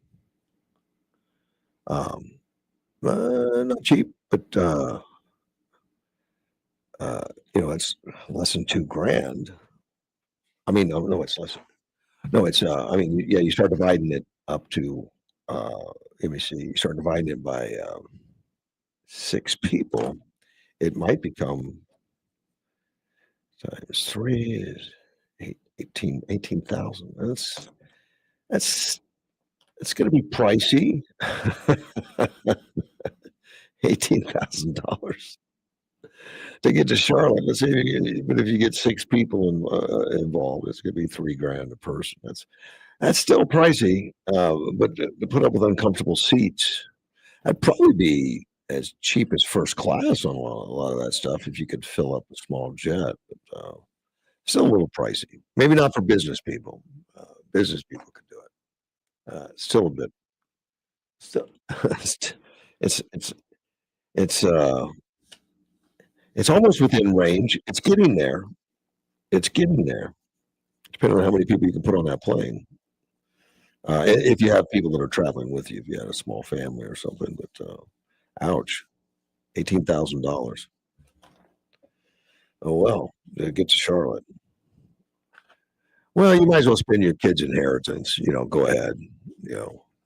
Not cheap, but it's less than $2,000. I mean, no, it's less. No, it's I mean, yeah, you start dividing it up to let me see, you start dividing it by 6 people, it might become times 3 is 18,000. That's going to be pricey. $18,000 to get to Charlotte. Let's say, but if you get 6 people involved, it's going to be $3,000 a person. That's still pricey, but to put up with uncomfortable seats, that'd probably be as cheap as first class on a lot of that stuff if you could fill up a small jet. But still a little pricey. Maybe not for business people. Business people could do it. Still a bit. Still, it's almost within range. It's getting there. Depending on how many people you can put on that plane. If you have people that are traveling with you, if you had a small family or something, but ouch, $18,000. Oh well, get to Charlotte. Well, you might as well spend your kid's inheritance. Go ahead.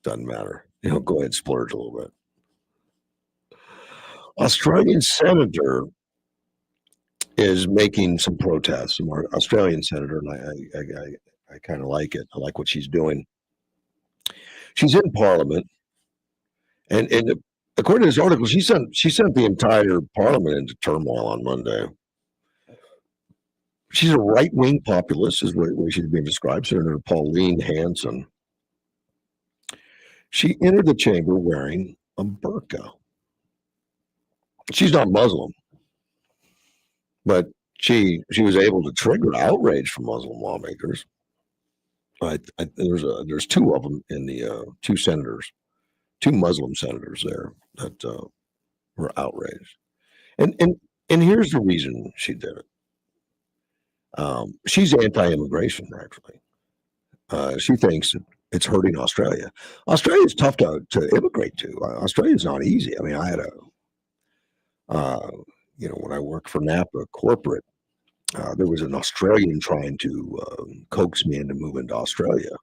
Doesn't matter. Go ahead and splurge a little bit. Australian senator is making some protests. Some Australian senator, and I kind of like it. I like what she's doing. She's in Parliament, and according to this article, she sent the entire Parliament into turmoil on Monday. She's a right-wing populist, is the way she's being described. Senator Pauline Hanson. She entered the chamber wearing a burqa. She's not Muslim, but she was able to trigger outrage from Muslim lawmakers. There's 2 of them in the 2 senators, 2 Muslim senators there that were outraged, and here's the reason she did it. She's anti-immigration, actually. She thinks it's hurting Australia. Australia's tough to immigrate to. Australia's not easy. I mean, I had when I worked for Napa corporate, there was an Australian trying to coax me into moving to Australia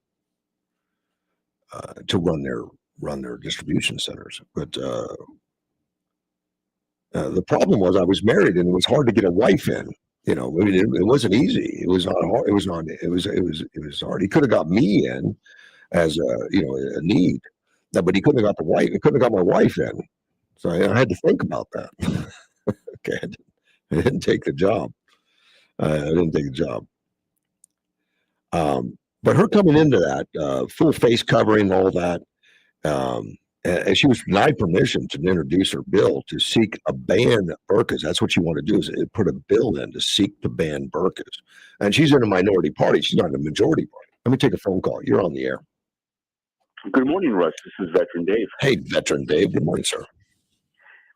to run their distribution centers. But the problem was I was married and it was hard to get a wife in. I mean, it wasn't easy. It was not hard. It was hard. He could have got me in as a need, but he couldn't have got the wife. He couldn't have got my wife in. So I had to think about that. Okay, I didn't take the job. But her coming into that full face covering, all that, and she was denied permission to introduce her bill to seek a ban burqas. That's what you want to do, is put a bill in to seek to ban burqas. And she's in a minority party. She's not in a majority party. Let me take a phone call. You're on the air. Good morning, Russ. This is Veteran Dave. Hey, Veteran Dave. Good morning, sir.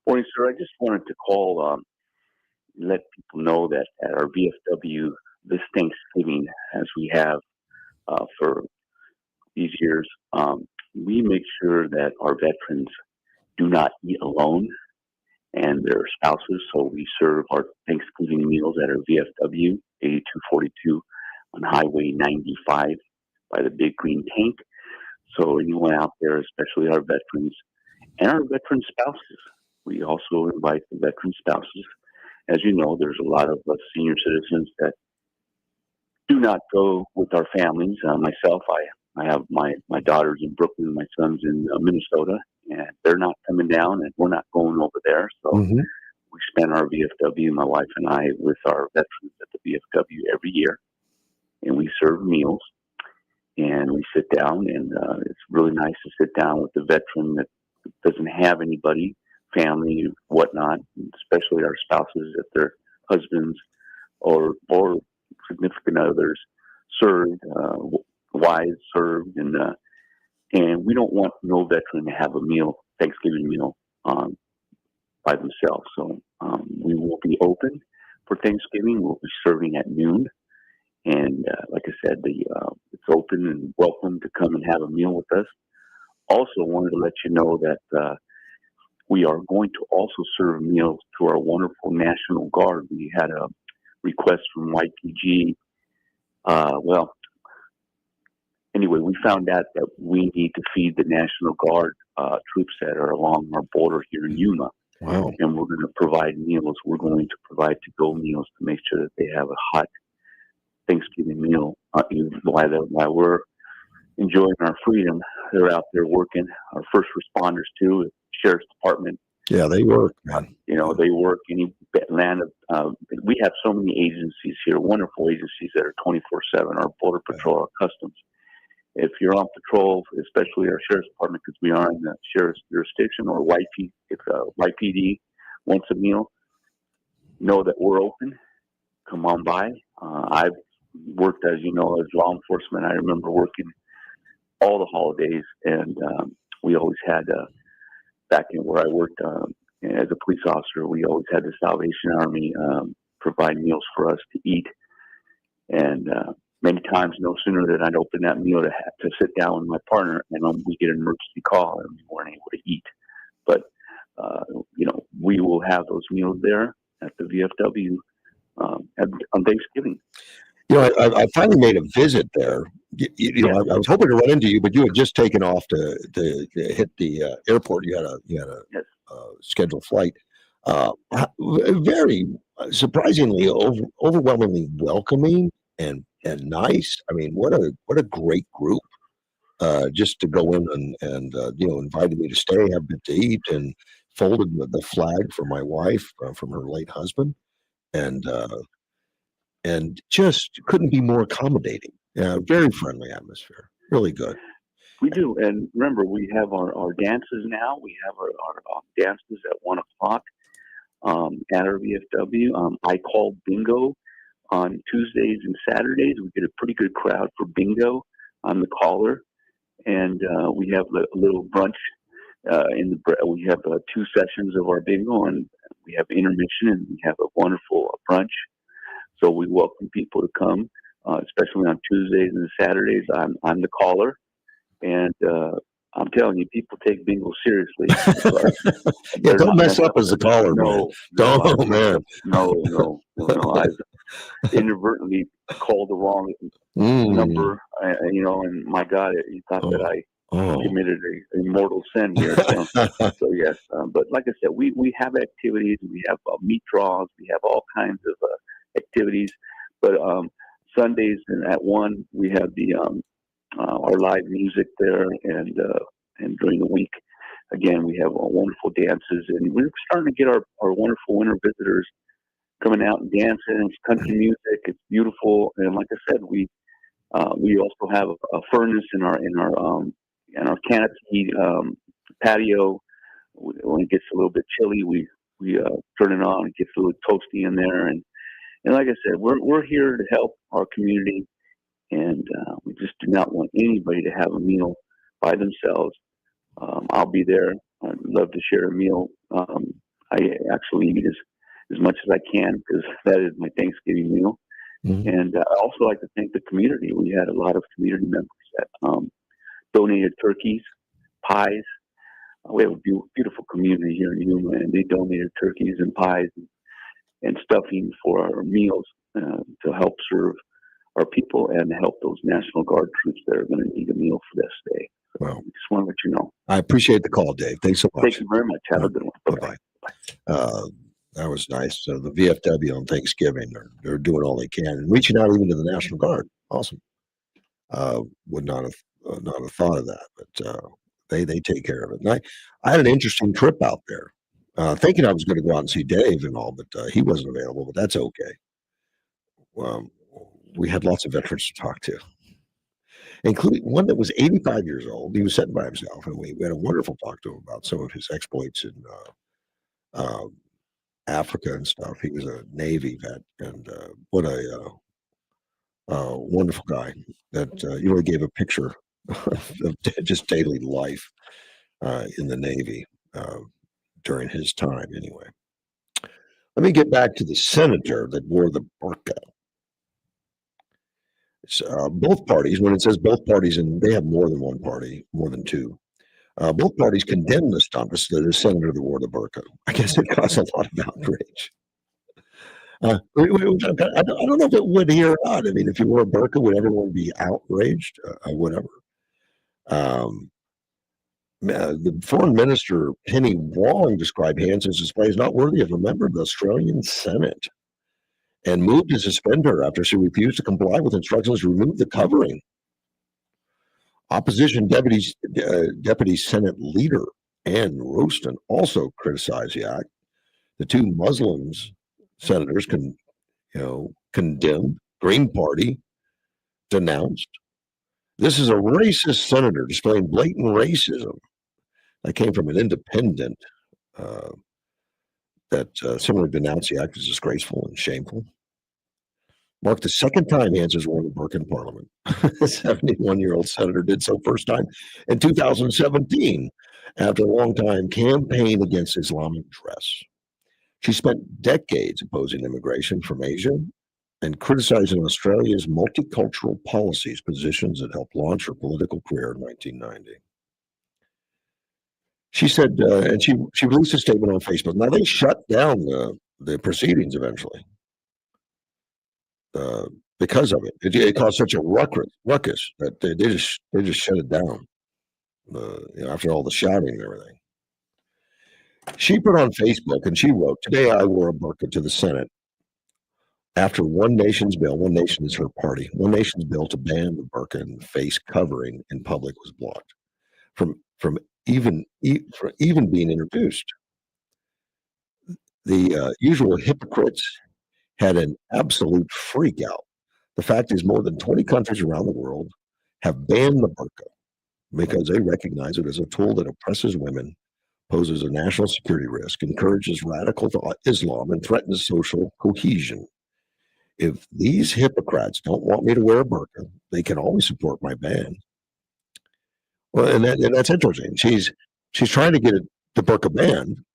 Morning, sir. I just wanted to call, let people know that at our VFW this Thanksgiving, as we have for these years, we make sure that our veterans do not eat alone and their spouses. So we serve our Thanksgiving meals at our VFW 8242 on Highway 95 by the Big Green Tank. So anyone out there, especially our veterans and our veteran spouses, we also invite the veteran spouses. As you know, there's a lot of senior citizens that do not go with our families. Myself, I have my daughters in Brooklyn, my son's in Minnesota, and they're not coming down, and we're not going over there. So we spend our VFW, my wife and I, with our veterans at the VFW every year, and we serve meals, and we sit down, and it's really nice to sit down with the veteran that doesn't have anybody, family, whatnot, especially our spouses, if their husbands or significant others served, wives served, and we don't want no veteran to have a meal, Thanksgiving meal, by themselves. So we will be open for Thanksgiving. We'll be serving at noon, and like I said, it's open and welcome to come and have a meal with us. Also, wanted to let you know that we are going to also serve meals to our wonderful National Guard. We had a request from YPG. Anyway, we found out that we need to feed the National Guard troops that are along our border here in Yuma. Wow. And we're going to provide meals. We're going to provide to-go meals to make sure that they have a hot Thanksgiving meal while we're enjoying our freedom. They're out there working. Our first responders, too, Sheriff's Department. Yeah, they work, man. You know, they work any land of, we have so many agencies here, wonderful agencies that are 24/7, our Border Patrol, our Customs. If you're on patrol, especially our Sheriff's Department, because we are in the Sheriff's jurisdiction, or if YPD wants a meal, know that we're open. Come on by. I've worked, as you know, as law enforcement. I remember working all the holidays, and we always had, back in where I worked as a police officer, we always had the Salvation Army provide meals for us to eat. And many times, no sooner than I'd open that meal to sit down with my partner, and we get an emergency call, and we weren't able to eat. But, we will have those meals there at the VFW on Thanksgiving. I finally made a visit there. I was hoping to run into you, but you had just taken off to hit the airport. You had a scheduled flight. Very surprisingly, overwhelmingly welcoming and nice. I mean, what a great group. Just to go in and invited me to stay, have a bit to eat, and folded the flag for my wife from her late husband, and just couldn't be more accommodating. Very friendly atmosphere. Really good. We do. And remember, we have our dances now. We have our dances at 1 o'clock at our VFW. I call bingo on Tuesdays and Saturdays. We get a pretty good crowd for bingo. I'm the caller. And we have a little brunch. We have 2 sessions of our bingo, and we have intermission, and we have a wonderful brunch. So we welcome people to come, especially on Tuesdays and Saturdays. I'm the caller, and I'm telling you, people take bingo seriously. Yeah, don't mess up as a caller, man. Don't, man. No. I've inadvertently called the wrong number, and my God, you thought that I committed a mortal sin here. So yes, but like I said, we have activities. We have meat draws. We have all kinds of activities. But Sundays and at 1, we have the our live music there, and during the week, again, we have wonderful dances, and we're starting to get our wonderful winter visitors coming out and dancing. It's country music. It's beautiful, and like I said, we also have a furnace in our canopy patio. When it gets a little bit chilly, we turn it on. It gets a little toasty in there, and like I said, we're here to help our community, and we just do not want anybody to have a meal by themselves. I'll be there. I'd love to share a meal. I actually eat as much as I can, because that is my Thanksgiving meal. Mm-hmm. And I also like to thank the community. We had a lot of community members that donated turkeys, pies. We have a beautiful community here in Yuma, and they donated turkeys and pies and stuffing for our meals to help serve our people and help those National Guard troops that are going to need a meal for this day. Well, just want to let you know. I appreciate the call, Dave. Thanks so much. Thank you very much. Have a good one. Bye-bye. That was nice. So the VFW on Thanksgiving, they're doing all they can and reaching out even to the National Guard. Awesome. Would not have thought of that, but they take care of it. And I had an interesting trip out there, thinking I was going to go out and see Dave and all, but he wasn't available. But that's okay. We had lots of veterans to talk to, including one that was 85 years old. He was sitting by himself, and we had a wonderful talk to him about some of his exploits in Africa and stuff. He was a Navy vet, and what a wonderful guy that you really gave a picture of just daily life in the Navy during his time, anyway. Let me get back to the senator that wore the burqa. Both parties, when it says both parties, and they have more than one party, more than two, both parties condemned the stunt of the senator that wore the burqa. I guess it caused a lot of outrage. I don't know if it would here or not. I mean, if you wore a burqa, would everyone be outraged? Whatever. The foreign minister, Penny Wong, described Hanson's display as not worthy of a member of the Australian Senate and moved to suspend her after she refused to comply with instructions to remove the covering. Opposition Deputy Senate Leader Ann Roston also criticized the act. The two Muslims senators condemned. Green Party denounced. This is a racist senator displaying blatant racism. That came from an independent that similarly denounced the act as disgraceful and shameful. Marked the second time Hanson's worn the burqa in Parliament. The 71-year-old senator did so first time in 2017 after a long time campaign against Islamic dress. She spent decades opposing immigration from Asia and criticizing Australia's multicultural policies, positions that helped launch her political career in 1990. She said, and she released a statement on Facebook. Now they shut down the proceedings eventually because of it. It caused such a ruckus that they just shut it down. After all the shouting and everything, she put on Facebook and she wrote, "Today I wore a burqa to the Senate after One Nation's bill. One Nation is her party. One Nation's bill to ban the burqa and face covering in public was blocked from even being introduced. The usual hypocrites had an absolute freak out. The fact is, more than 20 countries around the world have banned the burqa because they recognize it as a tool that oppresses women, poses a national security risk, encourages radical Islam, and threatens social cohesion. If these hypocrites don't want me to wear a burqa, they can always support my ban." Well, and that's interesting. She's trying to get the burqa banned.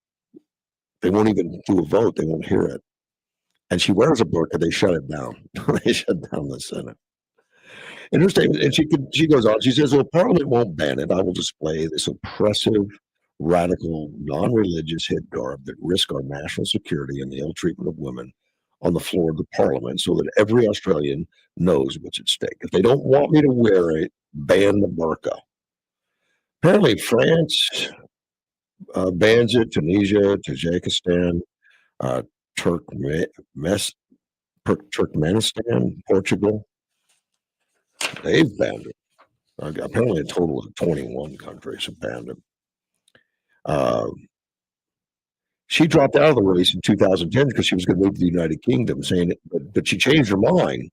They won't even do a vote. They won't hear it. And she wears a burqa. They shut it down. They shut down the Senate. In her statement, and she goes on. She says, "Well, Parliament won't ban it. I will display this oppressive, radical, non-religious head garb that risk our national security and the ill treatment of women on the floor of the Parliament, so that every Australian knows what's at stake. If they don't want me to wear it, ban the burqa." Apparently, France bans it. Tunisia, Tajikistan, Turkmenistan, Portugal, they've banned it. Apparently, a total of 21 countries have banned it. She dropped out of the race in 2010 because she was going to move to the United Kingdom, saying it, but she changed her mind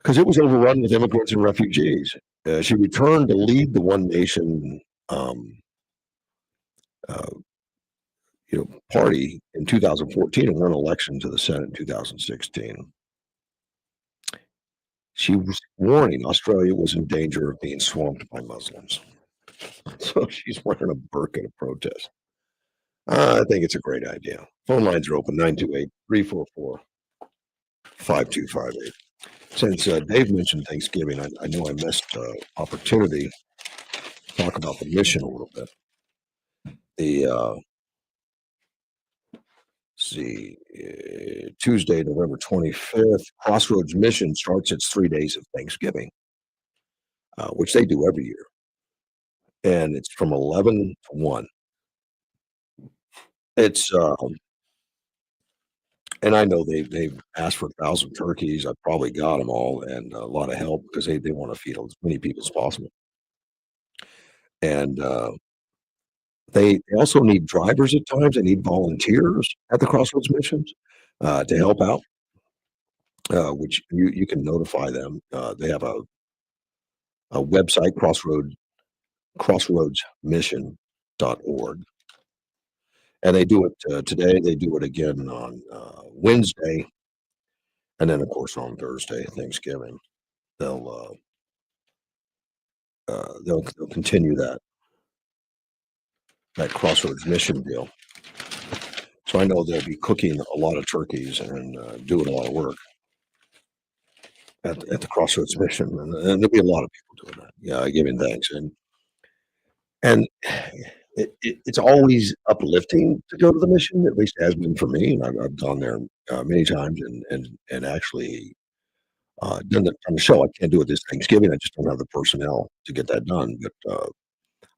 because it was overrun with immigrants and refugees. She returned to lead the One Nation party in 2014 and won election to the Senate in 2016. She was warning Australia was in danger of being swamped by Muslims. So she's wearing a burqa to protest. I think it's a great idea. Phone lines are open, 928-344-5258. Since Dave mentioned Thanksgiving, I know I missed opportunity to talk about the mission a little bit. Tuesday, November 25th, Crossroads Mission starts its 3 days of Thanksgiving, which they do every year. And it's from 11 to 1. It's and I know they've asked for 1,000 turkeys. I probably got them all, and a lot of help because they want to feed as many people as possible. And they also need drivers at times. They need volunteers at the Crossroads missions to help out, which you can notify them. They have a website, crossroadsmission.org. And they do it today. They do it again on Wednesday, and then of course on Thursday, Thanksgiving. They'll they'll continue that Crossroads mission deal. So I know they'll be cooking a lot of turkeys and doing a lot of work at the Crossroads mission, and there'll be a lot of people doing that. Yeah, giving thanks, and it's always uplifting to go to the mission. At least it has been for me, and I've gone there many times, and actually done the show. I can't do it this Thanksgiving. I just don't have the personnel to get that done. But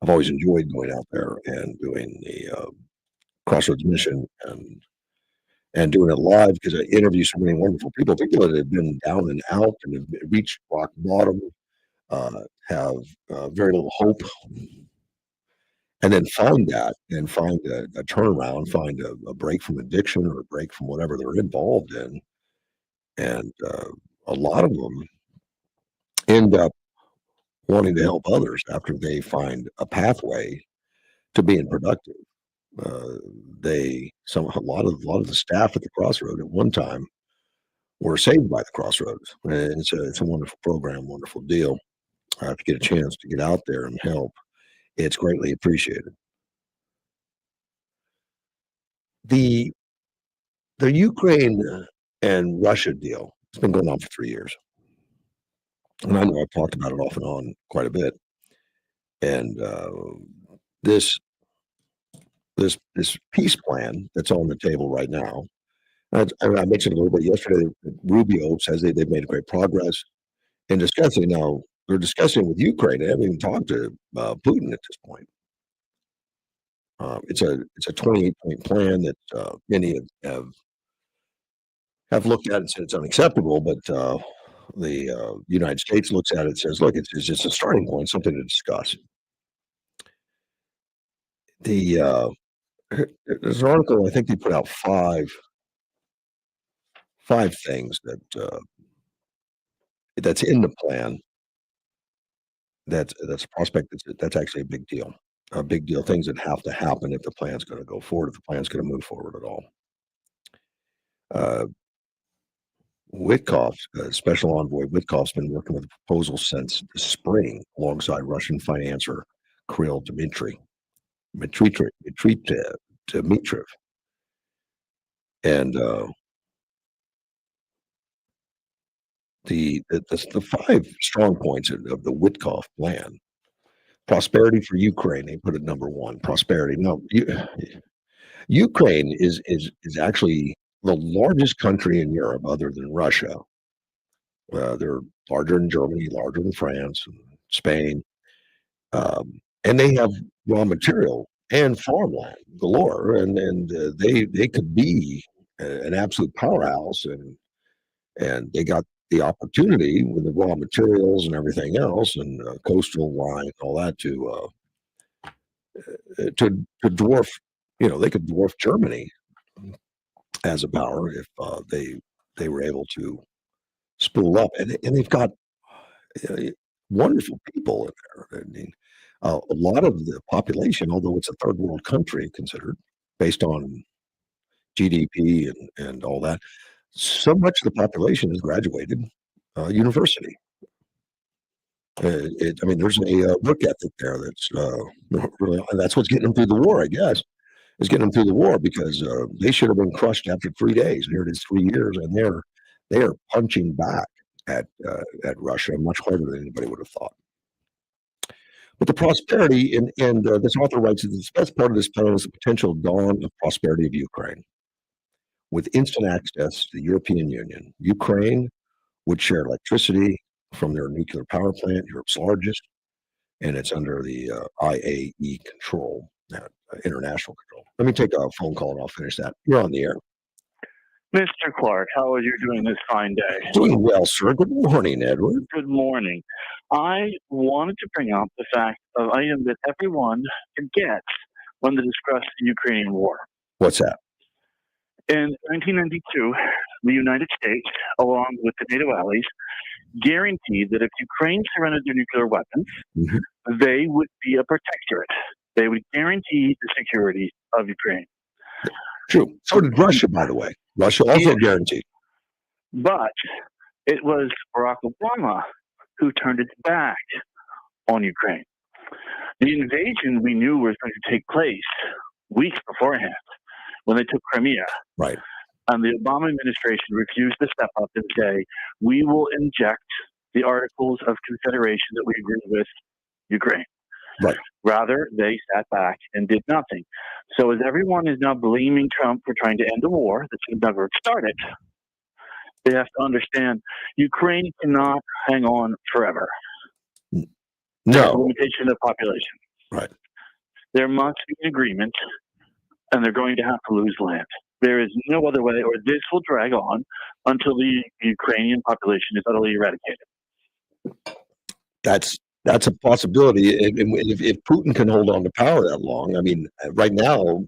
I've always enjoyed going out there and doing the Crossroads mission and doing it live because I interview so many wonderful people that have been down and out and have reached rock bottom, have very little hope, and then find that and find a turnaround, find a break from addiction or a break from whatever they're involved in. And a lot of them end up wanting to help others after they find a pathway to being productive. A lot of the staff at the Crossroad at one time were saved by the Crossroads. And it's a wonderful program, wonderful deal. If you get a chance to get out there and help, it's greatly appreciated. The Ukraine and Russia deal has been going on for 3 years. And I know I've talked about it off and on quite a bit. And this peace plan that's on the table right now, I mentioned a little bit yesterday, Rubio says they've made great progress in discussing. Now, they're discussing with Ukraine. They haven't even talked to Putin at this point. It's a 28-point plan that many have looked at and said it's unacceptable, but the United States looks at it and says, look, it's just a starting point, something to discuss. There's an article, I think they put out five things that's in the plan. That's a prospect. That's actually a big deal. A big deal. Things that have to happen if the plan's going to go forward. If the plan's going to move forward at all. Witkoff, Special Envoy Witkoff's been working with a proposal since the spring, alongside Russian financier Kirill Dmitriev, and the five strong points of the Witkoff plan. Prosperity for Ukraine, they put it number one. Prosperity. Now, Ukraine is actually the largest country in Europe, other than Russia. They're larger than Germany, larger than France, and Spain, and they have raw material and farmland galore, and they could be an absolute powerhouse, and they got the opportunity with the raw materials and everything else, and coastal line, all that to dwarf. They could dwarf Germany as a power if they were able to spool up, and they've got wonderful people in there. I mean, a lot of the population, although it's a third world country considered based on GDP and all that, so much of the population has graduated university. There's a work ethic there that's really, and that's what's getting them through the war, I guess. Is getting them through the war because they should have been crushed after 3 days. Here it is, 3 years, and they are punching back at Russia much harder than anybody would have thought. But the prosperity, and this author writes that the best part of this plan is the potential dawn of prosperity of Ukraine. With instant access to the European Union, Ukraine would share electricity from their nuclear power plant, Europe's largest, and it's under the IAE control. international control. Let me take a phone call and I'll finish that. You're on the air. Mr. Clark, how are you doing this fine day? Doing well, sir. Good morning, Edward. Good morning. I wanted to bring up the fact of item that everyone forgets when they discuss the Ukrainian war. What's that? In 1992, the United States, along with the NATO allies, guaranteed that if Ukraine surrendered their nuclear weapons, they would be a protectorate. They would guarantee the security of Ukraine. True. So did Russia, by the way. Russia also guaranteed. But it was Barack Obama who turned its back on Ukraine. The invasion we knew was going to take place weeks beforehand when they took Crimea. Right. And the Obama administration refused to step up and say, we will inject the Articles of Confederation that we agree with Ukraine. Right. Rather, they sat back and did nothing. So as everyone is now blaming Trump for trying to end a war that should never have started, they have to understand Ukraine cannot hang on forever. No. There's a limitation of population. Right. There must be an agreement, and they're going to have to lose land. There is no other way, or this will drag on until the Ukrainian population is utterly eradicated. That's a possibility. If Putin can hold on to power that long, I mean, right now,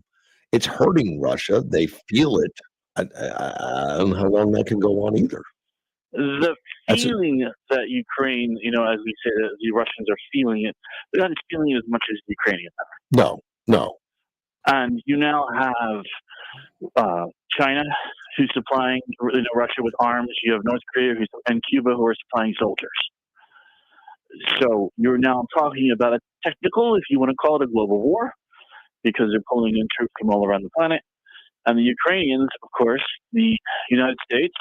it's hurting Russia. They feel it. I don't know how long that can go on either. The feeling that Ukraine, as we say, that the Russians are feeling it, they're not feeling it as much as the Ukrainians are. No. And you now have China, who's supplying Russia with arms. You have North Korea and Cuba, who are supplying soldiers. So you're now talking about a technical, if you want to call it a global war, because they're pulling in troops from all around the planet. And the Ukrainians, of course, the United States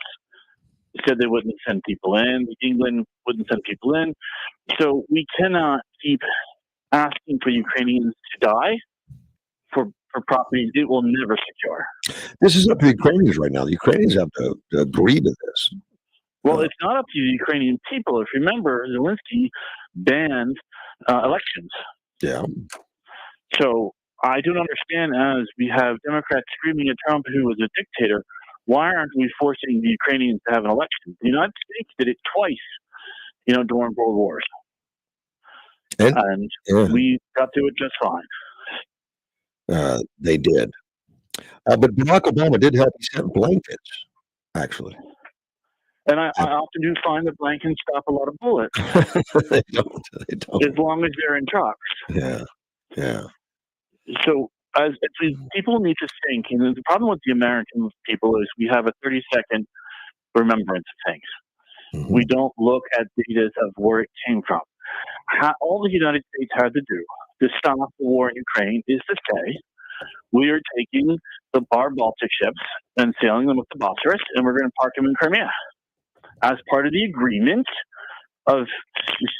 said they wouldn't send people in. England wouldn't send people in. So we cannot keep asking for Ukrainians to die for properties it will never secure. This is up to the Ukrainians right now. The Ukrainians have to agree to this. Well, it's not up to the Ukrainian people. If you remember, Zelensky banned elections. Yeah. So I don't understand, as we have Democrats screaming at Trump, who was a dictator, why aren't we forcing the Ukrainians to have an election? The United States did it twice, during World Wars. And we got through it just fine. They did. But Barack Obama did help. He sent blankets, actually. And I often do find that blankets stop a lot of bullets. They don't. As long as they're in trucks. Yeah. So as people need to think, the problem with the American people is we have a 30-second remembrance of things. Mm-hmm. We don't look at data of where it came from. All the United States had to do to stop the war in Ukraine is to say, we are taking our Baltic ships and sailing them with the Bosphorus, and we're going to park them in Crimea as part of the agreement of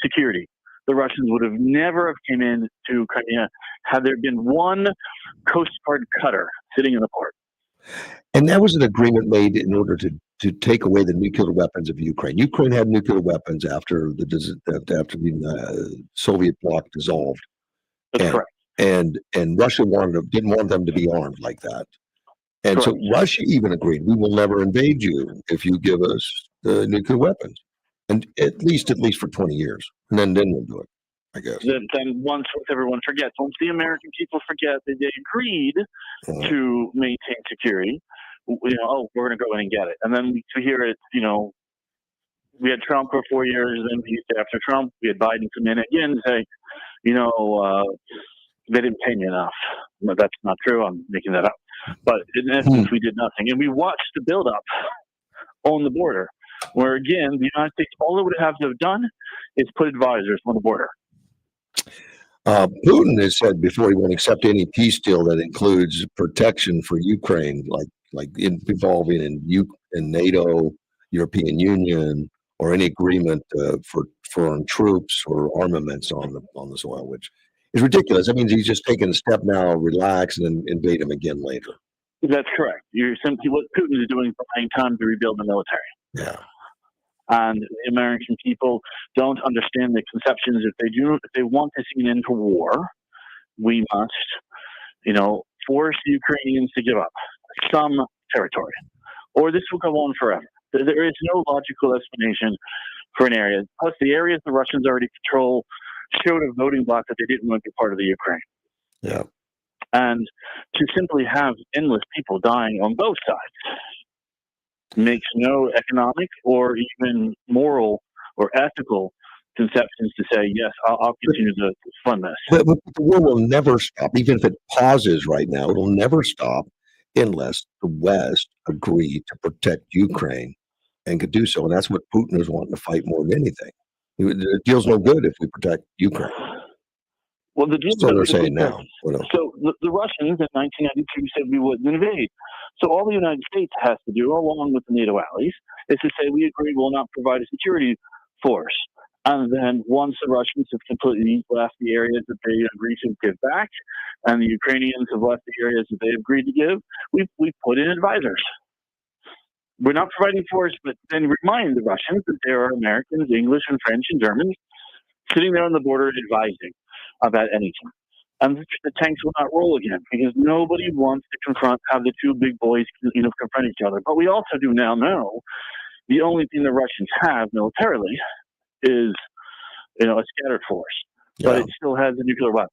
security. The Russians would have never have came in to Crimea had there been one Coast Guard cutter sitting in the port. And that was an agreement made in order to take away the nuclear weapons of Ukraine. Ukraine had nuclear weapons after the Soviet bloc dissolved. That's correct. And Russia didn't want them to be armed like that. And correct. So Russia even agreed, we will never invade you if you give us the nuclear weapons. And at least for 20 years. And then we'll do it, I guess. Then once everyone forgets, once the American people forget that they agreed to maintain security, we're going to go in and get it. And then to hear it, we had Trump for 4 years, and after Trump, we had Biden come in again and say, they didn't pay me enough. But that's not true. I'm making that up. But in essence, we did nothing. And we watched the buildup on the border, where, again, the United States, all it would have to have done is put advisors on the border. Putin has said before he won't accept any peace deal that includes protection for Ukraine, like involving in NATO, European Union, or any agreement for foreign troops or armaments on the soil, which is ridiculous. That means he's just taking a step now, relax, and then invade him again later. That's correct. You're simply what Putin is doing, buying time to rebuild the military. Yeah. And the American people don't understand the conceptions. If they want to see an end to war, we must force the Ukrainians to give up some territory, or this will go on forever. There is no logical explanation for an area. Plus, the areas the Russians already control showed a voting bloc that they didn't want to be part of the Ukraine. Yeah. And to simply have endless people dying on both sides makes no economic or even moral or ethical conceptions to say, yes, I'll continue to fund this. But the war will never stop, even if it pauses right now. It'll never stop unless the West agree to protect Ukraine and could do so. And that's what Putin is wanting to fight more than anything. The deal's no good if we protect Ukraine. Well, the deal So they're saying now. So the Russians in 1992 said we wouldn't invade. So all the United States has to do, along with the NATO allies, is to say we agree we'll not provide a security force. And then once the Russians have completely left the areas that they agreed to give back, and the Ukrainians have left the areas that they agreed to give, we put in advisors. We're not providing force, but then remind the Russians that there are Americans, English, and French, and Germans sitting there on the border advising about anything. And the tanks will not roll again because nobody wants to have the two big boys, confront each other. But we also do now know the only thing the Russians have militarily is, a scattered force, but it still has the nuclear weapons.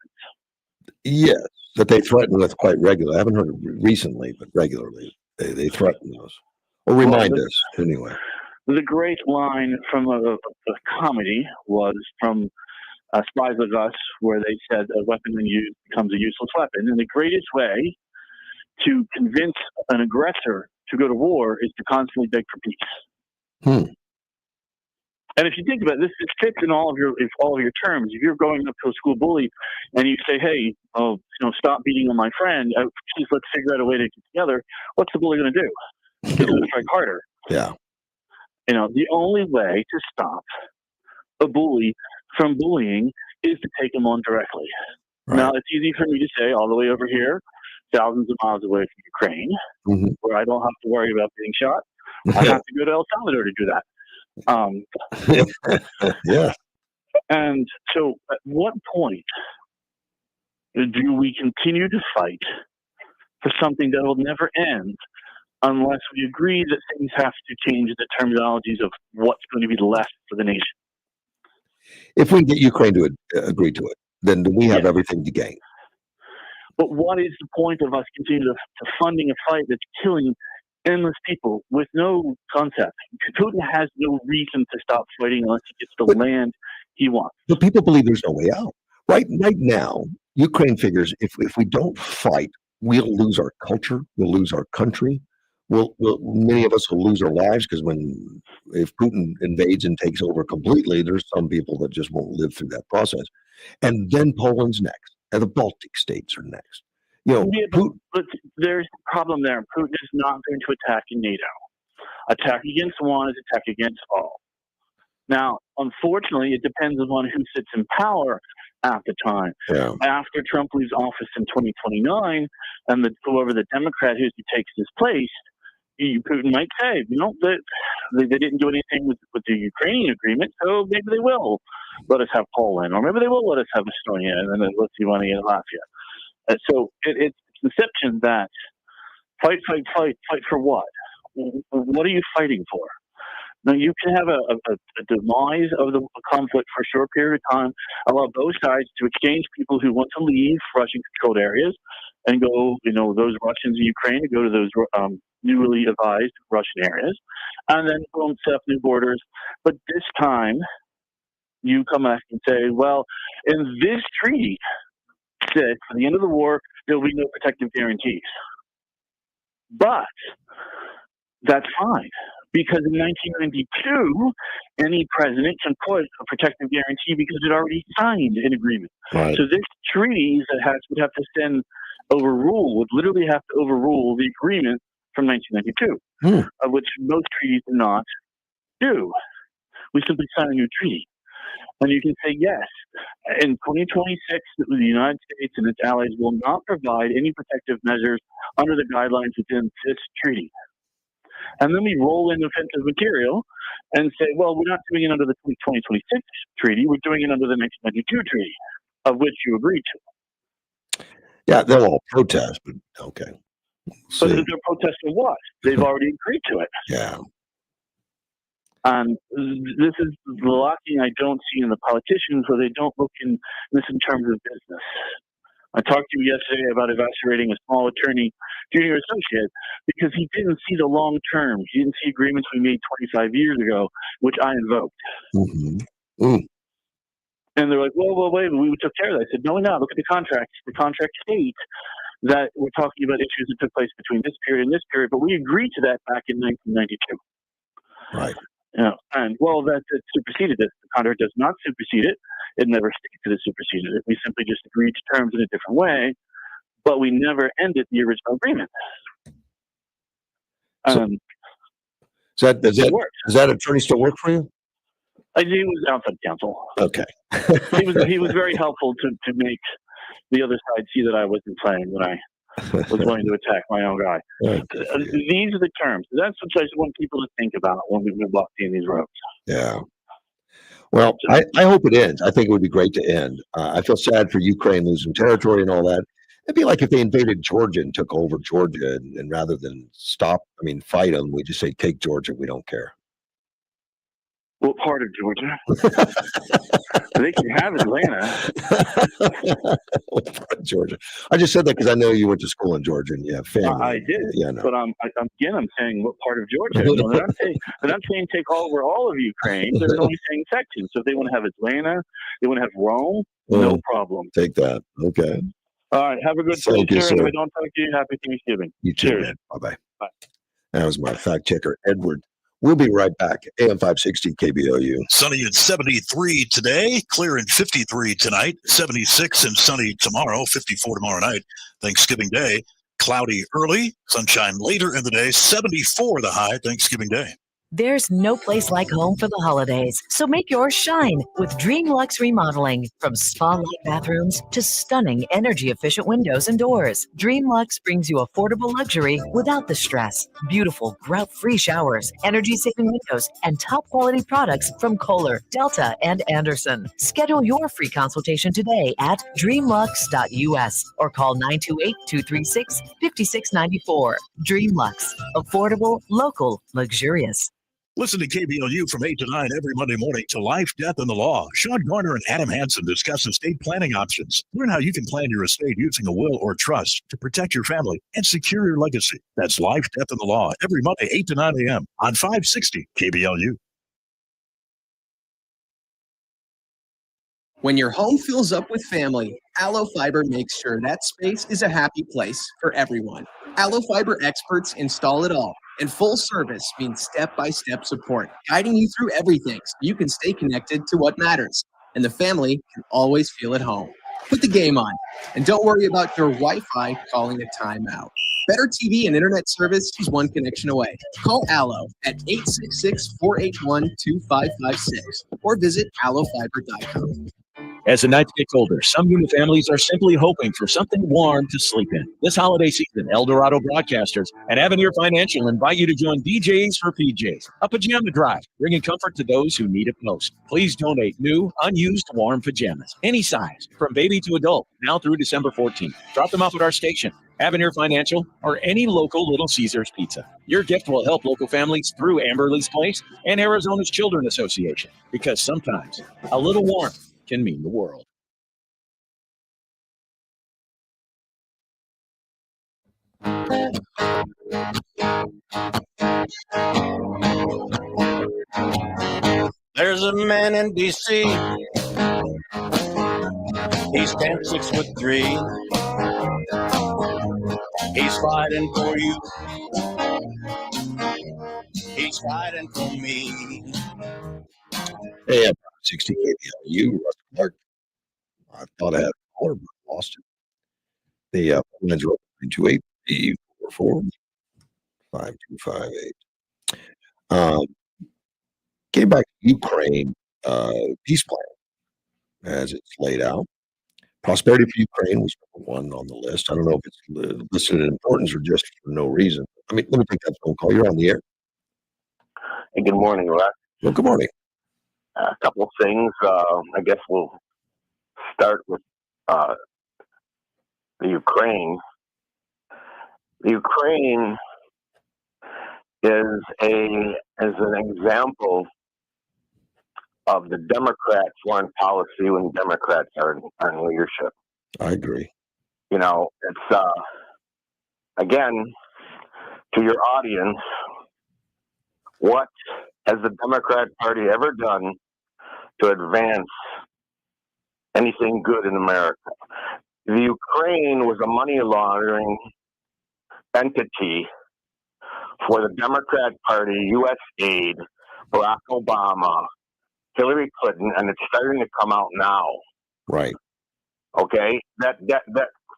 Yes, that they threaten with quite regularly. I haven't heard it recently, but regularly they threaten those or remind us anyway. The great line from a comedy was from Spies Like Us, where they said a weapon when used becomes a useless weapon. And the greatest way to convince an aggressor to go to war is to constantly beg for peace. And if you think about it, this fits in all of your terms. If you're going up to a school bully and you say, "Hey, stop beating on my friend. Please, let's figure out a way to get together." What's the bully going to do? He's going to strike harder. Yeah. The only way to stop a bully from bullying is to take him on directly. Right. Now, it's easy for me to say all the way over here, thousands of miles away from Ukraine, where I don't have to worry about being shot. I have to go to El Salvador to do that. Yeah. And so at what point do we continue to fight for something that will never end unless we agree that things have to change the terminologies of what's going to be left for the nation? If we get Ukraine to agree to it, then we have everything to gain. But what is the point of us continuing to funding a fight that's killing endless people with no concept? Putin has no reason to stop fighting unless he gets the land he wants. But people believe there's no way out. Right now, Ukraine figures if we don't fight, we'll lose our culture, we'll lose our country. Many of us will lose our lives because if Putin invades and takes over completely, there's some people that just won't live through that process. And then Poland's next, and the Baltic states are next. But there's a problem there. Putin is not going to attack in NATO. Attack against one is attack against all. Now, unfortunately, it depends upon who sits in power at the time. Yeah. After Trump leaves office in 2029, and whoever the Democrat who takes his place, Putin might say, they didn't do anything with the Ukrainian agreement, so maybe they will let us have Poland, or maybe they will let us have Estonia, and then Lithuania and Latvia. So it's the conception that fight for what? What are you fighting for? Now, you can have a demise of the conflict for a short period of time, allow both sides to exchange people who want to leave Russian-controlled areas and go, those Russians in Ukraine to go to those newly advised Russian areas, and then boom, set up new borders. But this time, you come back and say, well, in this treaty, said for the end of the war, there will be no protective guarantees. But that's fine. Because in 1992, any president can put a protective guarantee because it already signed an agreement. Right. So this treaty that would have to would literally have to overrule the agreement from 1992, which most treaties do not do. We simply sign a new treaty. And you can say, yes, in 2026, the United States and its allies will not provide any protective measures under the guidelines within this treaty. And then we roll in offensive material and say, well, we're not doing it under the 2026 treaty. We're doing it under the 1992 treaty, of which you agreed to. Yeah, they'll all protest, but okay. But they're protesting what? They've already agreed to it. Yeah. This is the locking I don't see in the politicians, where they don't look in this in terms of business. I talked to you yesterday about evaluating a small attorney, junior associate, because he didn't see the long term. He didn't see agreements we made 25 years ago, which I invoked. And they're like, well, wait, we took care of that. I said, no, we're not. Look at the contract. The contract states that we're talking about issues that took place between this period and this period, but we agreed to that back in 1992. Right. And that superseded this. The contract does not supersede it. It never stated it superseded it. We simply just agreed to terms in a different way, but we never ended the original agreement. Does that attorney still work for you? He was outside counsel. Okay. he was very helpful to make the other side see that I wasn't playing when I was going to attack my own guy. These are the terms. That's what I just want people to think about when we walk in these roads. Yeah. Well, I hope it ends. I think it would be great to end. I feel sad for Ukraine losing territory and all that. It'd be like if they invaded Georgia and took over Georgia, and rather than fight them, we just say, take Georgia. We don't care. What part of Georgia? They can have Atlanta. Georgia. I just said that because I know you went to school in Georgia and you have family. I did. Yeah, no. But I'm saying what part of Georgia. No, they're not saying take over all of Ukraine. They're only saying sections. So if they want to have Atlanta, they want to have Rome, no problem. Take that. Okay. All right. Have a good day, you, sir. sir. If I don't talk to you, happy Thanksgiving. You too, Cheers. man. Bye-bye. Bye. That was my fact checker, Edward. We'll be right back. AM 560 KBOU. Sunny and 73 today, clear and 53 tonight, 76 and sunny tomorrow, 54 tomorrow night, Thanksgiving Day. Cloudy early, sunshine later in the day, 74 the high Thanksgiving Day. There's no place like home for the holidays, so make yours shine with Dream Luxe Remodeling. From spa-like bathrooms to stunning energy-efficient windows and doors, Dream Luxe brings you affordable luxury without the stress. Beautiful, grout-free showers, energy-saving windows, and top-quality products from Kohler, Delta, and Anderson. Schedule your free consultation today at dreamlux.us or call 928-236-5694. Dream Luxe. Affordable, local, luxurious. Listen to KBLU from 8 to 9 every Monday morning to Life, Death, and the Law. Sean Garner and Adam Hansen discuss estate planning options. Learn how you can plan your estate using a will or trust to protect your family and secure your legacy. That's Life, Death, and the Law every Monday, 8 to 9 a.m. on 560 KBLU. When your home fills up with family, Allo Fiber makes sure that space is a happy place for everyone. Allo Fiber experts install it all, and full service means step-by-step support, guiding you through everything so you can stay connected to what matters, and the family can always feel at home. Put the game on, and don't worry about your Wi-Fi calling a timeout. Better TV and internet service is one connection away. Call Allo at 866-481-2556 or visit allofiber.com. As the nights get colder, some unit families are simply hoping for something warm to sleep in. This holiday season, El Dorado Broadcasters and Avenir Financial invite you to join DJs for PJs, a pajama drive, bringing comfort to those who need it most. Please donate new, unused warm pajamas, any size, from baby to adult, now through December 14th. Drop them off at our station, Avenir Financial, or any local Little Caesars Pizza. Your gift will help local families through Amberley's Place and Arizona's Children Association, because sometimes a little warmth can mean the world. There's a man in D.C. He stands 6'3". He's fighting for you. He's fighting for me. Hey, 60 KBLU, Russ Clark. I thought I had a caller, but lost it. The lines are open 928-344-5258. Getting back to Ukraine peace plan as it's laid out. Prosperity for Ukraine was number one on the list. I don't know if it's listed in importance or just for no reason. I mean, let me take that phone call. You're on the air. Hey, good morning, Russ. Well, good morning. A couple of things. I guess we'll start with the Ukraine. The Ukraine is an example of the Democrats' foreign policy when Democrats are in leadership. I agree. You know, it's again, to your audience, what has the Democrat Party ever done to advance anything good in America? The Ukraine was a money laundering entity for the Democrat Party, U.S. aid, Barack Obama, Hillary Clinton, and it's starting to come out now. Right. Okay? That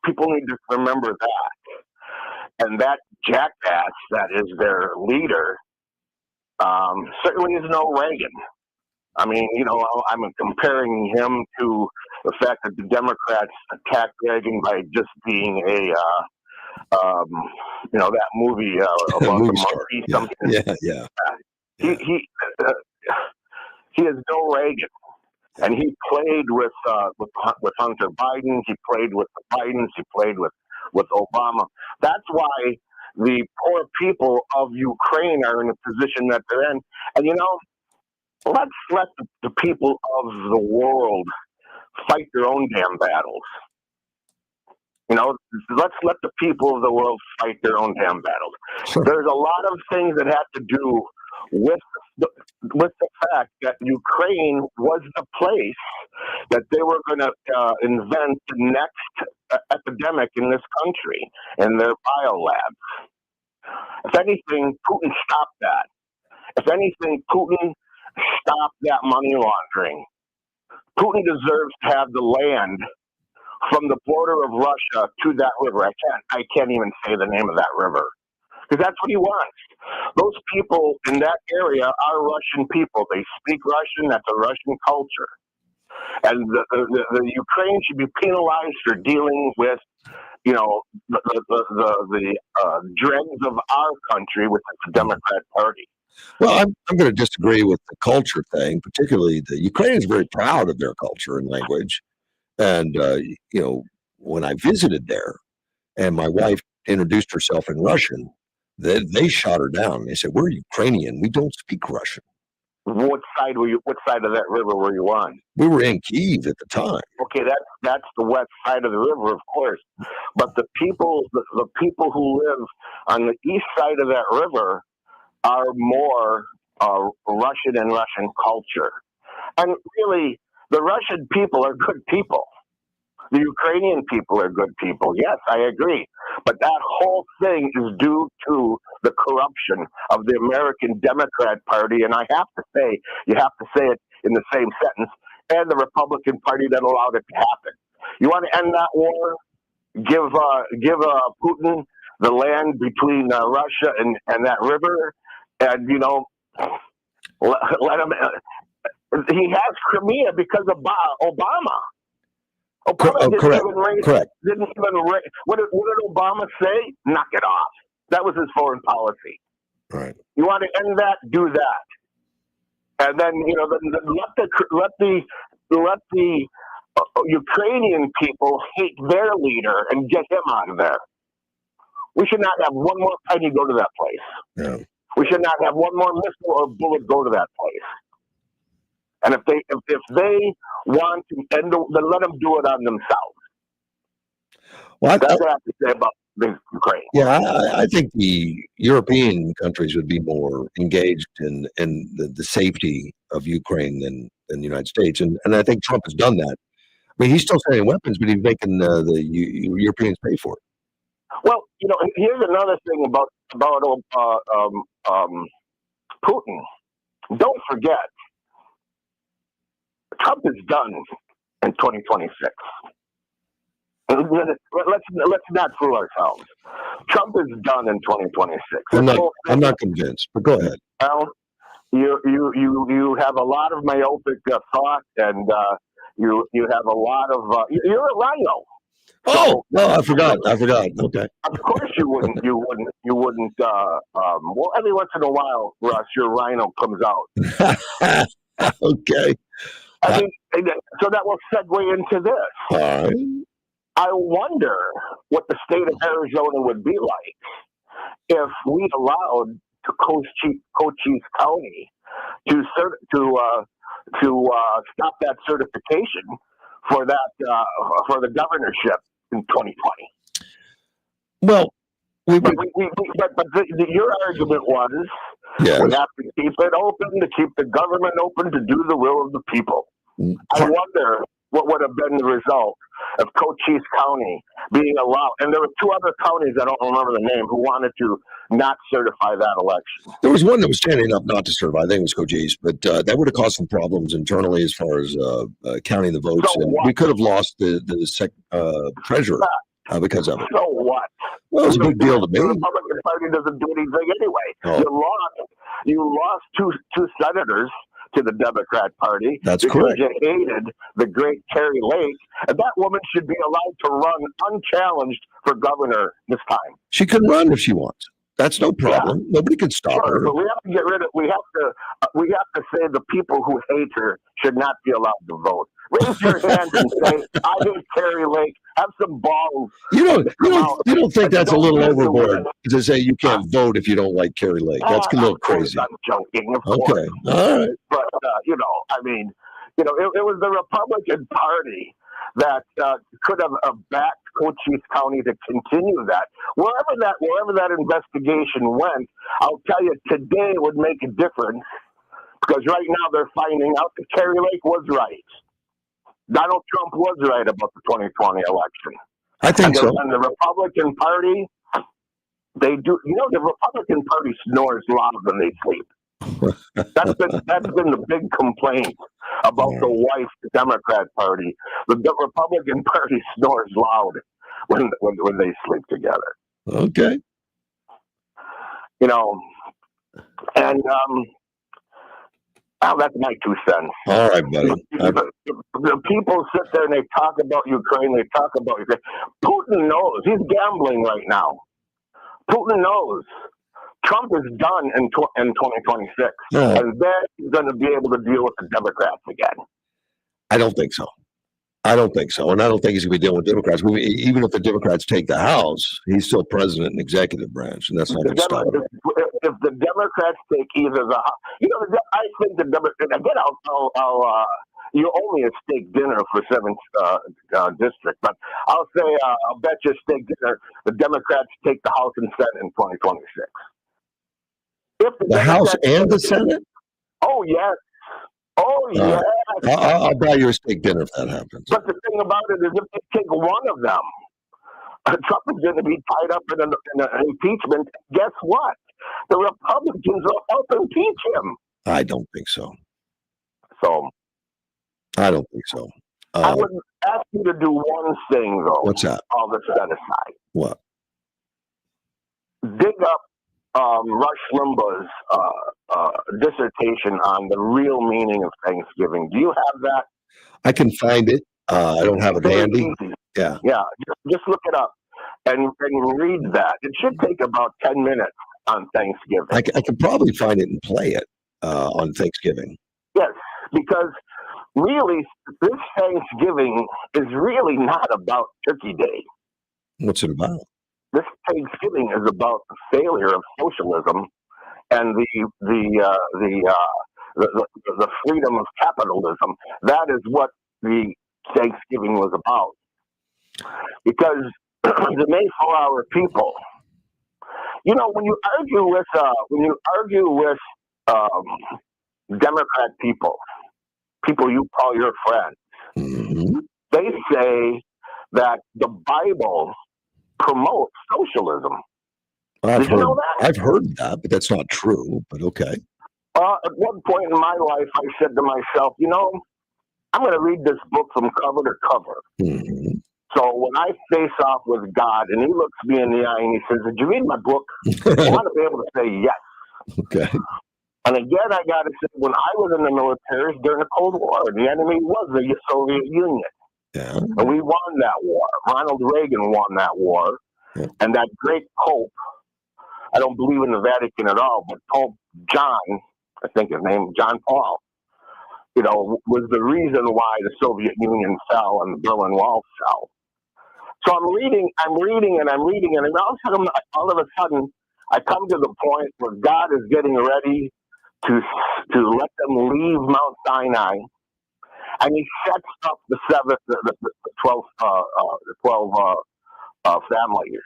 people need to remember that. And that jackass that is their leader certainly is no Reagan. I mean, you know, I'm comparing him to the fact that the Democrats attacked Reagan by just being a, you know, that movie about Movie the star. monkey. Yeah. Something. Yeah. He is no Reagan, and he played with Hunter Biden. He played with the Bidens. He played with Obama. That's why the poor people of Ukraine are in the position that they're in. And you know, let's let the people of the world fight their own damn battles. You know, let's let the people of the world fight their own damn battles. Sure. There's a lot of things that have to do with the fact that Ukraine was the place that they were going to invent the next epidemic in this country in their biolabs. If anything, Putin stopped that. If anything, Putin stopped that money laundering. Putin deserves to have the land from the border of Russia to that river. I can't even say the name of that river because that's what he wants. Those people in that area are Russian people. They speak Russian. That's a Russian culture. And the Ukraine should be penalized for dealing with, you know, the dregs of our country with the Democrat Party. Well, I'm going to disagree with the culture thing, particularly the Ukraine is very proud of their culture and language. And, you know, when I visited there and my wife introduced herself in Russian, they shot her down. They said, "We're Ukrainian. We don't speak Russian." What side were you? What side of that river were you on? We were in Kyiv at the time. Okay, that's the west side of the river, of course. But the people who live on the east side of that river are more Russian and Russian culture. And really, the Russian people are good people. The Ukrainian people are good people. Yes, I agree. But that whole thing is due to the corruption of the American Democrat Party. And I have to say, you have to say it in the same sentence, and the Republican Party that allowed it to happen. You want to end that war? Give Putin the land between Russia and that river, and, you know, let him. He has Crimea because of Obama. Obama Correct. What did Obama say? Knock it off. That was his foreign policy. Right. You want to end that? Do that. And then, you know, let the Ukrainian people hate their leader and get him out of there. We should not have one more penny go to that place. Yeah. We should not have one more missile or bullet go to that place. And if they want to end, then let them do it on themselves. Well, that's what I have to say about the Ukraine. Yeah, I think the European countries would be more engaged in the safety of Ukraine than the United States, and I think Trump has done that. I mean, he's still sending weapons, but he's making the Europeans pay for it. Well, you know, here's another thing about Putin. Don't forget, Trump is done in 2026. Let's not fool ourselves. Trump is done in 2026. I'm not convinced, but go ahead. Well, you have a lot of myopic thought, and you have a lot of you're a rhino. Oh, well, I forgot. Okay. Of course you wouldn't. Well, every once in a while, Russ, your rhino comes out. Okay. I mean, so that will segue into this. All right. I wonder what the state of Arizona would be like if we allowed Cochise County to stop that certification for for the governorship in 2020. Well, but your argument was we have to keep it open, to keep the government open, to do the will of the people. I wonder what would have been the result of Cochise County being allowed. And there were two other counties, I don't remember the name, who wanted to not certify that election. There was one that was standing up not to certify. I think it was Cochise, but that would have caused some problems internally as far as counting the votes. So and what? we could have lost the treasurer because of it. So what? Well, it's a big deal to me. The Republican Party doesn't do anything anyway. Oh. You lost two senators to the Democrat Party. That's because correct. You hated the great Carrie Lake, and that woman should be allowed to run unchallenged for governor this time. She can run if she wants. That's no problem. Yeah. Nobody can stop her. But we have to get rid of. We have to say the people who hate her should not be allowed to vote. Raise your hand and say, "I hate Carrie Lake." Have some balls. You don't think that's a little overboard to say you can't vote if you don't like Carrie Lake? That's a little crazy. I'm joking. Of course. Okay, all right. But it was the Republican Party that could have backed Cochise County to continue that. Wherever that investigation went, I'll tell you, today would make a difference because right now they're finding out that Carrie Lake was right. Donald Trump was right about the 2020 election. I think so. And the Republican Party, they do. The Republican Party snores louder than they sleep. That's been the big complaint about the white Democrat Party. The Republican Party snores loud when they sleep together. Okay. And that's my 2 cents. All right, buddy. The people sit there and they talk about Ukraine. They talk about Ukraine. Putin knows he's gambling right now. Putin knows Trump is done in 2026, and then he's going to be able to deal with the Democrats again. I don't think so. And I don't think he's going to be dealing with Democrats. Even if the Democrats take the House, he's still president and executive branch, and that's not going to stop him. If the Democrats take either the, I think the Democrats again. You owe me a steak dinner for 7th district, but I'll say I'll bet you a steak dinner. The Democrats take the House and Senate in 2026. If the House and the Senate? Oh yes. Oh yeah. I'll buy you a steak dinner if that happens. But the thing about it is, if they take one of them, Trump is going to be tied up in an impeachment. Guess what? The Republicans will help impeach him. I don't think so. So. I don't think so. I would ask you to do one thing, though. What's that? All this set aside. What? Dig up Rush Limbaugh's dissertation on the real meaning of Thanksgiving. Do you have that? I can find it. I don't have it handy. Yeah. Yeah. Just look it up and read that. It should take about 10 minutes on Thanksgiving. I could probably find it and play it on Thanksgiving. Yes, because really, this Thanksgiving is really not about Turkey Day. What's it about? This Thanksgiving is about the failure of socialism and the freedom of capitalism. That is what the Thanksgiving was about. Because the Mayflower people, when you argue with Democrat people you call your friends, they say that the Bible promotes socialism. Did you know that? I've heard that, but that's not true. But okay. At one point in my life, I said to myself, I'm going to read this book from cover to cover. Mm-hmm. So when I face off with God and he looks me in the eye and he says, "Did you read my book?" I want to be able to say yes. Okay. And again, I got to say, when I was in the military during the Cold War, the enemy was the Soviet Union. Yeah. And we won that war. Ronald Reagan won that war. Yeah. And that great Pope, I don't believe in the Vatican at all, but Pope John, I think his name, John Paul, was the reason why the Soviet Union fell and the Berlin Wall fell. So I'm reading, and all of a sudden, I come to the point where God is getting ready to let them leave Mount Sinai, and He sets up the 12 families.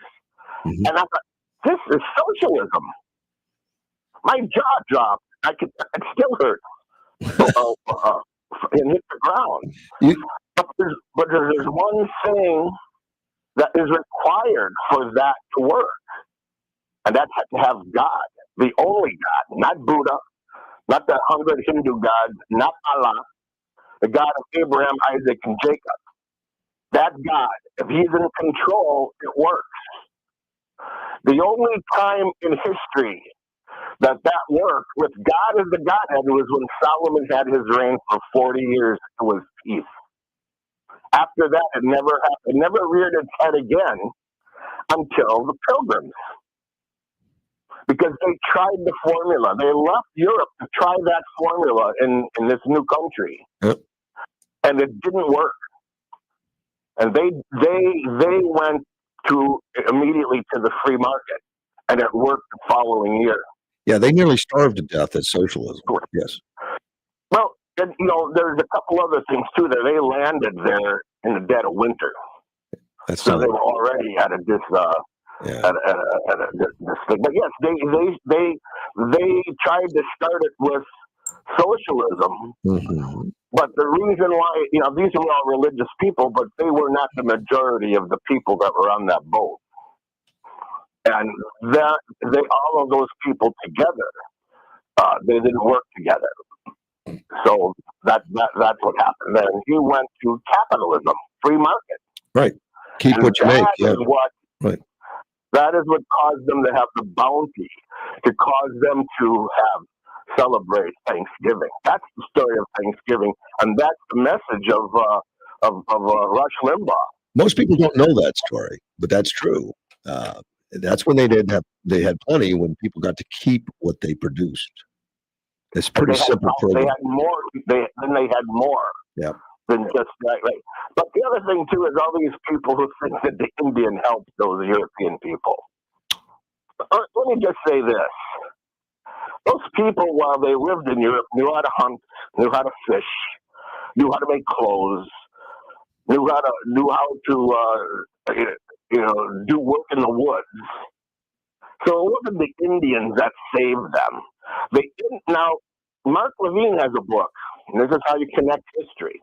Mm-hmm. And I thought, this is socialism. My jaw dropped. It still hurts. And hit the ground. But there's one thing that is required for that to work, and that's to have God, the only God, not Buddha, not the 100 Hindu gods, not Allah, the God of Abraham, Isaac, and Jacob. That God, if He's in control, it works. The only time in history that worked with God as the Godhead was when Solomon had his reign for 40 years. It was peace. After that, it never reared its head again until the Pilgrims. Because they tried the formula. They left Europe to try that formula in this new country. Yep. And it didn't work. And they went immediately to the free market. And it worked the following year. Yeah, they nearly starved to death at socialism. Yes. Well, and, there's a couple other things too. That they landed there in the dead of winter, so they were already at a this thing. But yes, they tried to start it with socialism. Mm-hmm. But the reason why, these were all religious people, but they were not the majority of the people that were on that boat. And all of those people together, they didn't work together. So that's what happened. Then he went to capitalism, free market. Right. Keep and what you make. Yeah. Right. That is what caused them to have the bounty, to cause them to celebrate Thanksgiving. That's the story of Thanksgiving, and that's the message of Rush Limbaugh. Most people don't know that story, but that's true. That's when they had plenty, when people got to keep what they produced. It's pretty simple program. They had more. They had more. Yeah. Than just that. Right. But the other thing too is all these people who think that the Indian helped those European people. Let me just say this: those people, while they lived in Europe, knew how to hunt, knew how to fish, knew how to make clothes, knew how to do work in the woods. So it wasn't the Indians that saved them. Now, Mark Levine has a book, and this is how you connect history.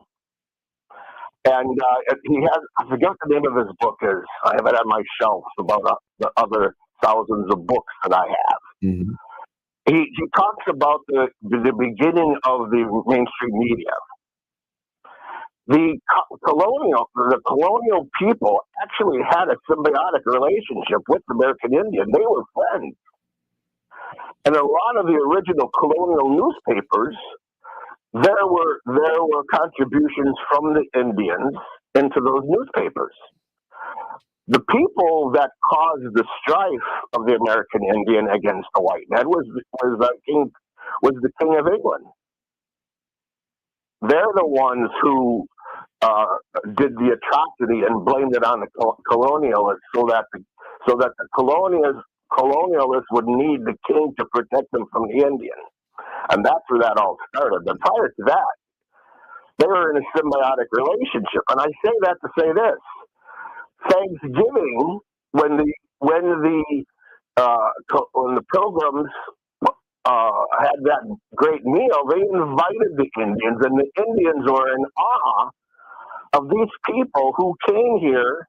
And he has, I forget what the name of his book is. I have it on my shelf about the other thousands of books that I have. Mm-hmm. He talks about the beginning of the mainstream media. The colonial people actually had a symbiotic relationship with the American Indian. They were friends. And a lot of the original colonial newspapers, there were contributions from the Indians into those newspapers. The people that caused the strife of the American Indian against the white man was the King of England. They're the ones who did the atrocity and blamed it on the colonialists, so that the colonialists would need the king to protect them from the Indian. And that's where that all started. But prior to that, they were in a symbiotic relationship. And I say that to say this: Thanksgiving, when the Pilgrims had that great meal, they invited the Indians, and the Indians were in awe of these people who came here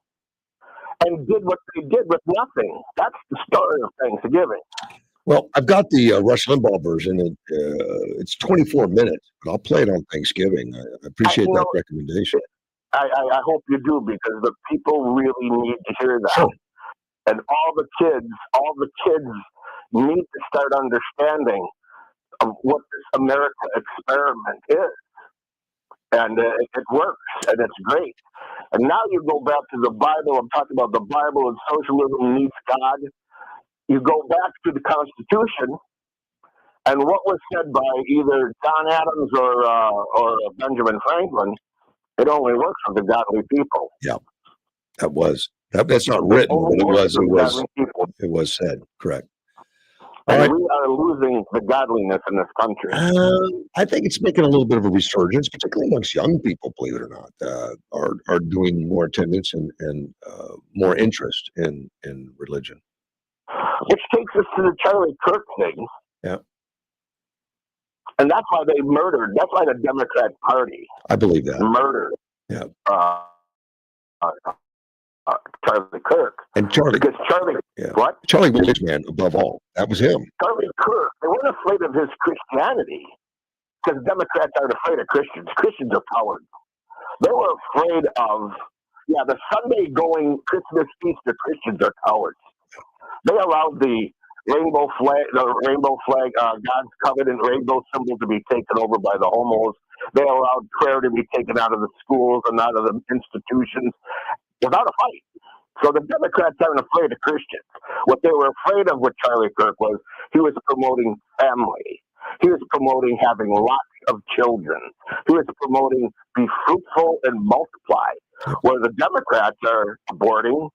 and did what they did with nothing. That's the story of Thanksgiving. Well, I've got the Rush Limbaugh version. It's 24 minutes, but I'll play it on Thanksgiving. I appreciate that recommendation. I hope you do, because the people really need to hear that. Sure. And all the kids need to start understanding of what this America experiment is. And it works, and it's great. And now you go back to the Bible. I'm talking about the Bible, and socialism needs God. You go back to the Constitution, and what was said by either John Adams or Benjamin Franklin, it only works for the godly people. Yeah, that was. That's not written, but it was said. Correct. All And right. we are losing the godliness in this country. I think it's making a little bit of a resurgence, particularly amongst young people, believe it or not, are doing more attendance and more interest in religion. Which takes us to the Charlie Kirk thing. Yeah. And that's why they murdered. That's why the Democrat Party I believe that. murdered Yeah. Charlie Kirk. And Charlie. Because Charlie, Yeah. what? Charlie was a man above all. That was him. Charlie Kirk, they weren't afraid of his Christianity. Because Democrats aren't afraid of Christians. Christians are cowards. They were afraid of, the Sunday going Christmas Easter Christians are cowards. They allowed the rainbow flag, God's covenant rainbow symbol to be taken over by the homos. They allowed prayer to be taken out of the schools and out of the institutions without a fight. So the Democrats aren't afraid of Christians. What they were afraid of with Charlie Kirk was he was promoting family. He was promoting having lots of children. He was promoting be fruitful and multiply. Where the Democrats are aborting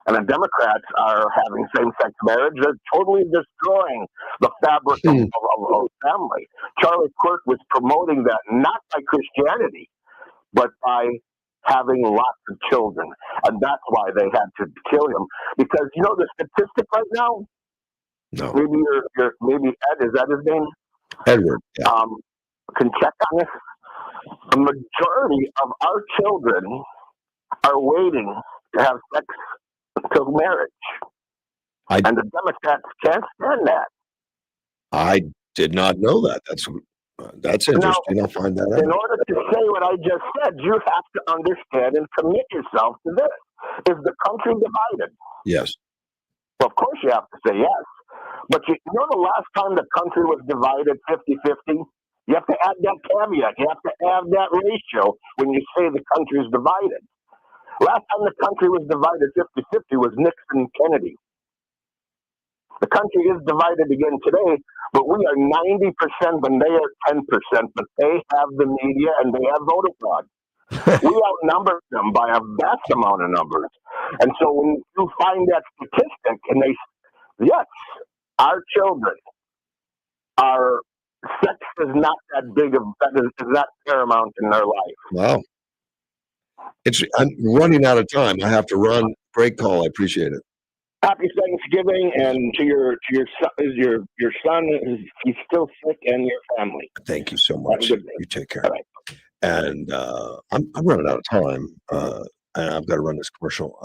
and the Democrats are having same-sex marriage, they're totally destroying the fabric of family. Charlie Kirk was promoting that not by Christianity, but by having lots of children. And that's why they had to kill him. Because you know the statistic right now? No. Maybe Ed, is that his name? Edward. Yeah. Can check on this. The majority of our children are waiting to have sex until marriage. And the Democrats can't stand that. I did not know that. That's interesting. I'll find that out. In order to say what I just said, you have to understand and commit yourself to this. Is the country divided? Yes. Well, of course you have to say yes. But you know the last time the country was divided 50-50? You have to add that caveat. You have to add that ratio when you say the country is divided. Last time the country was divided 50-50 was Nixon and Kennedy. The country is divided again today, but we are 90% and they are 10%, but they have the media and they have voter fraud. We outnumber them by a vast amount of numbers. And so when you find that statistic and yes, our children are, sex is not that big of, that is not paramount in their life. Wow. I'm running out of time. I have to run. Great call. I appreciate it. Happy Thanksgiving, and to your son, he's still sick, and your family. Thank you so much. You take care. Right. And I'm running out of time, and I've got to run this commercial.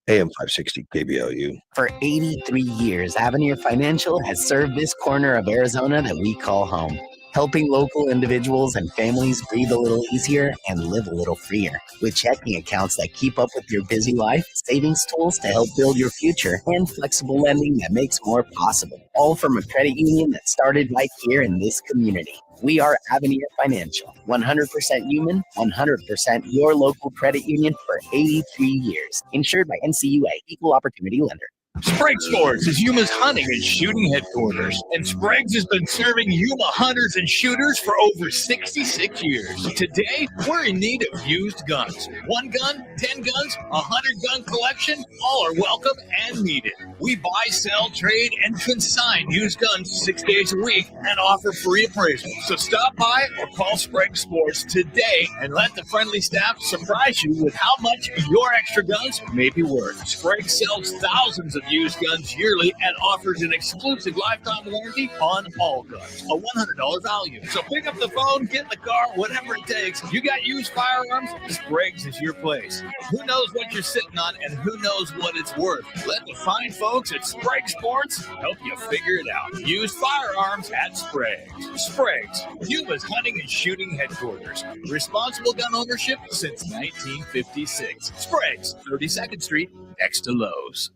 AM 560 KBLU. For 83 years, Avenir Financial has served this corner of Arizona that we call home, helping local individuals and families breathe a little easier and live a little freer. With checking accounts that keep up with your busy life, savings tools to help build your future, and flexible lending that makes more possible. All from a credit union that started right here in this community. We are Avenir Financial, 100% human, 100% your local credit union for 83 years. Insured by NCUA, Equal Opportunity Lender. Sprague Sports is Yuma's hunting and shooting headquarters, and Sprague's has been serving Yuma hunters and shooters for over 66 years. Today, we're in need of used guns. 1 gun, 10 guns, 100-gun collection, all are welcome and needed. We buy, sell, trade, and consign used guns 6 days a week and offer free appraisal. So stop by or call Sprague Sports today and let the friendly staff surprise you with how much your extra guns may be worth. Sprague sells thousands of used guns yearly and offers an exclusive lifetime warranty on all guns, a $100 value. So pick up the phone, get in the car, whatever it takes. You got used firearms? Sprague's is your place. Who knows what you're sitting on and who knows what it's worth? Let the fine folks at Sprague Sports help you figure it out. Used firearms at Sprague's. Sprague's, Yuma's hunting and shooting headquarters. Responsible gun ownership since 1956. Sprague's, 32nd Street, next to Lowe's.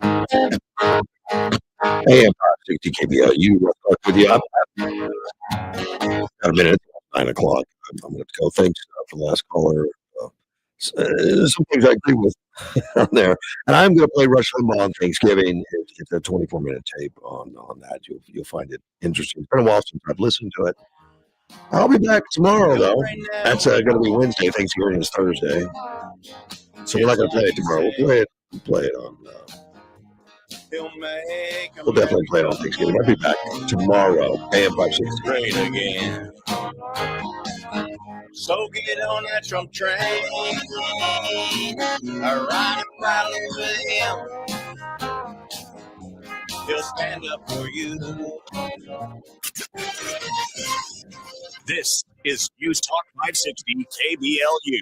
AM 560 KBLU. Russ Clark with you. Got a minute. 9 o'clock. I'm going to go. Thanks for the last caller. Some things I agree with on there. And I'm going to play Rush Limbaugh on Thanksgiving. It's a 24-minute tape on that. You'll find it interesting. It's been a while since I've listened to it. I'll be back tomorrow, though. That's going to be Wednesday. Thanksgiving is Thursday. So we're not going to play it tomorrow. We'll play it on. We'll definitely play it on Thanksgiving. I'll be back tomorrow, AM 560. Great again. So get on that Trump train. Ride proudly with him. He'll stand up for you. This is News Talk 560 KBLU.